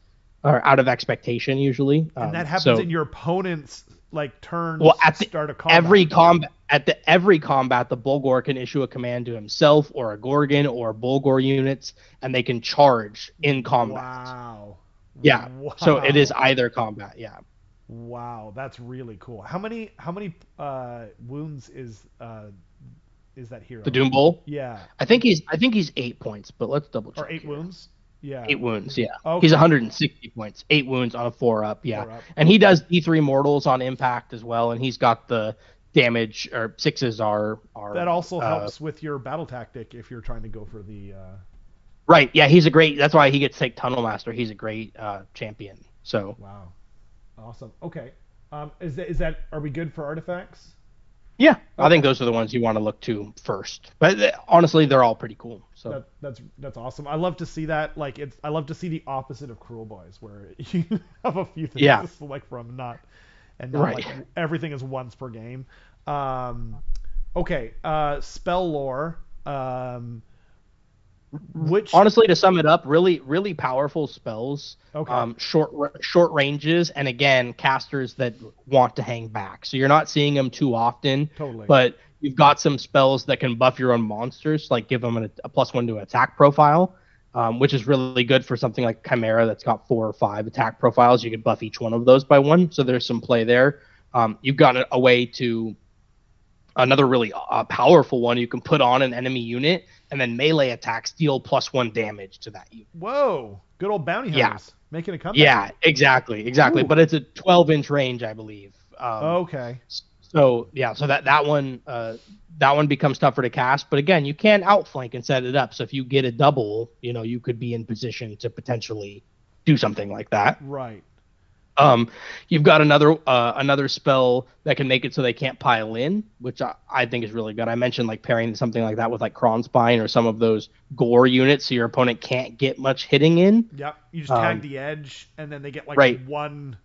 or out of expectation usually. And that happens in your opponent's like turn. Well, at the start a combat. Every combat, the Bulgor can issue a command to himself or a Gorgon or Bulgor units, and they can charge in combat. Wow. Yeah. Wow. So it is either combat. Yeah. Wow, that's really cool. How many wounds is that hero? The Doom Bull? Yeah. I think he's 8 points, but let's double check. Or 8 wounds? Yeah. 8 wounds, yeah. Okay. He's 160 points. 8 wounds on a 4-up, yeah. 4-up. And he does D3 mortals on impact as well, and he's got the damage, or 6s are that also helps with your battle tactic if you're trying to go for the Right, yeah, that's why he gets to take Tunnel Master. He's a great champion. So wow. Awesome. Okay. Is that are we good for artifacts? Yeah, okay. I think those are the ones you want to look to first. But honestly, they're all pretty cool. So that's awesome. I love to see that. Like I love to see the opposite of Cruel Boys, where you have a few things to select from, not right. Like everything is once per game. Okay. Spell lore. Which honestly, to sum it up, really, really powerful spells. Okay. Short ranges, and again, casters that want to hang back. So you're not seeing them too often. Totally. But you've got some spells that can buff your own monsters, like give them a +1 to attack profile, which is really good for something like Chimera that's got 4 or 5 attack profiles. You could buff each one of those by 1. So there's some play there. You've got a way to another really powerful one. You can put on an enemy unit and then melee attacks deal +1 damage to that unit. Whoa, good old bounty hunters. Yeah. Making a comeback. Yeah, exactly. Ooh. But it's a 12-inch range, I believe. Okay. So that one becomes tougher to cast. But again, you can outflank and set it up. So if you get a double, you could be in position to potentially do something like that. Right. You've got another spell that can make it so they can't pile in, which I think is really good. I mentioned like pairing something like that with like Kronspine or some of those gore units, so your opponent can't get much hitting in. Yep. You just tag the edge, and then they get like right. one,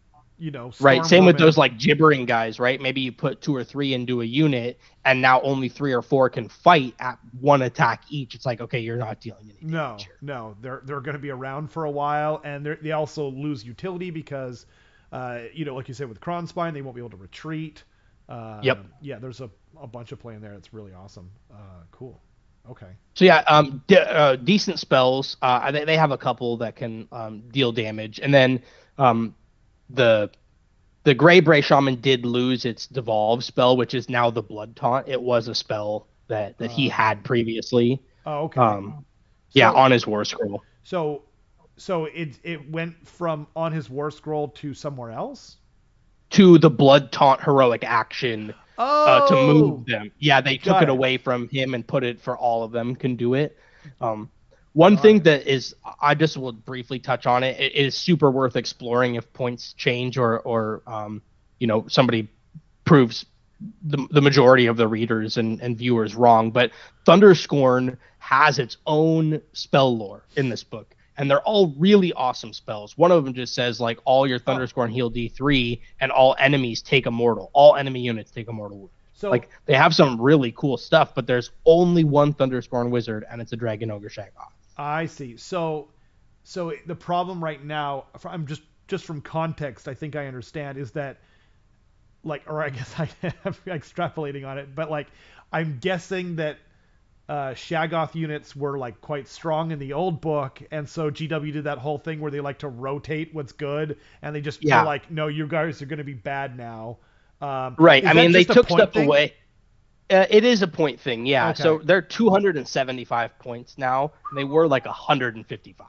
right. Same with those like gibbering guys, right? Maybe you put 2 or 3 into a unit, and now only 3 or 4 can fight at 1 attack each. It's like, okay, you're not dealing any damage here. No, they're going to be around for a while, and they also lose utility because. Like you said with Kronspine, they won't be able to retreat. Yep. Yeah, there's a bunch of play in there. It's really awesome. Cool. Okay. So yeah, decent spells. They have a couple that can deal damage, and then the Grey Bray Shaman did lose its Devolve spell, which is now the Blood Taunt. It was a spell that he had previously. Oh, okay. Yeah, on his War Scroll. So it went from on his War Scroll to somewhere else? To the Blood Taunt heroic action to move them. Yeah, they took it away from him and put it for all of them can do it. One thing that is, I just will briefly touch on it. It is super worth exploring if points change or somebody proves the majority of the readers and viewers wrong. But Thunderscorn has its own spell lore in this book. And they're all really awesome spells. One of them just says, like, all your Thunderscorn heal D3, and all enemies take a mortal. All enemy units take a mortal wound. So, like, they have some really cool stuff, but there's only one Thunderscorn wizard, and it's a Dragon Ogre Shaggoth. I see. So the problem right now, I'm just from context, I think I understand, is that, like, or I guess I'm extrapolating on it, but, like, I'm guessing that Shaggoth units were like quite strong in the old book, and so GW did that whole thing where they like to rotate what's good, and they just feel like, no, you guys are going to be bad now. Right. I mean, they took stuff away. It is a point thing, yeah. Okay. So they're 275 points now. And they were like 155.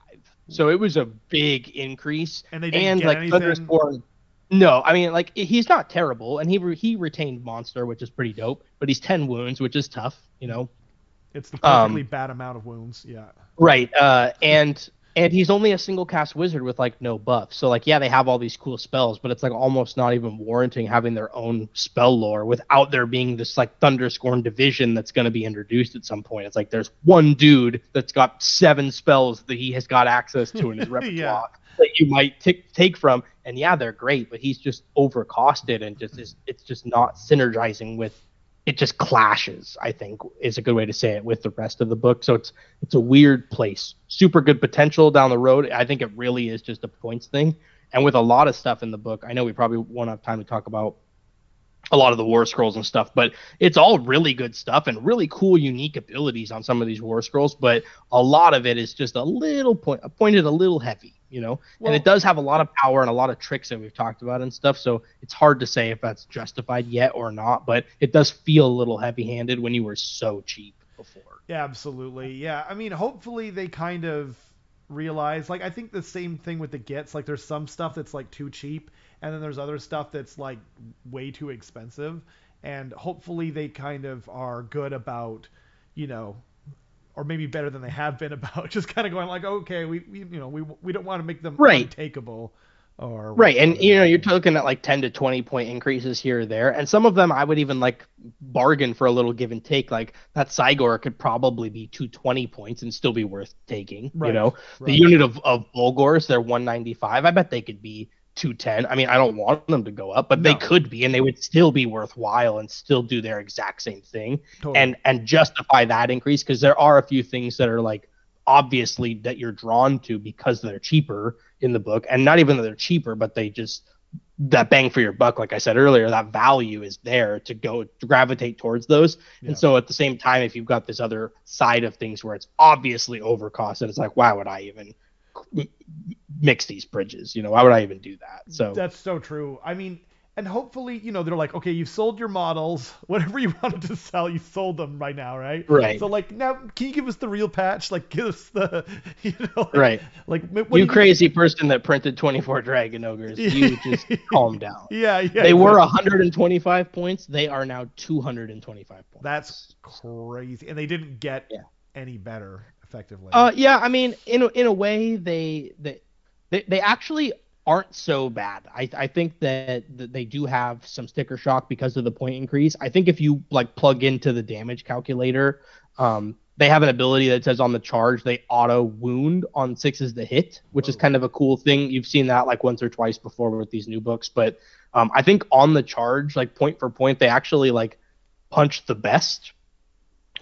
So it was a big increase. And they didn't get anything? Thunderscorn. No, I mean, like, he's not terrible, and he retained Monster, which is pretty dope. But he's 10 wounds, which is tough, It's the perfectly bad amount of wounds, yeah. Right, and he's only a single cast wizard with like no buff. So like, yeah, they have all these cool spells, but it's like almost not even warranting having their own spell lore without there being this like Thunderscorn division that's going to be introduced at some point. It's like there's one dude that's got 7 spells that he has got access to in his repertoire that you might take from, and yeah, they're great, but he's just overcosted and it's just not synergizing with it just clashes, I think is a good way to say it, with the rest of the book. So it's a weird place. Super good potential down the road. I think it really is just a points thing. And with a lot of stuff in the book, I know we probably won't have time to talk about a lot of the war scrolls and stuff, but it's all really good stuff and really cool, unique abilities on some of these war scrolls. But a lot of it is just a little pointed a little heavy, you know. Well, and it does have a lot of power and a lot of tricks that we've talked about and stuff. So it's hard to say if that's justified yet or not. But it does feel a little heavy-handed when you were so cheap before. Yeah, absolutely. Yeah, I mean, hopefully they kind of realize. Like, I think the same thing with the gets. Like, there's some stuff that's like too cheap. And then there's other stuff that's like way too expensive. And hopefully they kind of are good about, you know, or maybe better than they have been about just kind of going like, okay, we don't want to make them untakeable. Or right. And, you know, you're talking at like 10 to 20 point increases here or there. And some of them I would even like bargain for a little give and take. Like that Cygor could probably be 220 points and still be worth taking. Right. You know, the unit of Bulgors, they're 195. I bet they could be 210. I mean, I don't want them to go up, but they could be, and they would still be worthwhile and still do their exact same thing. Totally. and justify that increase, because there are a few things that are like obviously that you're drawn to because they're cheaper in the book, and not even that they're cheaper, but they just, that bang for your buck, like I said earlier, that value is there to go to gravitate towards those. Yeah. And so at the same time, if you've got this other side of things where it's obviously overcost, and it's like, why would I even mix these bridges? You know, why would I even do that? So that's so true. I mean, and hopefully, you know, they're like, okay, you've sold your models, whatever you wanted to sell, you sold them right now, right? Right. So like, now can you give us the real patch? Like, give us the, you know, right. Like, you crazy person that printed 24 Dragon Ogres, you just calm down. Yeah. They were 125 points. They are now 225 points. That's crazy, and they didn't get any better. Effectively. Yeah, I mean, in a way, they actually aren't so bad. I think that they do have some sticker shock because of the point increase. I think if you like plug into the damage calculator, they have an ability that says on the charge they auto wound on 6s to hit, which is kind of a cool thing. You've seen that like once or twice before with these new books, but I think on the charge, like point for point, they actually like punch the best.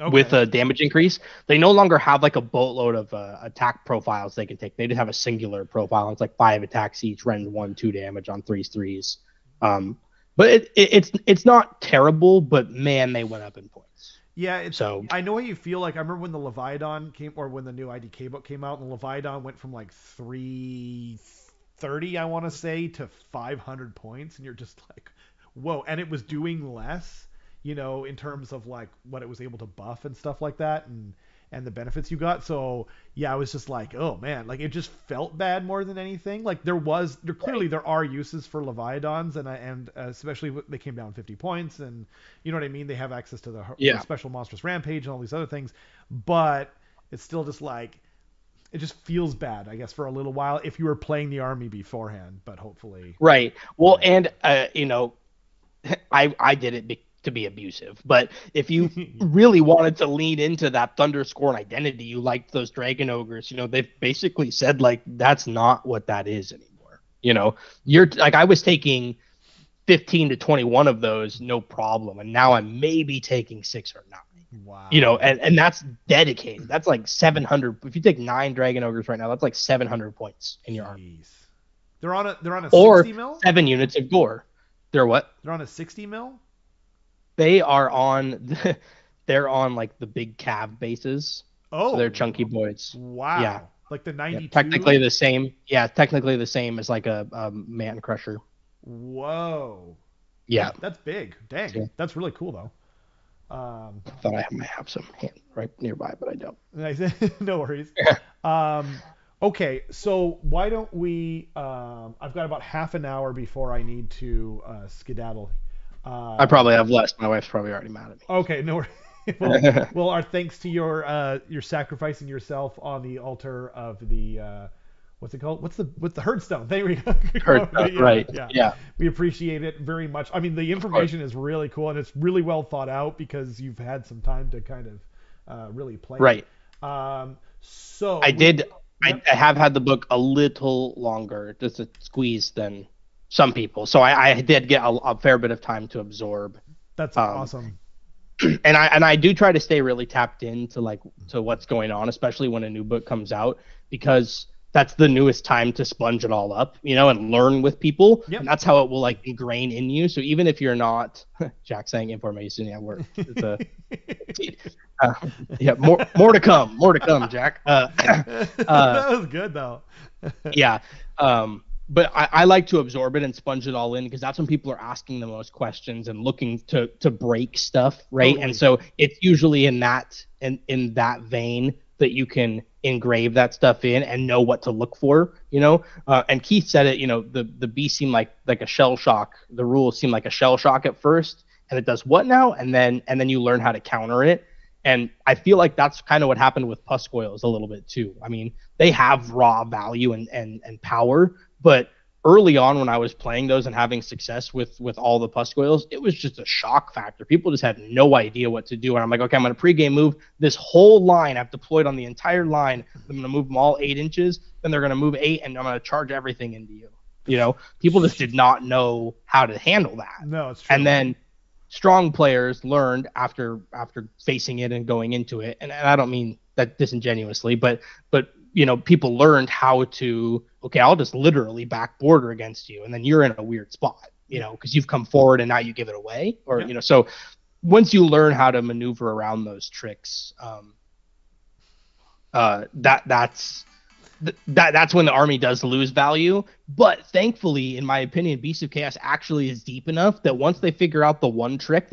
Okay. With a damage increase. They no longer have like a boatload of attack profiles they can take. They just have a singular profile. It's like 5 attacks each, rend 1/2 damage on 3s. But it's not terrible, but man, they went up in points. Yeah, so I know how you feel. Like I remember when the Leviathan came, or when the new IDK book came out, and the Leviathan went from like 330, I want to say, to 500 points, and you're just like, whoa! And it was doing less. You know, in terms of like what it was able to buff and stuff like that, and the benefits you got. So yeah, I was just like, oh man, like it just felt bad more than anything. Like there are uses for Leviathans, and especially they came down 50 points, and you know what I mean. They have access to the special monstrous rampage and all these other things, but it's still just like it just feels bad, I guess, for a little while if you were playing the army beforehand. But hopefully, right. Well, and you know, I did it to be abusive, but if you really wanted to lean into that Thunderscorn identity, you liked those Dragon Ogres, you know, they've basically said like that's not what that is anymore. You know, you're like, I was taking 15 to 21 of those no problem, and now I'm maybe taking 6 or 9. Wow. You know, and that's dedicated. That's like 700. If you take 9 Dragon Ogres right now, that's like 700 points in your army. They're on a 60 mil? 7 units of gore. They're what? They're on a 60 mil? They are on, they're on like the big cav bases. Oh, so they're chunky boys. Wow. Yeah. Like the 92. Yeah, technically the same. Yeah, technically the same as like a Man Crusher. Whoa. Yeah. That's big. Dang. Yeah. That's really cool though. I thought I might have some right nearby, but I don't. No worries. Okay, so why don't we? I've got about half an hour before I need to skedaddle. I probably have less. My wife's probably already mad at me. Okay, no. Well, our thanks to your sacrificing yourself on the altar of the what's it called? What's the Herdstone? There we go. Herdstone, right? Yeah. We appreciate it very much. I mean, the information is really cool, and it's really well thought out because you've had some time to kind of really play. Right. So I did. Yep. I have had the book a little longer, just a squeeze than some people. So I did get a fair bit of time to absorb. That's awesome. and I do try to stay really tapped into to what's going on, especially when a new book comes out, because that's the newest time to sponge it all up, and learn with people. Yep. And that's how it will ingrain in you. So even if you're not, Jack saying information, yeah, more to come, Jack. That was good though. Yeah. But I like to absorb it and sponge it all in, because that's when people are asking the most questions and looking to break stuff, right? Totally. And so it's usually in that vein that you can engrave that stuff in and know what to look for, and Keith said it, the beast seemed like a shell shock. The rules seem like a shell shock at first, and it does what now? And then you learn how to counter it. And I feel like that's kind of what happened with Puscoils a little bit too. I mean, they have raw value and power, but early on when I was playing those and having success with all the Puscoils, it was just a shock factor. People just had no idea what to do. And I'm like, okay, I'm going to pregame move this whole line. I've deployed on the entire line. I'm going to move them all 8 inches. Then they're going to move 8, and I'm going to charge everything into you. People just did not know how to handle that. No, it's true. And then strong players learned after facing it and going into it. And I don't mean that disingenuously, but people learned how to, okay, I'll just literally back border against you, and then you're in a weird spot, because you've come forward and now you give it away, or so once you learn how to maneuver around those tricks, that's when the army does lose value. But thankfully, in my opinion, Beast of Chaos actually is deep enough that once they figure out the one trick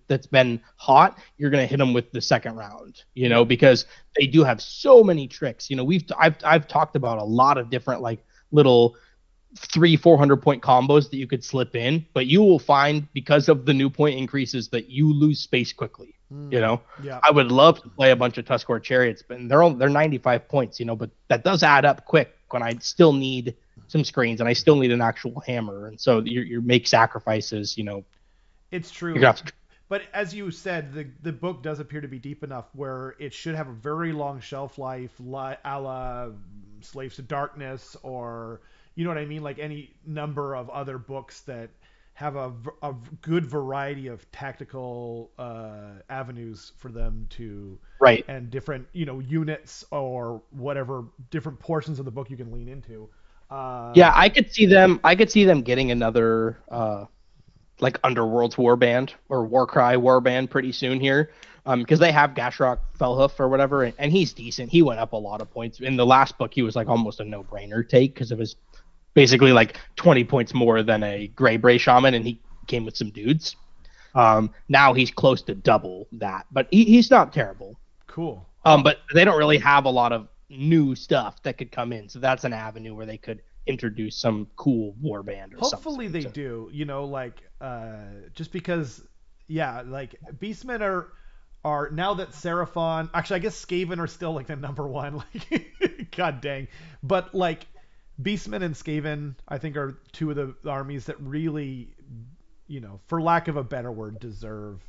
that's been hot, you're gonna hit them with the second round, because they do have so many tricks. I've talked about a lot of different little 300-400 point combos that you could slip in, but you will find, because of the new point increases, that you lose space quickly. Yeah. I would love to play a bunch of Tuscarora Chariots, but they're 95 points, but that does add up quick when I still need some screens and I still need an actual hammer. And so you make sacrifices, It's true. But as you said, the book does appear to be deep enough where it should have a very long shelf life, a la Slaves to Darkness, or, you know what I mean? Like any number of other books that have a good variety of tactical avenues for them to, right, and different units or whatever different portions of the book you can lean into. I could see them getting another Underworld's Warband or Warcry Warband pretty soon here, because they have Gashrok Fellhoof or whatever, and he's decent. He went up a lot of points in the last book. He was almost a no-brainer take because of his basically 20 points more than a Grey Bray Shaman, and he came with some dudes. Now he's close to double that, but he's not terrible. Cool. But they don't really have a lot of new stuff that could come in, so that's an avenue where they could introduce some cool warband or something. Hopefully they do, just because, Beastmen are now that Seraphon, actually I guess Skaven are still the number one, god dang, but Beastmen and Skaven, I think, are two of the armies that really, for lack of a better word, deserve,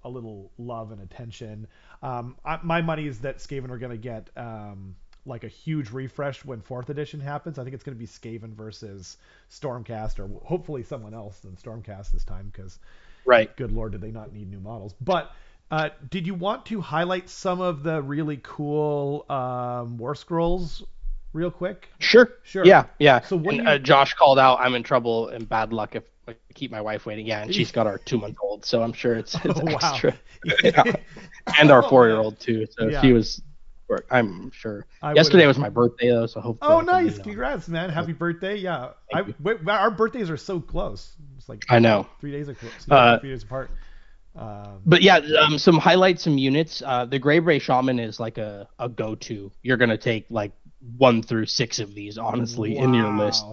a little love and attention. My money is that Skaven are going to get a huge refresh when 4th edition happens. I think it's going to be Skaven versus Stormcast, or hopefully someone else than Stormcast this time, because, right, good lord, did they not need new models. But did you want to highlight some of the really cool War Scrolls real quick? Sure. Yeah. So Josh called out, I'm in trouble and bad luck if I keep my wife waiting. Yeah, and she's got our 2-month-old, so I'm sure it's extra. Yeah. And our 4-year-old too. So she was, I'm sure. Yesterday was my birthday though, so hopefully. Oh, nice! Congrats, man! Happy birthday! Yeah, our birthdays are so close. It's I know 3 days ago, 3 days apart. But some highlights, some units. The Grey Bray Shaman is a go-to. You're gonna take 1 through 6 of these, honestly, in your list.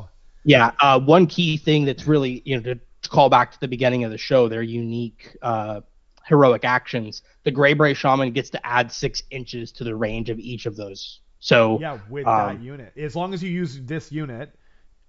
Yeah. One key thing that's really, to call back to the beginning of the show, their unique heroic actions. The Grey Bray Shaman gets to add 6 inches to the range of each of those. So with that unit, as long as you use this unit,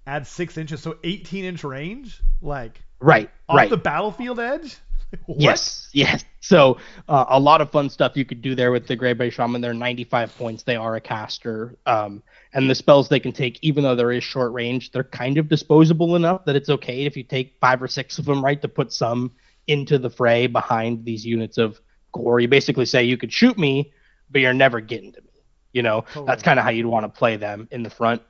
add 6 inches, so 18-inch range, right off the battlefield edge. What? Yes. So a lot of fun stuff you could do there with the Grey Bray Shaman. They're 95 points. They are a caster. And the spells they can take, even though there is short range, they're kind of disposable enough that it's okay if you take 5 or 6 of them, right, to put some into the fray behind these units of gore. You basically say you could shoot me, but you're never getting to me. You know, totally. That's kind of how you'd want to play them in the front.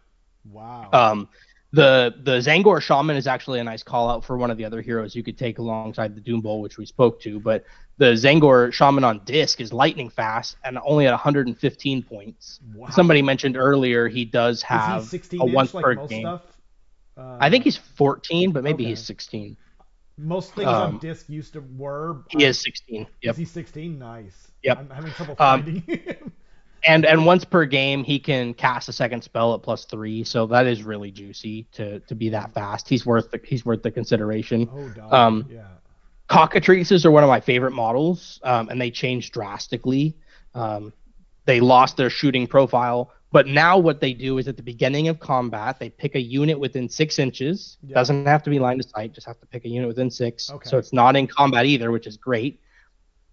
Wow. The Zangor Shaman is actually a nice call out for one of the other heroes you could take alongside the Doom Bull, which we spoke to. But the Zangor Shaman on disc is lightning fast and only at 115 points. Wow. Somebody mentioned earlier he does have a once per game. Stuff? I think he's 14, but maybe he's 16. Most things on disc used to were. He is 16. Yep. Is he 16? Nice. Yep. I'm having trouble finding him. And once per game, he can cast a second spell at +3, so that is really juicy to be that fast. He's worth the consideration. Oh, dog. Yeah. Cockatrices are one of my favorite models, and they changed drastically. They lost their shooting profile, but now what they do is at the beginning of combat, they pick a unit within 6 inches. Yeah. Doesn't have to be line of sight, just have to pick a unit within 6. Okay. So it's not in combat either, which is great.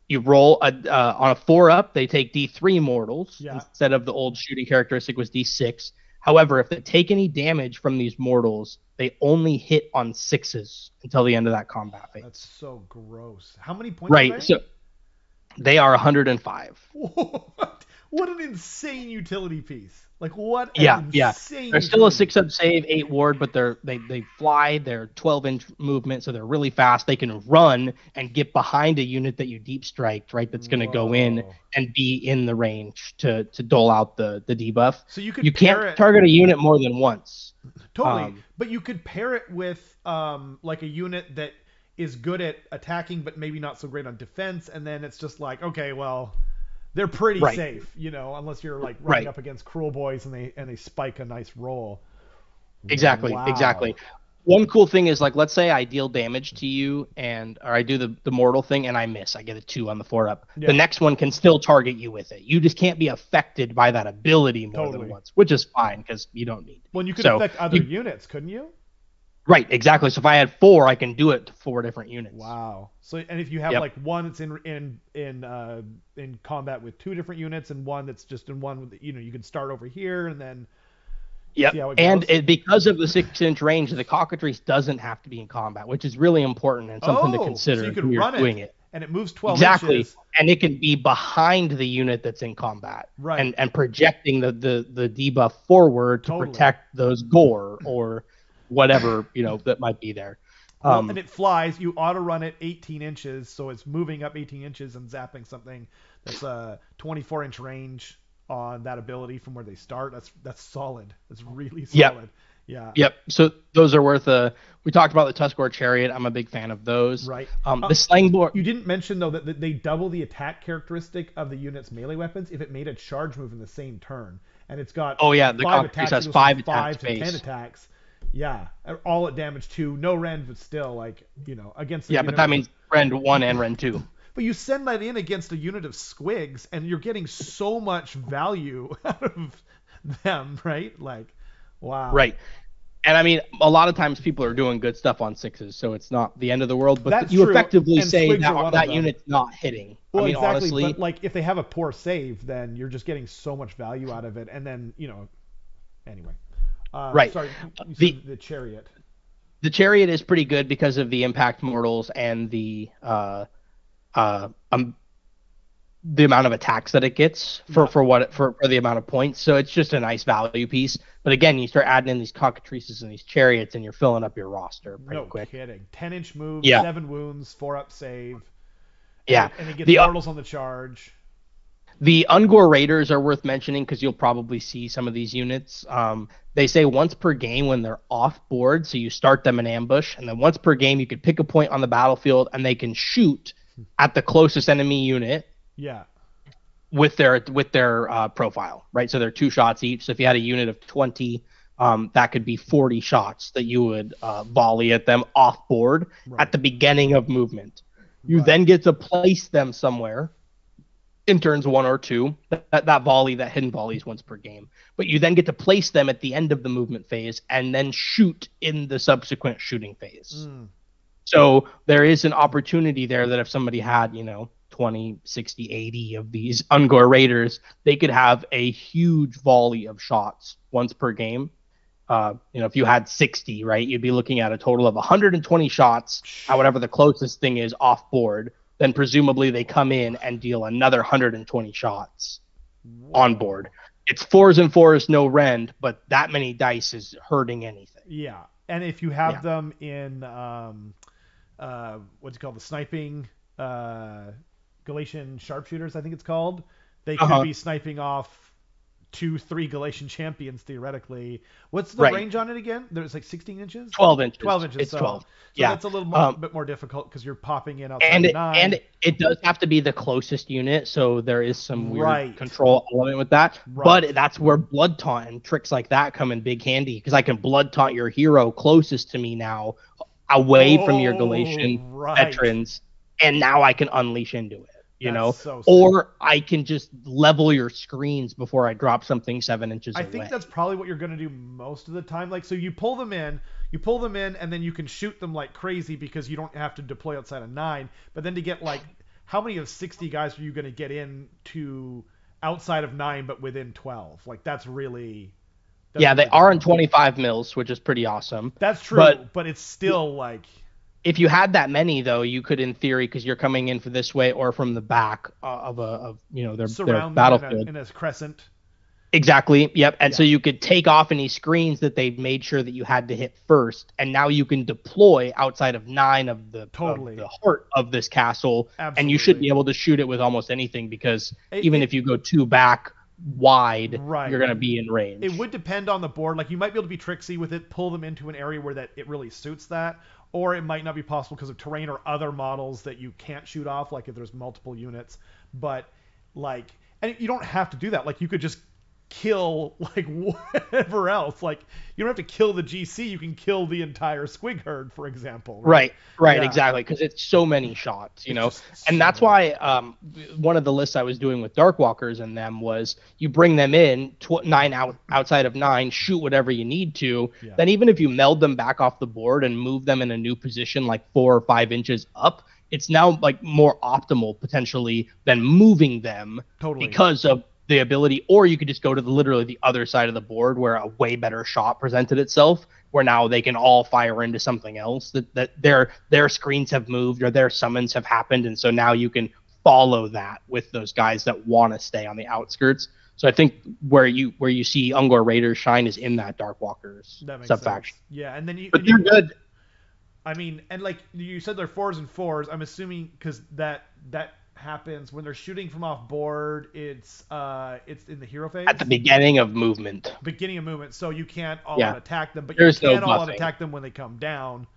You roll on a 4-up, they take D3 mortals instead of the old shooting characteristic was D6. However, if they take any damage from these mortals, they only hit on 6s until the end of that combat phase. That's so gross. How many points? Right, so they are 105. What an insane utility piece! Like what? Insane they're still a 6-up save, 8 ward, but they fly. They're 12-inch movement, so they're really fast. They can run and get behind a unit that you deep striked, right? That's going to go in and be in the range to dole out the debuff. So you can't target a unit more than once. Totally, but you could pair it with like a unit that is good at attacking, but maybe not so great on defense, and then it's just like, okay, well. They're pretty safe, you know, unless you're like running up against Cruel Boys and they spike a nice roll. Exactly, exactly. One cool thing is, like, let's say I deal damage to you or I do the mortal thing and I miss. I get a 2 on the 4-up. Yeah. The next one can still target you with it. You just can't be affected by that ability more than once, which is fine because you don't need it. Well, you could affect other units, couldn't you? Right, exactly. So if I had 4, I can do it to 4 different units. Wow. So and if you have like one that's in combat with 2 different units and one that's just in one, you know, you can start over here and then. Yep. See how it goes. And because of the 6-inch range, the cockatrice doesn't have to be in combat, which is really important and something to consider so you can run doing it. And it moves 12 exactly. inches. And it can be behind the unit that's in combat. Right. And projecting the debuff forward to protect those gore or whatever, you know, that might be there. And it flies. You auto run it 18 inches, so it's moving up 18 inches and zapping something that's a 24-inch range on that ability from where they start. That's solid. That's really solid. Yeah. Yep. So those are worth we talked about the Tuskor Chariot. I'm a big fan of those. Right. The Slangboard. You didn't mention though that they double the attack characteristic of the unit's melee weapons if it made a charge move in the same turn, and it's got the Cockatrice has 5 attacks. 5 to 10 attacks. Yeah, all at damage 2, no rend, but still, like, you know, against. But that means rend 1 and rend 2. But you send that in against a unit of squigs, and you're getting so much value out of them, right? Like, wow. Right. And I mean, a lot of times people are doing good stuff on 6s, so it's not the end of the world. But that's you true. Effectively and say that unit's not hitting. Well, I mean, exactly. honestly, but like if they have a poor save, then you're just getting so much value out of it, and then anyway. Right. Sorry, the Chariot. The Chariot is pretty good because of the impact mortals and the amount of attacks that it gets for the amount of points. So it's just a nice value piece. But again, you start adding in these cockatrices and these chariots, and you're filling up your roster pretty quick. No kidding. 10-inch move, 7 wounds, 4-up save. And it gets mortals on the charge. The Ungor Raiders are worth mentioning because you'll probably see some of these units. They say once per game when they're off board, so you start them in ambush, and then once per game you could pick a point on the battlefield and they can shoot at the closest enemy unit. Yeah. With their profile, right? So they're 2 shots each. So if you had a unit of 20, that could be 40 shots that you would volley at them off board at the beginning of movement. You then get to place them somewhere in turns 1 or 2. That volley, that hidden volley is once per game. But you then get to place them at the end of the movement phase and then shoot in the subsequent shooting phase. So there is an opportunity there that if somebody had, 20, 60, 80 of these Ungor Raiders, they could have a huge volley of shots once per game. if you had 60, right, you'd be looking at a total of 120 shots at whatever the closest thing is off board. Then presumably they come in and deal another 120 shots on board. It's 4s and 4s, no rend, but that many dice is hurting anything. Yeah, and if you have them in what's it called, the sniping Galatian sharpshooters, I think it's called, they could be sniping off 2-3 Galatian champions theoretically. What's the range on it again? There's like 16 inches? 12 inches. 12 inches. It's 12. So that's a little bit more difficult because you're popping in outside of 9. And it does have to be the closest unit, so there is some weird control element with that. But that's where blood taunt and tricks like that come in big handy, because I can blood taunt your hero closest to me now, away from your Galatian veterans, and now I can unleash into it. Or I can just level your screens before I drop something 7 inches away. I think that's probably what you're going to do most of the time. Like, so you pull them in, and then you can shoot them like crazy because you don't have to deploy outside of 9. But then to get like, how many of 60 guys are you going to get in to outside of 9 but within 12? Like, that's really... they are in 25 mils, which is pretty awesome. That's true, but it's still like... If you had that many, though, you could, in theory, because you're coming in for this way or from the back of their battlefield in a crescent. Exactly. Yep. And so you could take off any screens that they made sure that you had to hit first, and now you can deploy outside of 9 of the heart of this castle, and you should be able to shoot it with almost anything, because even if you go 2 back wide, you're going to be in range. It would depend on the board. Like, you might be able to be tricksy with it, pull them into an area where that it really suits that. Or it might not be possible because of terrain or other models that you can't shoot off, like if there's multiple units. But, like, and you don't have to do that. Like, you could just kill, like, whatever else. Like, you don't have to kill the GC. You can kill the entire squig herd, for example. Right, exactly. Because it's so many shots, And that's why one of the lists I was doing with Darkwalkers and them was you bring them in, 9 outside of 9, shoot whatever you need to. Yeah. Then even if you meld them back off the board and move them in a new position, like 4 or 5 inches up, it's now like more optimal potentially than moving them because of the ability. Or you could just go to literally the other side of the board where a way better shot presented itself, where now they can all fire into something else, that their screens have moved or their summons have happened, and so now you can follow that with those guys that want to stay on the outskirts. So I think where you see Ungor Raiders shine is in that Darkwalkers sub-faction. Yeah, and then but they're good. I mean, and like you said, they're 4s and 4s. I'm assuming because that happens when they're shooting from off board. It's in the hero phase at the beginning of movement. So you can't all out attack them, but you can all out attack them when they come down.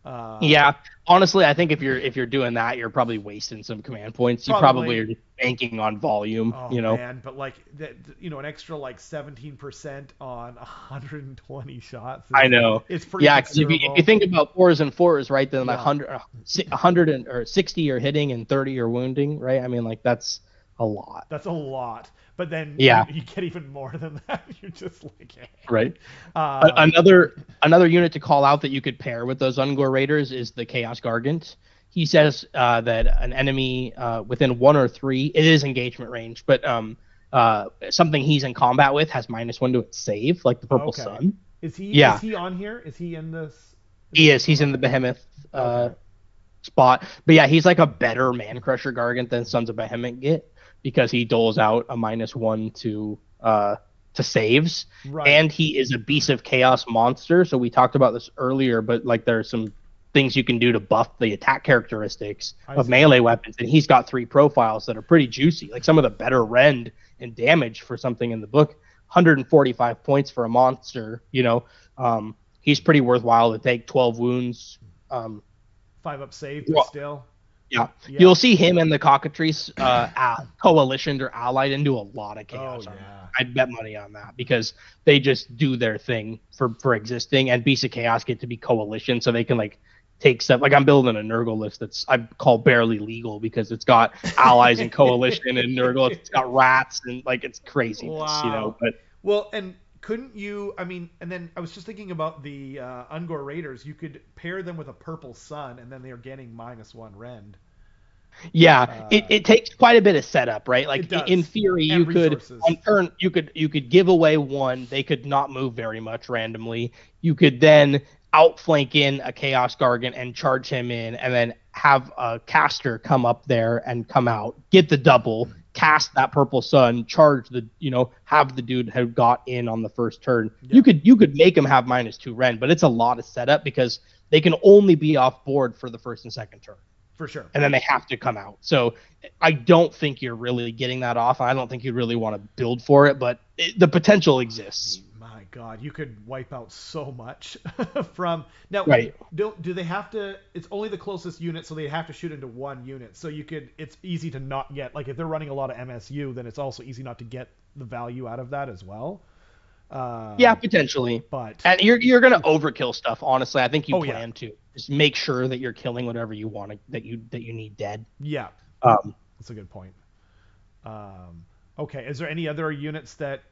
Honestly, I think if you're doing that, you're probably wasting some command points. You probably are just banking on volume. Man, but like an extra like 17% on 120 shots. I know. It's pretty. Yeah, because if you think about 4s and 4s, right? Then 100 or 60 you're hitting and 30 you're wounding, right? I mean, like that's a lot. That's a lot. But then you get even more than that. You're just like, right. Another unit to call out that you could pair with those Ungor Raiders is the Chaos Gargant. He says that an enemy within 1 or 3, it is engagement range, but something he's in combat with has -1 to its save, like the Purple Sun. Is he? Yeah. Is he on here? Is he in this? He is. He's in the Behemoth spot. But yeah, he's like a better Man Crusher Gargant than Sons of Behemoth get, because he doles out a -1 to saves, and he is a Beast of Chaos monster. So we talked about this earlier, but like there are some things you can do to buff the attack characteristics of melee weapons, and he's got 3 profiles that are pretty juicy, like some of the better rend and damage for something in the book. 145 points for a monster, he's pretty worthwhile to take. 12 wounds, 5-up save, but still. Yeah, you'll see him and the Cockatrice coalitioned or allied into a lot of chaos. I'd bet money on that, because they just do their thing for existing, and Beasts of Chaos get to be coalition, so they can like take stuff. Like I'm building a Nurgle list that's I call barely legal, because it's got allies and coalition and Nurgle. It's got rats and like it's craziness, But well, and couldn't you? I mean, and then I was just thinking about the Ungor Raiders. You could pair them with a Purple Sun, and then they are getting -1 rend. Yeah, it takes quite a bit of setup, right? Like in theory, you could on turn you could give away one. They could not move very much randomly. You could then outflank in a Chaos Gargant and charge him in, and then have a caster come up there and come out, get the double, cast that Purple Sun, charge the have the dude have got in on the first turn. Yeah. You could make him have -2 Rend, but it's a lot of setup because they can only be off board for the first and second turn. For sure. And then they have to come out. So I don't think you're really getting that off. I don't think you really want to build for it, but the potential exists. My God, you could wipe out so much from now. Right. Do they have to? It's only the closest unit, so they have to shoot into one unit. So it's easy to not get, like, if they're running a lot of MSU, then it's also easy not to get the value out of that as well. Yeah, potentially. And you're gonna overkill stuff. Honestly, I think you plan to just make sure that you're killing whatever you want that you need dead. Yeah, that's a good point. Okay, is there any other units that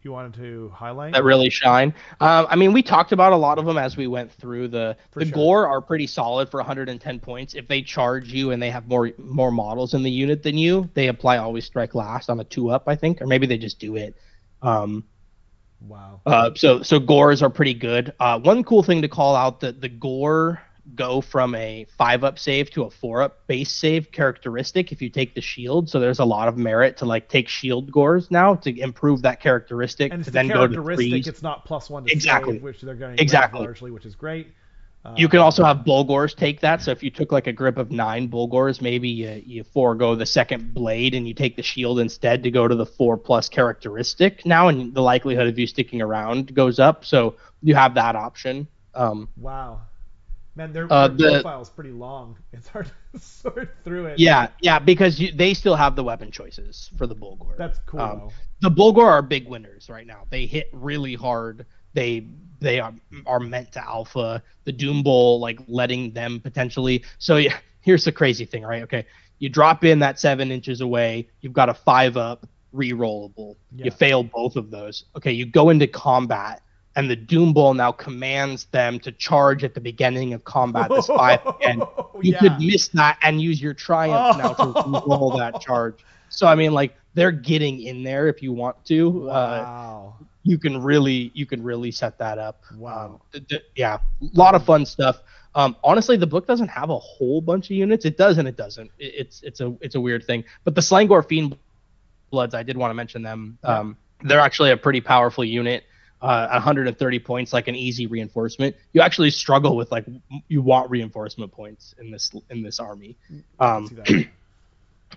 you wanted to highlight that really shine? I mean, we talked about a lot of them as we went through. The Gore are pretty solid for 110 points. If they charge you and they have more models in the unit than you, they apply Always Strike Last on a 2-up, I think, or maybe they just do it. Wow. So Gores are pretty good. One cool thing to call out, that the Gore go from a 5-up save to a 4-up base save characteristic if you take the shield. So there's a lot of merit to like take shield Gores now to improve that characteristic. And it's to then go to 3s. It's not +1 to save, which they're going largely, which is great. You can also have Bulgors take that. So if you took like a grip of 9 Bulgors, maybe you forego the second blade and you take the shield instead to go to the 4+ characteristic now, and the likelihood of you sticking around goes up. So you have that option. Wow. Man, their profile is pretty long. It's hard to sort through it. Yeah, because they still have the weapon choices for the Bulgor. That's cool. The Bulgor are big winners right now. They hit really hard. They are meant to alpha. The Doom Bowl, like, letting them potentially. So yeah, here's the crazy thing, right? Okay, you drop in that 7 inches away. You've got a 5-up rerollable. Yeah. You fail both of those. Okay, you go into combat, and the Doom Bowl now commands them to charge at the beginning of combat. This 5 and you could miss that and use your triumph now to roll that charge. So I mean, like, they're getting in there if you want to. Wow. You can really set that up. Wow. Yeah, a lot of fun stuff. Honestly, the book doesn't have a whole bunch of units. It does and it doesn't. It's a weird thing. But the Slangor Fiend Bloods, I did want to mention them. They're actually a pretty powerful unit. 130 points, like an easy reinforcement. You actually struggle with, like, you want reinforcement points in this army.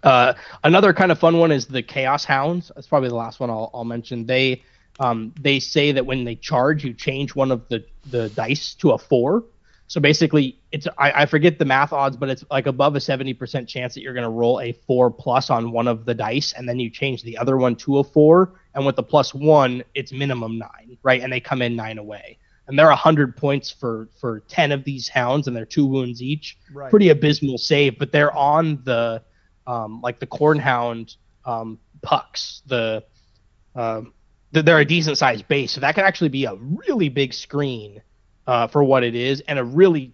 Another kind of fun one is the Chaos Hounds. That's probably the last one I'll mention. They say that when they charge, you change one of the dice to a 4. So basically, it's I forget the math odds, but it's like above a 70% chance that you're going to roll a 4+ on one of the dice, and then you change the other one to a 4. And with the +1, it's minimum 9, right? And they come in 9 away. And they're 100 points for 10 of these hounds, and they're 2 wounds each. Right. Pretty abysmal save, but they're on the like the Cornhound pucks. They're a decent sized base, so that can actually be a really big screen for what it is, and a really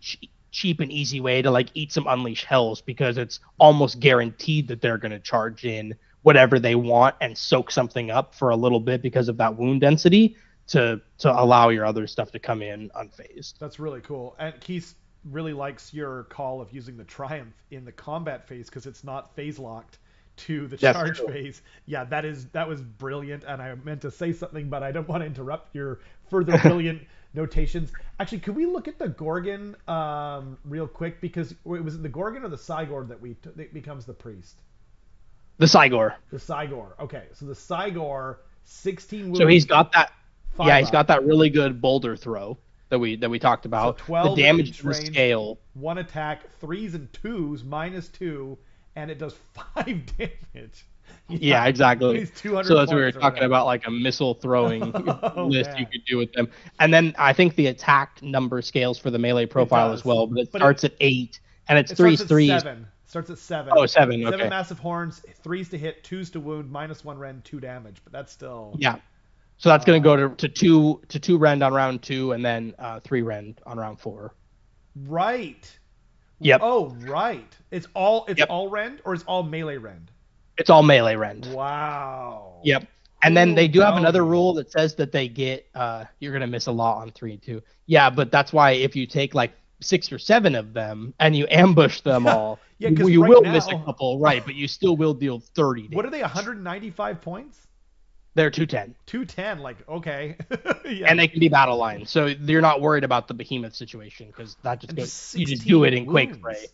cheap and easy way to, like, eat some Unleash Hells, because it's almost guaranteed that they're going to charge in whatever they want and soak something up for a little bit because of that wound density to allow your other stuff to come in unfazed. That's really cool. And Keith really likes your call of using the Triumph in the combat phase because it's not phase locked to the charge phase. Yeah, that was brilliant, and I meant to say something, but I don't want to interrupt your further brilliant notations. Actually, could we look at the Gorgon real quick? Because was it the Gorgon or the Cygor that becomes the priest? The Cygor. The Cygor. Okay, so the Cygor, 16 wounds. So he's got that. Yeah, he's got that really good boulder throw that we talked about. So 12 the damage range, scale. 1 attack, 3s and 2s, -2, and it does 5 damage. Yeah, exactly. So that's what we were talking about, like a missile throwing list you could do with them. And then I think the attack number scales for the melee profile as well, but it starts at 8, and it's 3s. Starts at 7. Oh, 7. Okay. 7 massive horns, 3s to hit, 2s to wound, -1 rend, 2 damage. But that's still. Yeah. So that's going to go to 2 rend on round 2, and then 3 rend on round 4. Right. Yep. Oh, right. It's all rend, or it's all melee rend? It's all melee rend. Wow. Yep. And then they do have another rule that says that they get you're gonna miss a lot on 3 and 2. Yeah, but that's why if you take like 6 or 7 of them and you ambush them all, you will miss a couple, right? But you still will deal 30 damage. What are they? 195 points? They're 210. 210, like, okay. Yeah. And they can be battle lines, so you're not worried about the behemoth situation because that just goes. You just do it in Quake Fray.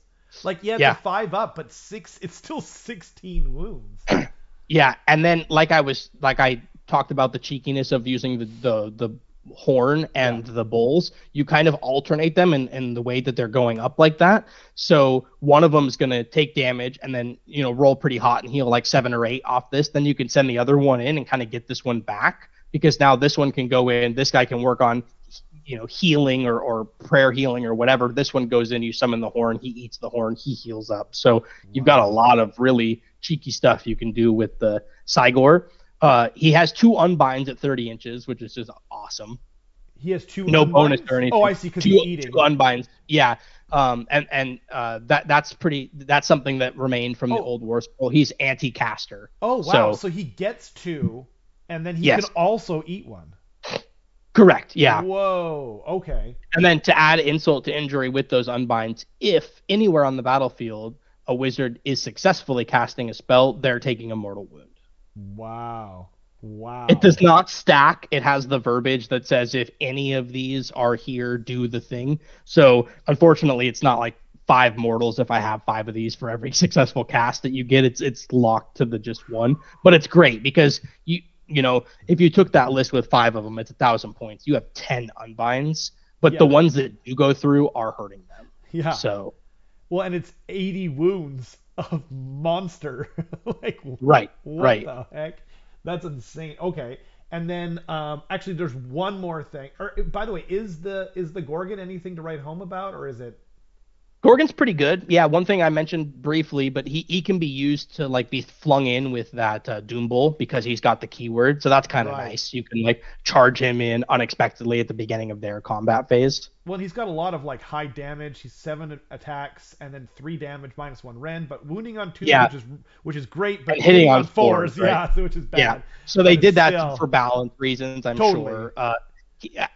Like, it's a 5-up, but it's still 16 wounds. Yeah, and then like I talked about the cheekiness of using the horn and the bowls, you kind of alternate them in the way that they're going up like that. So one of them is going to take damage and then, roll pretty hot and heal like 7 or 8 off this. Then you can send the other one in and kind of get this one back, because now this one can go in. This guy can work on, healing or prayer healing or whatever. This one goes in, you summon the horn, he eats the horn, he heals up. So you've got a lot of really cheeky stuff you can do with the Cygor. He has 2 unbinds at 30 inches, which is just awesome. He has 2 no unbinds? Bonus or anything. Oh, I see, because he's eating. 2 unbinds, yeah. That's something that remained from the old War Scroll. He's anti-caster. Oh, wow. So he gets 2, and then he can also eat 1. Correct, yeah. Whoa, okay. And then to add insult to injury with those unbinds, if anywhere on the battlefield a wizard is successfully casting a spell, they're taking a mortal wound. Wow. It does not stack. It has the verbiage that says if any of these are here, do the thing. So unfortunately, it's not like 5 mortals if I have 5 of these for every successful cast that you get. It's locked to the just 1. But it's great because if you took that list with 5 of them, it's 1,000 points. You have 10 unbinds, but the ones that you go through are hurting them. Yeah. So. Well, and it's 80 wounds of monster. Like, what the heck? That's insane. Okay. And then actually there's one more thing. Or by the way, is the Gorgon anything to write home about, or is it? Gorgon's pretty good. Yeah, one thing I mentioned briefly, but he can be used to like be flung in with that Doom Bull because he's got the keyword. So that's kind of nice. You can like charge him in unexpectedly at the beginning of their combat phase. Well, he's got a lot of like high damage. He's 7 attacks and then 3 damage -1 rend, but wounding on 2, which is great, but and hitting on 4s, right? which is bad. Yeah. So they did that for balance reasons, I'm sure.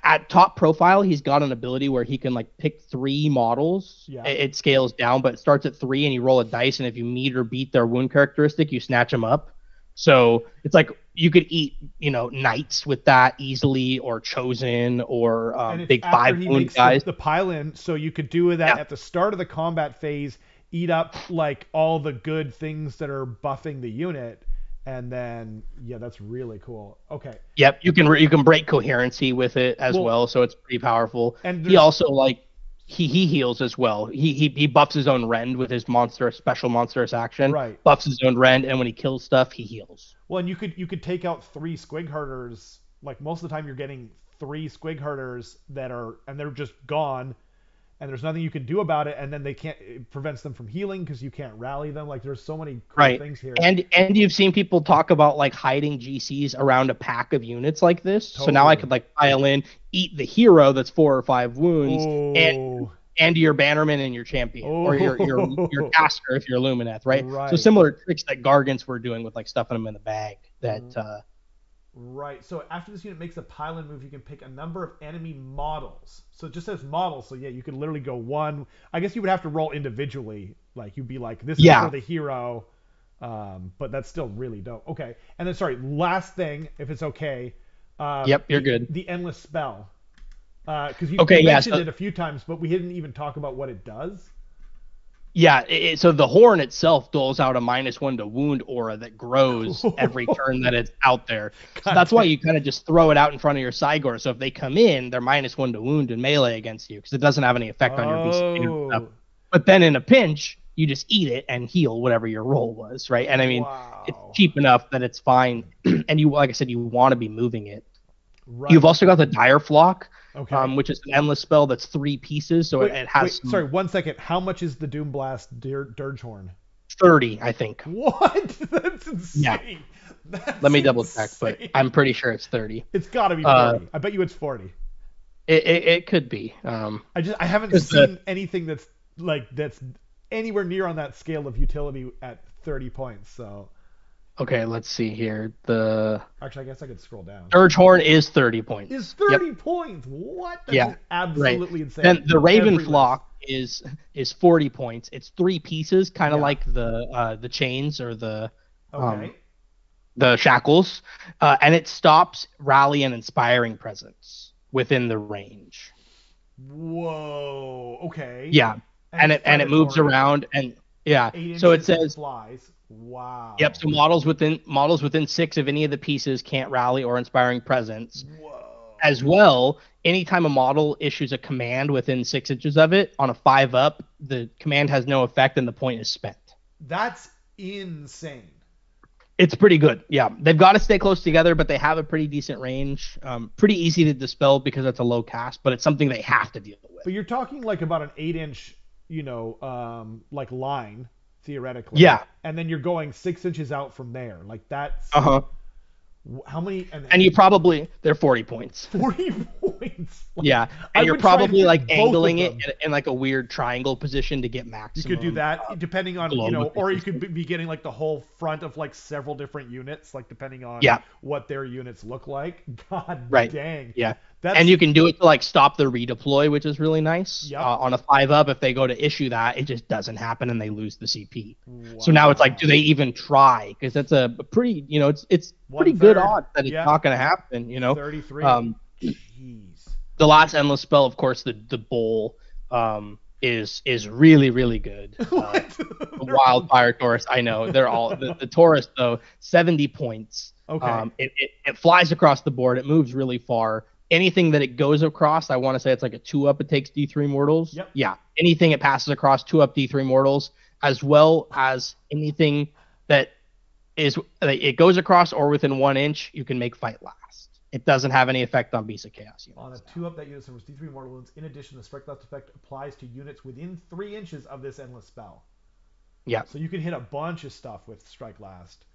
At top profile, he's got an ability where he can like pick 3 models. Yeah. It scales down, but it starts at 3, and you roll a dice, and if you meet or beat their wound characteristic, you snatch them up. So it's like you could eat, knights with that easily, or chosen, or big 5 wound guys. The pile-in, so you could do that at the start of the combat phase, eat up like all the good things that are buffing the unit. And then, that's really cool. Okay. Yep, you can break coherency with it as well, so it's pretty powerful. And he also he heals as well. He buffs his own rend with his special monstrous action. Right. Buffs his own rend, and when he kills stuff, he heals. Well, and you could take out 3 squig herders. Like most of the time, you're getting 3 squig herders and they're just gone. And there's nothing you can do about it, and then it prevents them from healing because you can't rally them. Like, there's so many cool things here. And you've seen people talk about like hiding GCs around a pack of units like this. Totally. So now I could like pile in, eat the hero that's 4 or 5 wounds, and your bannerman and your champion, or your caster if you're Lumineth, right? So similar tricks that Gargants were doing with like stuffing them in the bag. Right. So after this unit makes a pile-in move, you can pick a number of enemy models. So it just says models. So you could literally go 1. I guess you would have to roll individually. Like you'd be like, this is for the hero. But that's still really dope. Okay. And then last thing, if it's okay. Yep, you're good. The endless spell. Because you mentioned it a few times, but we didn't even talk about what it does. Yeah, so the horn itself doles out a -1 to wound aura that grows every turn that it's out there. So that's why you kind of just throw it out in front of your Cygor. So if they come in, they're -1 to wound and melee against you because it doesn't have any effect on your BC. But then in a pinch, you just eat it and heal whatever your roll was, right? And I mean, it's cheap enough that it's fine. And you, like I said, you want to be moving it. Right. You've also got the Dire Flock, which is an endless spell that's 3 pieces. So it has. Sorry, 1 second. How much is the Doom Blast Dirge Horn? 30, I think. What? That's insane. Yeah. Let me double check, but I'm pretty sure it's 30. It's got to be 40. I bet you it's 40. It could be. I haven't seen anything that's that's anywhere near on that scale of utility at 30 points. So. Okay, let's see here. Actually, I guess I could scroll down. Dirge Horn is 30 points. Is 30 points? What? That's absolutely insane. Then the Raven Flock is 40 points. It's 3 pieces, kind of like the chains or the shackles, and it stops rally and inspiring presence within the range. Whoa. Okay. Yeah, and it moves around and so it says flies. Wow. Yep. So models within 6 of any of the pieces can't rally or inspiring presence. Whoa. As well, anytime a model issues a command within 6 inches of it on a 5-up, the command has no effect and the point is spent. That's insane. It's pretty good. Yeah, they've got to stay close together, but they have a pretty decent range. Pretty easy to dispel because it's a low cast, but it's something they have to deal with. But you're talking like about an 8-inch, like line. Theoretically. Yeah. And then you're going 6 inches out from there. Like that's how many and you probably they're 40 points. 40 points. Like, yeah. And you're probably like angling it in like a weird triangle position to get maximum. You could do that depending on, or you could be getting like the whole front of like several different units, like depending on what their units look like. God dang. Yeah. And you can do it to like stop the redeploy, which is really nice. Yep. On a 5-up, if they go to issue that, it just doesn't happen and they lose the CP. Wow. So now it's like, do they even try? Because that's a pretty, it's pretty good odds that it's not going to happen. 33. Jeez. The last endless spell, of course, the bowl is really, really good. The Wildfire Taurus, I know they're all the Taurus though, 70 points. Okay. It flies across the board. It moves really far. Anything that it goes across, I want to say it's like a 2-up. It takes D3 mortals. Yep. Yeah. Anything it passes across 2-up D3 mortals, as well as anything that it goes across or within 1 inch, you can make fight last. It doesn't have any effect on Beast of Chaos units. On a 2-up, that unit suffers D3 mortal wounds. In addition, the strike last effect applies to units within 3 inches of this endless spell. Yeah. So you can hit a bunch of stuff with strike last.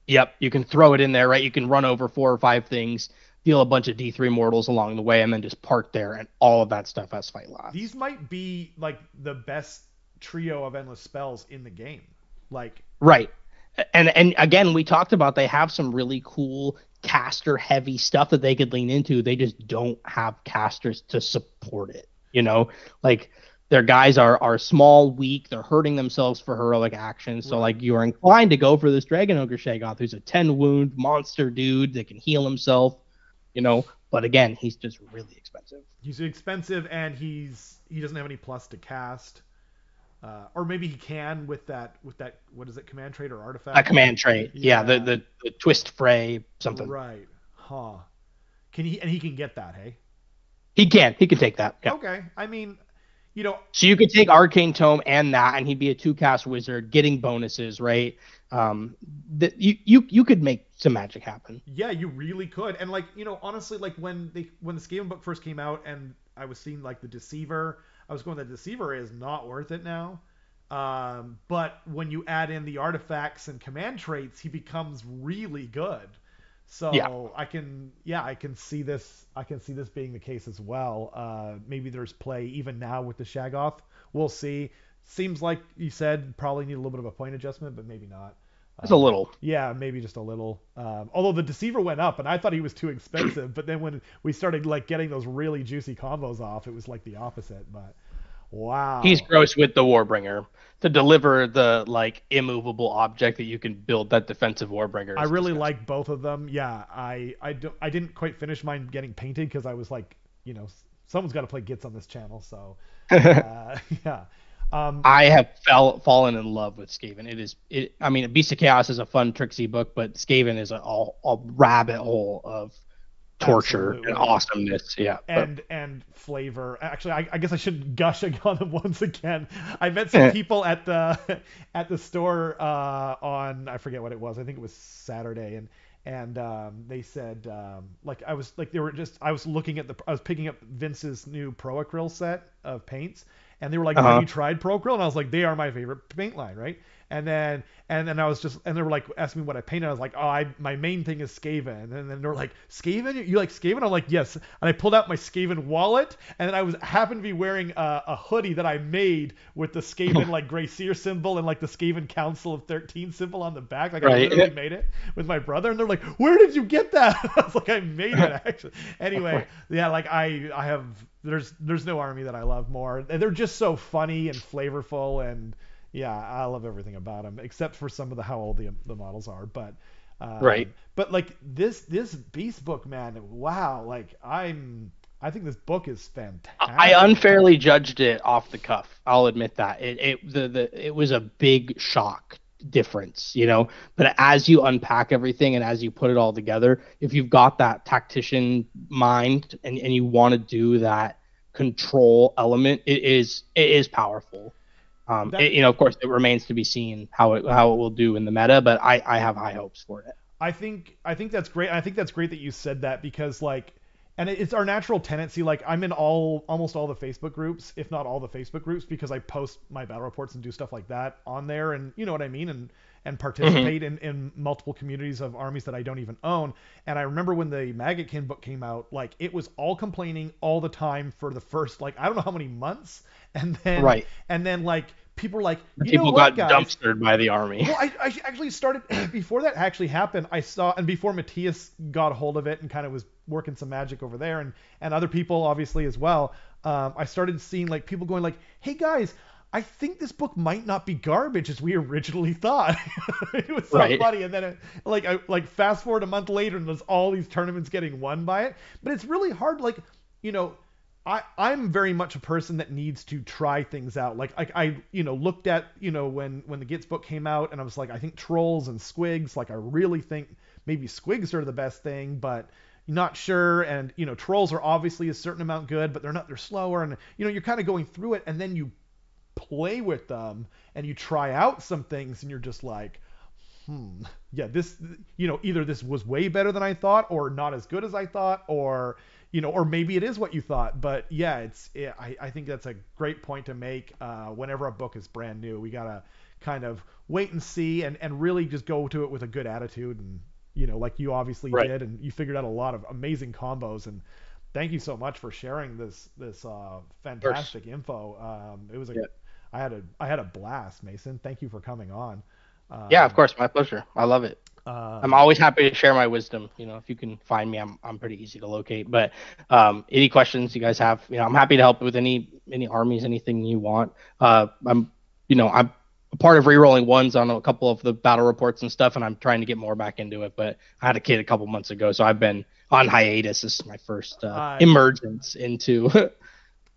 Yep. You can throw it in there, right? You can run over 4 or 5 things, deal a bunch of D3 mortals along the way, and then just park there, and all of that stuff has fight last. These might be like the best trio of endless spells in the game. Like right. And again, we talked about they have some really cool caster heavy stuff that they could lean into. They just don't have casters to support it. Like their guys are small, weak, they're hurting themselves for heroic actions. So like you're inclined to go for this Dragon Ogre Shaggoth, who's a 10 wound monster dude that can heal himself. But again, he's just really expensive. He's expensive, and he doesn't have any plus to cast, or maybe he can with that. What is it? Command trait or artifact? A command trait. Yeah. The Twist Fray something. Right. Huh. Can he? And he can get that. Hey. He can take that. Yeah. Okay. I mean, So you could take Arcane Tome and that, and he'd be a 2-cast wizard, getting bonuses, right? That you could make some magic happen. Yeah, you really could. And honestly, like when the Skaven book first came out, and I was seeing like the Deceiver, I was going, the Deceiver is not worth it now. But when you add in the artifacts and command traits, he becomes really good. So I can see this. I can see this being the case as well. Maybe there's play even now with the Shaggoth. We'll see. Seems like you said probably need a little bit of a point adjustment, but maybe not. Just a little. Yeah, maybe just a little. Although the Deceiver went up, and I thought he was too expensive, but then when we started like getting those really juicy combos off, it was like the opposite. But wow, he's gross with the Warbringer to deliver the like immovable object that you can build that defensive Warbringer. I really like both of them. Yeah, I didn't quite finish mine getting painted because I was like, someone's got to play Gits on this channel, so yeah. I have fallen in love with Skaven. I mean, Beast of Chaos is a fun tricksy book, but Skaven is a rabbit hole of torture and awesomeness. Yeah. And flavor. Actually, I guess I should gush on them once again. I met some people at the store on, I forget what it was. I think it was Saturday, and they said I was picking up Vince's new Pro Acryl set of paints. And they were like, have you tried Pro Acryl? And I was like, they are my favorite paint line, right? And then I was just, and they were like asking me what I painted. I was like, oh, my main thing is Skaven. And then they're like, Skaven? You like Skaven? I'm like, yes. And I pulled out my Skaven wallet, and then I happened to be wearing a hoodie that I made with the Skaven like Grey Seer symbol and like the Skaven Council of 13 symbol on the back. Like I literally made it with my brother, and they're like, where did you get that? I was like, I made it actually. Anyway, yeah, like I have. There's no army that I love more. They're just so funny and flavorful, and yeah, I love everything about them except for some of how old the models are. But But like this Beast book, man, wow! Like I think this book is fantastic. I unfairly judged it off the cuff. I'll admit that it was a big shock difference, you know. But as you unpack everything and as you put it all together, if you've got that tactician mind and you want to do that control element, it is powerful. You know, of course, it remains to be seen how it will do in the meta, but I have high hopes for it. I think that's great. I think that's great that you said that because like, and it's our natural tendency. Like I'm in almost all the Facebook groups, if not all the Facebook groups, because I post my battle reports and do stuff like that on there, and you know what I mean, and participate in multiple communities of armies that I don't even own. And I remember when the Maggotkin book came out, like it was all complaining all the time for the first like I don't know how many months, and then like people were like, people got dumpstered by the army. Well, I actually started before that actually happened. I saw, and before Matthias got a hold of it and kind of was working some magic over there, and other people obviously as well. I started seeing like people going like, "Hey guys, I think this book might not be garbage as we originally thought." It was so funny. And then like fast forward a month later, and there's all these tournaments getting won by it. But it's really hard, like you know. I'm very much a person that needs to try things out. Like I looked at, when the Gits book came out, and I was like, I think trolls and squigs, like I really think maybe squigs are the best thing, but not sure. And, trolls are obviously a certain amount good, but they're slower. And, you're kind of going through it, and then you play with them and you try out some things and you're just like, yeah, this, either this was way better than I thought or not as good as I thought, or maybe it is what you thought. But yeah, I think that's a great point to make. Whenever a book is brand new, we got to kind of wait and see and really just go to it with a good attitude. And, like you obviously did, and you figured out a lot of amazing combos. And thank you so much for sharing this fantastic info. It was I had a blast, Mason. Thank you for coming on. Yeah, of course, my pleasure. I love it. I'm always happy to share my wisdom. If you can find me, I'm pretty easy to locate. But any questions you guys have, I'm happy to help with any armies, anything you want. I'm a part of rerolling ones on a couple of the battle reports and stuff, and I'm trying to get more back into it. But I had a kid a couple months ago, so I've been on hiatus. This is my first emergence into.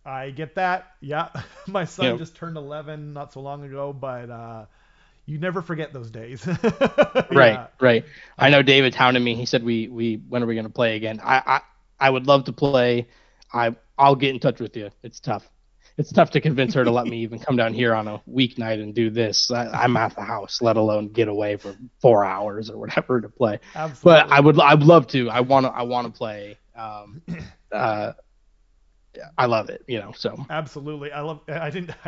I get that. Yeah, my son just turned 11 not so long ago, but. You never forget those days. Right. I know David hounded me. He said, when are we going to play again? I would love to play. I'll get in touch with you. It's tough. It's tough to convince her to let me even come down here on a weeknight and do this. I'm at the house, let alone get away for 4 hours or whatever to play. Absolutely. But I'd love to. I want to play. I love it, so. Absolutely. I'm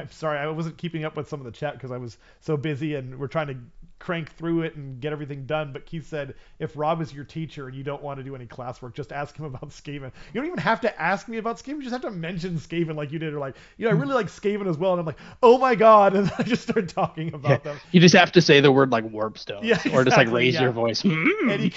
sorry, I wasn't keeping up with some of the chat because I was so busy and we're trying to crank through it and get everything done. But Keith said, if Rob is your teacher and you don't want to do any classwork, just ask him about Skaven. You don't even have to ask me about Skaven. You just have to mention Skaven like you did. Or like, I really like Skaven as well. And I'm like, oh my God. And I just started talking about them. You just have to say the word like warpstone. Yeah, exactly, or just like raise your voice. Any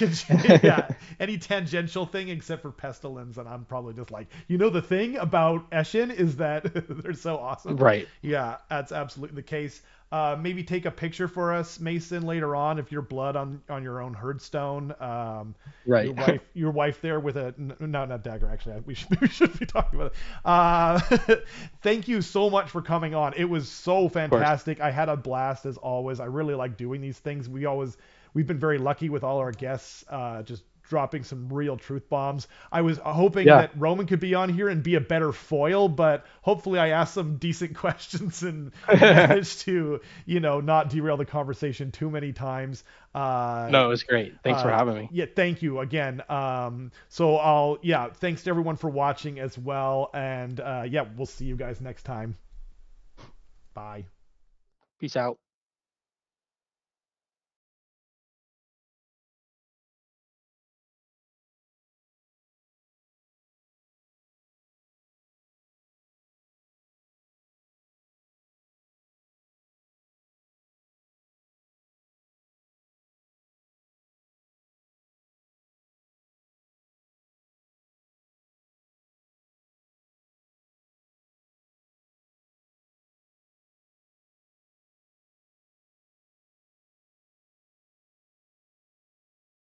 tangential thing except for pestilence. And I'm probably just like, the thing about Eshin is that they're so awesome. Right. Yeah, that's absolutely the case. Maybe take a picture for us, Mason, later on if you're blood on your own herdstone. Right. Your wife there with not dagger. Actually, we should be talking about it. Thank you so much for coming on. It was so fantastic. I had a blast as always. I really like doing these things. We've been very lucky with all our guests. Just dropping some real truth bombs. I was hoping that Roman could be on here and be a better foil, but hopefully I asked some decent questions and managed to, not derail the conversation too many times. No, it was great. Thanks for having me. Yeah, thank you again. Thanks to everyone for watching as well. And we'll see you guys next time. Bye. Peace out.